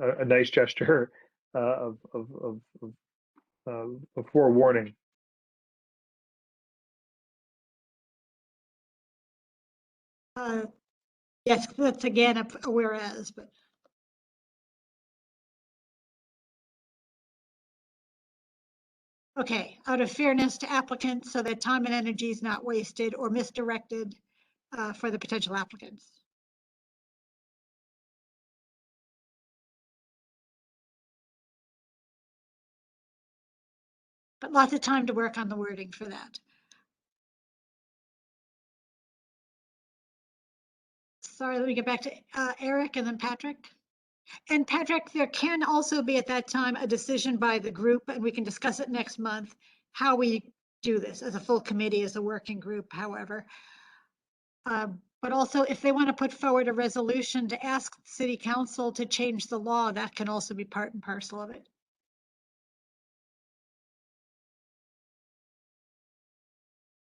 a nice gesture of forewarning. Yes, that's again a whereas, but. Okay, out of fairness to applicants so that time and energy is not wasted or misdirected for the potential applicants. But lots of time to work on the wording for that. Sorry, let me get back to Eric and then Patrick. And Patrick, there can also be at that time a decision by the group, and we can discuss it next month, how we do this as a full committee, as a working group, however. But also if they want to put forward a resolution to ask City Council to change the law, that can also be part and parcel of it.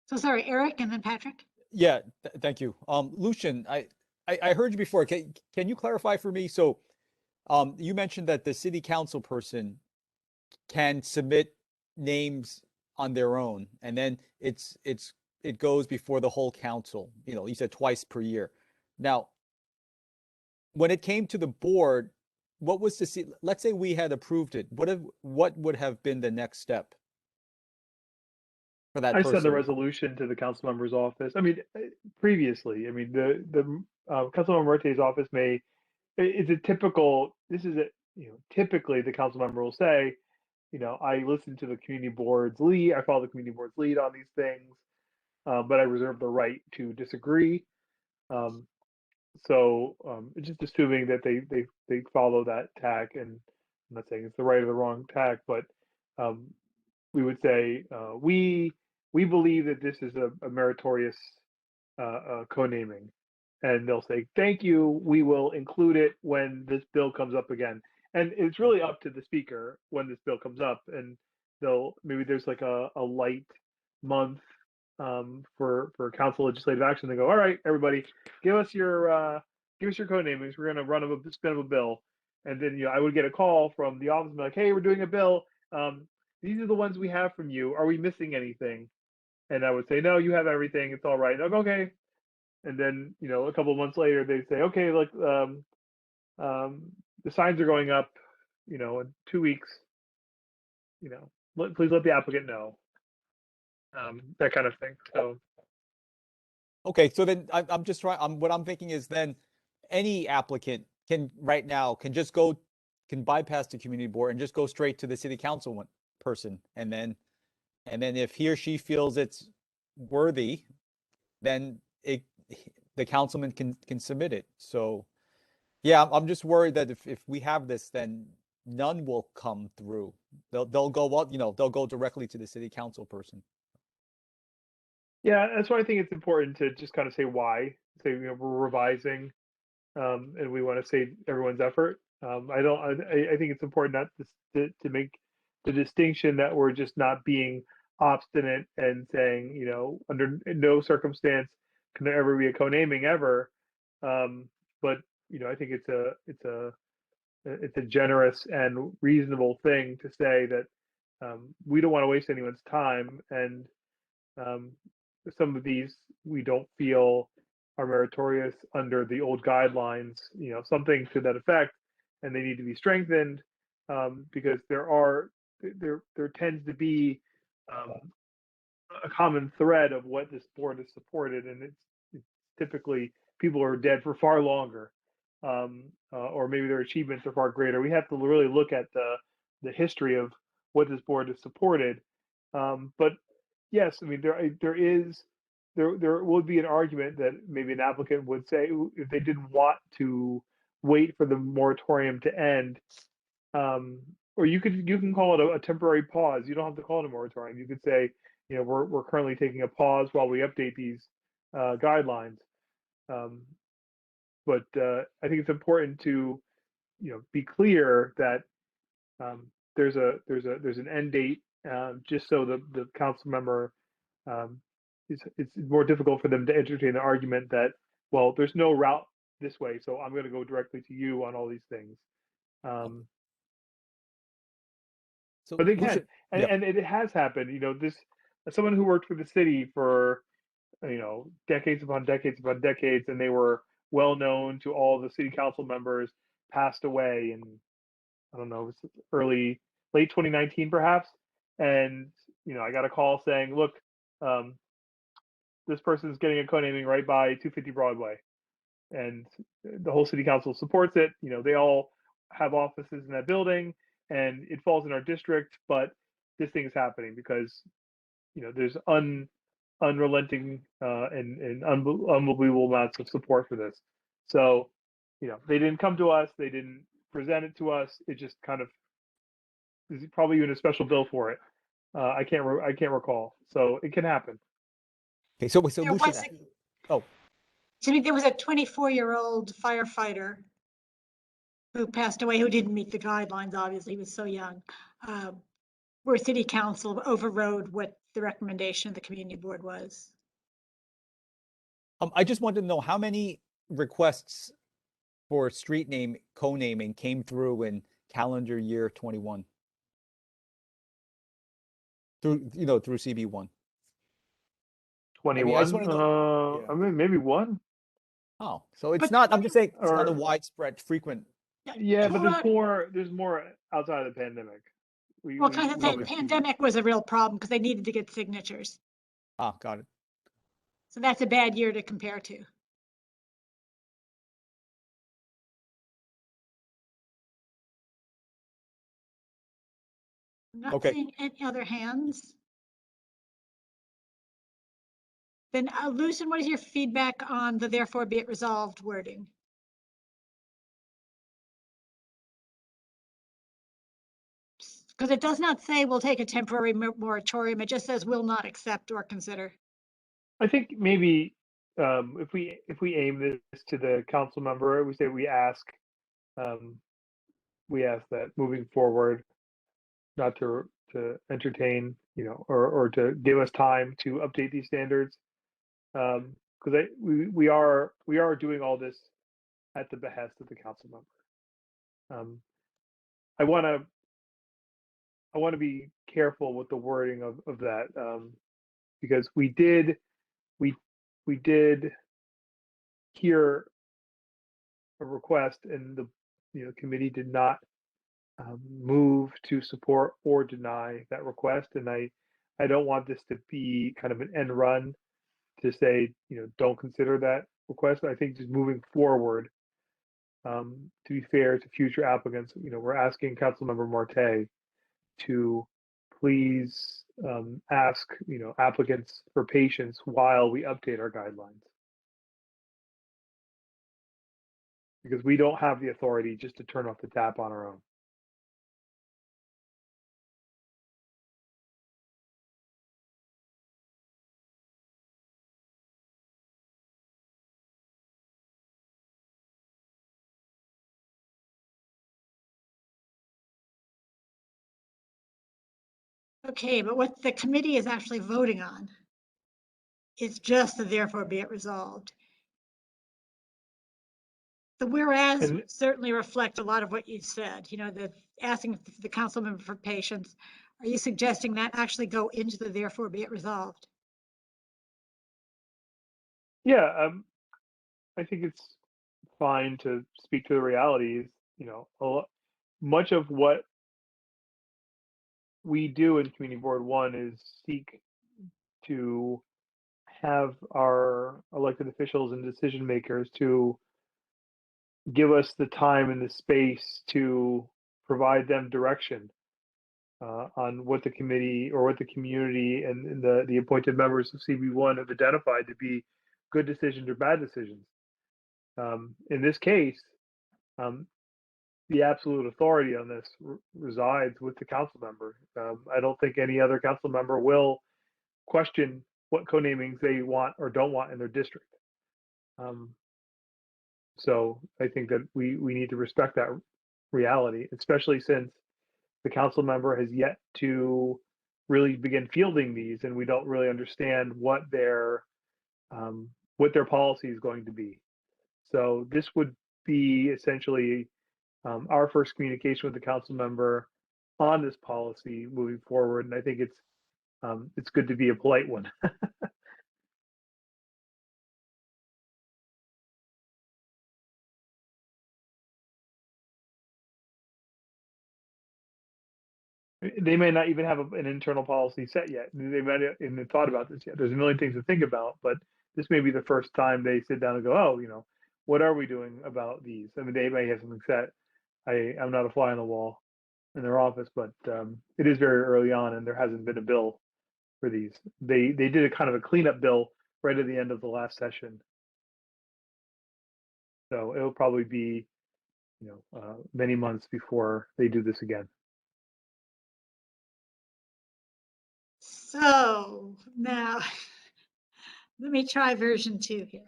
So sorry, Eric and then Patrick. Yeah, thank you. Lucian, I heard you before. Can you clarify for me? So, you mentioned that the city council person can submit names on their own, and then it goes before the whole council. You know, you said twice per year. Now, when it came to the board, what was let's say we had approved it. What would have been the next step for that I person? sent the resolution to the council member's office. I mean, previously, I mean, the Councilmember Marte's office may, it's a typical, this is a, you know, typically the council member will say, you know, I listen to the community board's lead, I follow the community board's lead on these things, but I reserve the right to disagree. Just assuming that they follow that tack, and I'm not saying it's the right or the wrong tack, but we would say we believe that this is a meritorious co-naming, and they'll say thank you. We will include it when this bill comes up again, and it's really up to the speaker when this bill comes up, and maybe there's like a light month for council legislative action. They go, all right, everybody, give us your co-namings. We're going to run a spin of a bill, and then I would get a call from the office and be like, hey, we're doing a bill. These are the ones we have from you. Are we missing anything? And I would say, no, you have everything. It's all right. I'm okay. And then a couple of months later, they say, okay, look, the signs are going up, in 2 weeks. Please let the applicant know. That kind of thing. So. Okay, so then I'm just trying. What I'm thinking is then any applicant can bypass the community board and just go straight to the city council person, and then if he or she feels it's worthy, then the councilman can submit it. So yeah, I'm just worried that if we have this, then none will come through. They'll go directly to the city council person. Yeah, that's why I think it's important to just kind of say why. Say we're revising, and we want to save everyone's effort. I think it's important not to make the distinction that we're just not being obstinate and saying, under no circumstance can there ever be a co-naming ever. But I think it's a generous and reasonable thing to say that we don't want to waste anyone's time, and some of these we don't feel are meritorious under the old guidelines, something to that effect, and they need to be strengthened, because there tends to be a common thread of what this board has supported, and it's typically people who are dead for far longer, or maybe their achievements are far greater. We have to really look at the history of what this board has supported, but yes, I mean there would be an argument that maybe an applicant would say if they didn't want to wait for the moratorium to end, or you can call it a temporary pause. You don't have to call it a moratorium. You could say, we're currently taking a pause while we update these guidelines. But I think it's important to be clear that there's an end date, just so the council member, it's more difficult for them to entertain the argument that, well, there's no route this way, so I'm going to go directly to you on all these things. So but they can, yeah. and it has happened. This, as someone who worked for the city for decades upon decades upon decades, and they were well known to all the city council members, passed away in, I don't know, it was late 2019 perhaps, and I got a call saying, look, this person's getting a co-naming right by 250 Broadway, and the whole city council supports it. They all have offices in that building, and it falls in our district, but this thing is happening because there's unrelenting and unbelievable amounts of support for this. So they didn't come to us, they didn't present it to us. It just kind of, there's probably even a special bill for it. I can't recall. So it can happen. Okay, so there was a 24-year-old firefighter who passed away, who didn't meet the guidelines. Obviously, he was so young. Where city council overrode what the recommendation of the community board was. I just wanted to know how many requests for street name co-naming came through in calendar year 21 through CB1. I mean, I just 21. want to know. Yeah. I mean, maybe one. Oh, so it's But- not. I'm just saying it's not a Or- widespread, frequent. Yeah, but Hold on. there's more outside of the pandemic. Well, kind of we the always see- pandemic was a real problem because they needed to get signatures. Ah, got it. So that's a bad year to compare to. I'm not Okay. seeing any other hands. Then, Lucian, what is your feedback on the therefore be it resolved wording? Because it does not say we'll take a temporary moratorium. It just says will not accept or consider. I think maybe if we aim this to the council member, we say we ask that moving forward, not to entertain, or to give us time to update these standards, because we are doing all this at the behest of the council member. I want to be careful with the wording of that, because we did hear a request, and the committee did not move to support or deny that request, and I don't want this to be kind of an end run to say, don't consider that request. I think just moving forward, to be fair to future applicants, we're asking Councilmember Marte to please ask applicants for patience while we update our guidelines, because we don't have the authority just to turn off the tap on our own. Okay, but what the committee is actually voting on is just the therefore be it resolved. The whereas And- certainly reflect a lot of what you said, the asking the council member for patience. Are you suggesting that actually go into the therefore be it resolved? Yeah, I think it's fine to speak to the realities. Much of what we do in Community Board 1 is seek to have our elected officials and decision makers to give us the time and the space to provide them direction on what the committee or what the community and the appointed members of CB1 have identified to be good decisions or bad decisions. In this case, the absolute authority on this resides with the council member. I don't think any other council member will question what co-namings they want or don't want in their district. So I think that we need to respect that reality, especially since the council member has yet to really begin fielding these, and we don't really understand what their policy is going to be. So this would be essentially our first communication with the council member on this policy moving forward, and I think it's good to be a polite one. They may not even have an internal policy set yet. They might not even thought about this yet. There's a million things to think about, but this may be the first time they sit down and go, oh, what are we doing about these? I mean, they may have something set. I'm not a fly on the wall in their office, but it is very early on, and there hasn't been a bill for these. They did a kind of a cleanup bill right at the end of the last session, so it'll probably be many months before they do this again. So now, let me try version 2 here.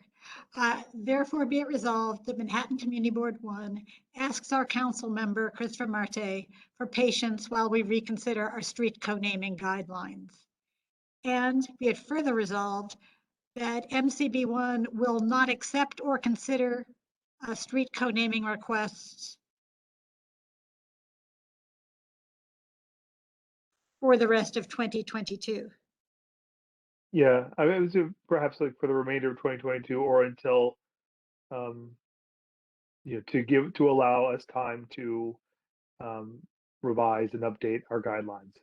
Therefore be it resolved that Manhattan Community Board 1 asks our council member, Christopher Marte, for patience while we reconsider our street co-naming guidelines. And be it further resolved that MCB1 will not accept or consider street co-naming requests for the rest of 2022. Yeah, I mean, it was perhaps like for the remainder of 2022 or until, you know, to allow us time to revise and update our guidelines,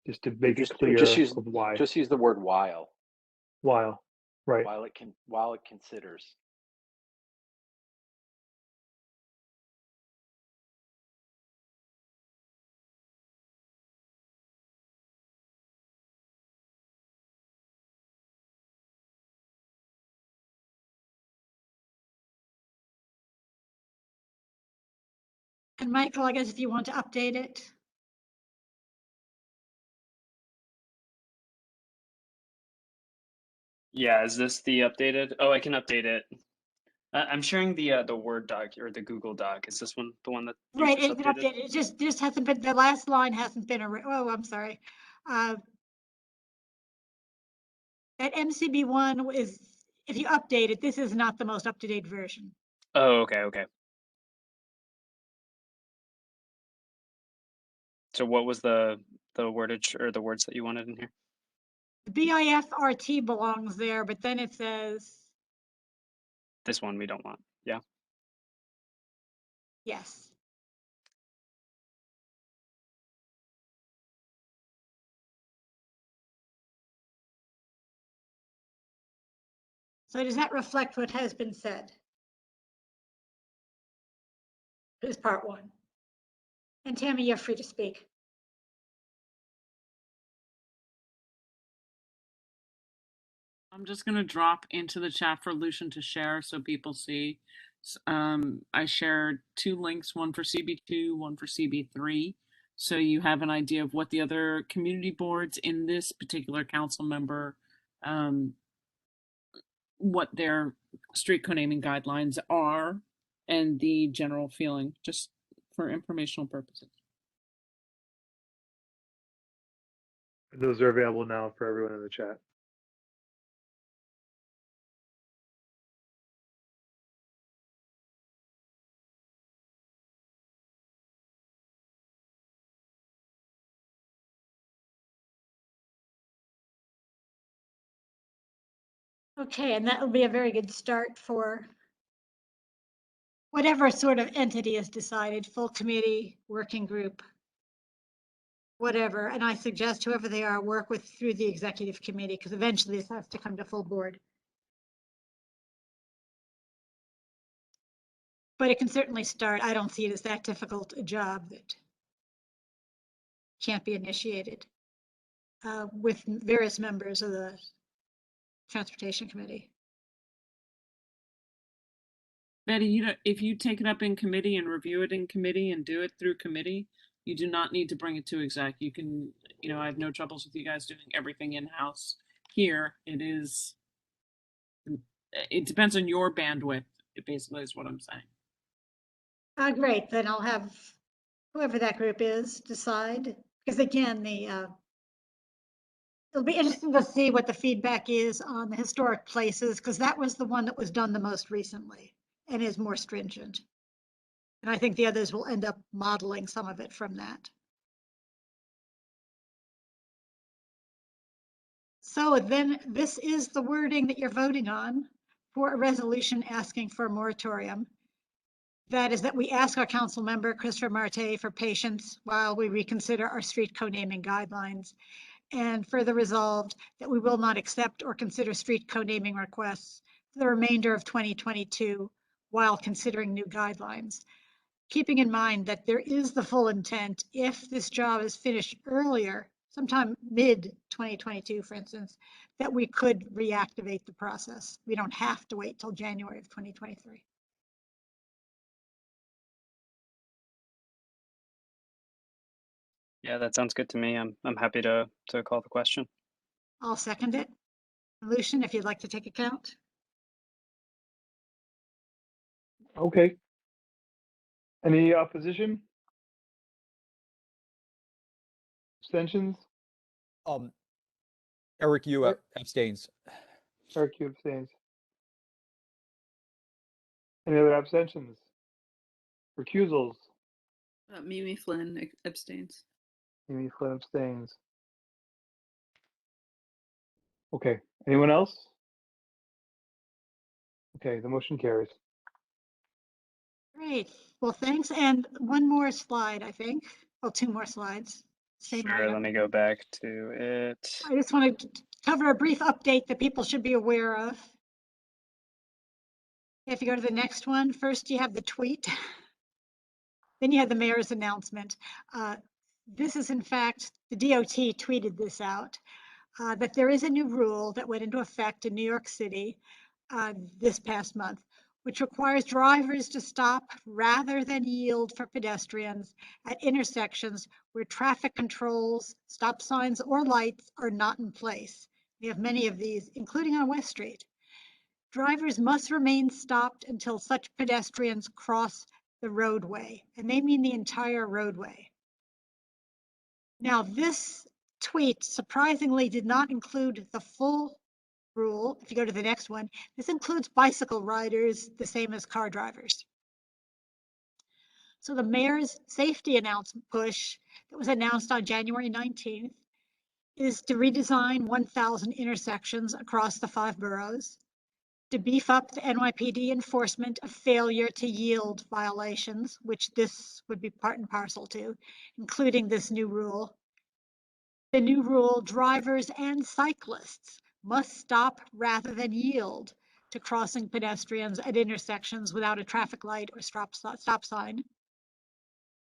just to make it clear of why. Just use the word while. While, right. While it considers. And Michael, I guess if you want to update it. Yeah, is this the updated? Oh, I can update it. I'm sharing the Word doc or the Google Doc. Is this one the one that you Right, just it's been updated. It just hasn't been, the last line hasn't been, oh, I'm sorry. That MCB1 is, if you update it, this is not the most up-to-date version. Oh, okay. So what was the wordage or the words that you wanted in here? The BIF RT belongs there, but then it says, This one we don't want. Yeah. yes. So does that reflect what has been said? Is part one. And Tammy, you're free to speak. I'm just going to drop into the chat for Lucian to share so people see. I shared 2 links, one for CB2, one for CB3. So you have an idea of what the other community boards in this particular council member, what their street co-naming guidelines are and the general feeling, just for informational purposes. Those are available now for everyone in the chat. Okay, and that will be a very good start for whatever sort of entity is decided, full committee, working group, whatever. And I suggest whoever they are, work with through the executive committee, because eventually this has to come to full board. But it can certainly start. I don't see it as that difficult a job that can't be initiated with various members of the Transportation Committee. Betty, if you take it up in committee and review it in committee and do it through committee, you do not need to bring it to exec. You can, I have no troubles with you guys doing everything in-house. Here, it depends on your bandwidth, it basically is what I'm saying. Great, then I'll have whoever that group is decide, because again, it'll be interesting to see what the feedback is on the historic places, because that was the one that was done the most recently and is more stringent. And I think the others will end up modeling some of it from that. So then this is the wording that you're voting on for a resolution asking for a moratorium. That is that we ask our council member, Christopher Marte, for patience while we reconsider our street co-naming guidelines. And further resolved that we will not accept or consider street co-naming requests for the remainder of 2022 while considering new guidelines. Keeping in mind that there is the full intent, if this job is finished earlier, sometime mid 2022, for instance, that we could reactivate the process. We don't have to wait till January of 2023. Yeah, that sounds good to me. I'm happy to call the question. I'll second it. Lucian, if you'd like to take account. Okay. Any opposition? Abstentions? Eric, you abstains. Eric, you abstains. Any other abstentions? Recusals? Mimi Flynn abstains. Amy Flynn abstains. Okay, anyone else? Okay, the motion carries. Great. Well, thanks. And one more slide, I think. Well, two more slides. Same Sure, item. let me go back to it. I just want to cover a brief update that people should be aware of. If you go to the next one, first you have the tweet. Then you have the mayor's announcement. This is in fact, the DOT tweeted this out, that there is a new rule that went into effect in New York City this past month, which requires drivers to stop rather than yield for pedestrians at intersections where traffic controls, stop signs, or lights are not in place. We have many of these, including on West Street. Drivers must remain stopped until such pedestrians cross the roadway, and they mean the entire roadway. Now, this tweet surprisingly did not include the full rule. If you go to the next one, this includes bicycle riders, the same as car drivers. So the mayor's safety announcement push that was announced on January 19th is to redesign 1,000 intersections across the 5 boroughs, to beef up the NYPD enforcement of failure to yield violations, which this would be part and parcel to, including this new rule. The new rule, drivers and cyclists must stop rather than yield to crossing pedestrians at intersections without a traffic light or stop sign.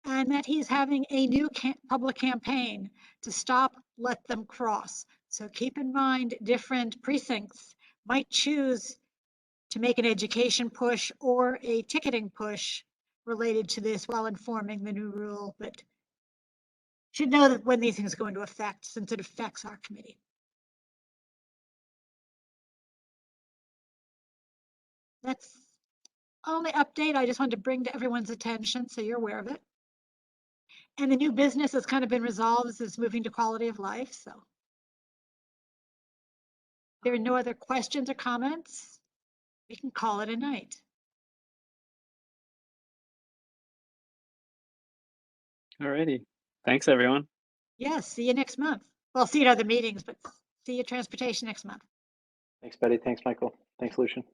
And that he's having a new public campaign to stop, let them cross. So keep in mind, different precincts might choose to make an education push or a ticketing push related to this while informing the new rule, but should know that when these things go into effect, since it affects our committee. That's only update I just wanted to bring to everyone's attention so you're aware of it. And the new business has kind of been resolved. This is moving to quality of life. So if there are no other questions or comments, we can call it a night. Alrighty. Thanks, everyone. Yes, see you next month. Well, see you at other meetings, but see you at transportation next month. Thanks, Betty. Thanks, Michael. Thanks, Lucian.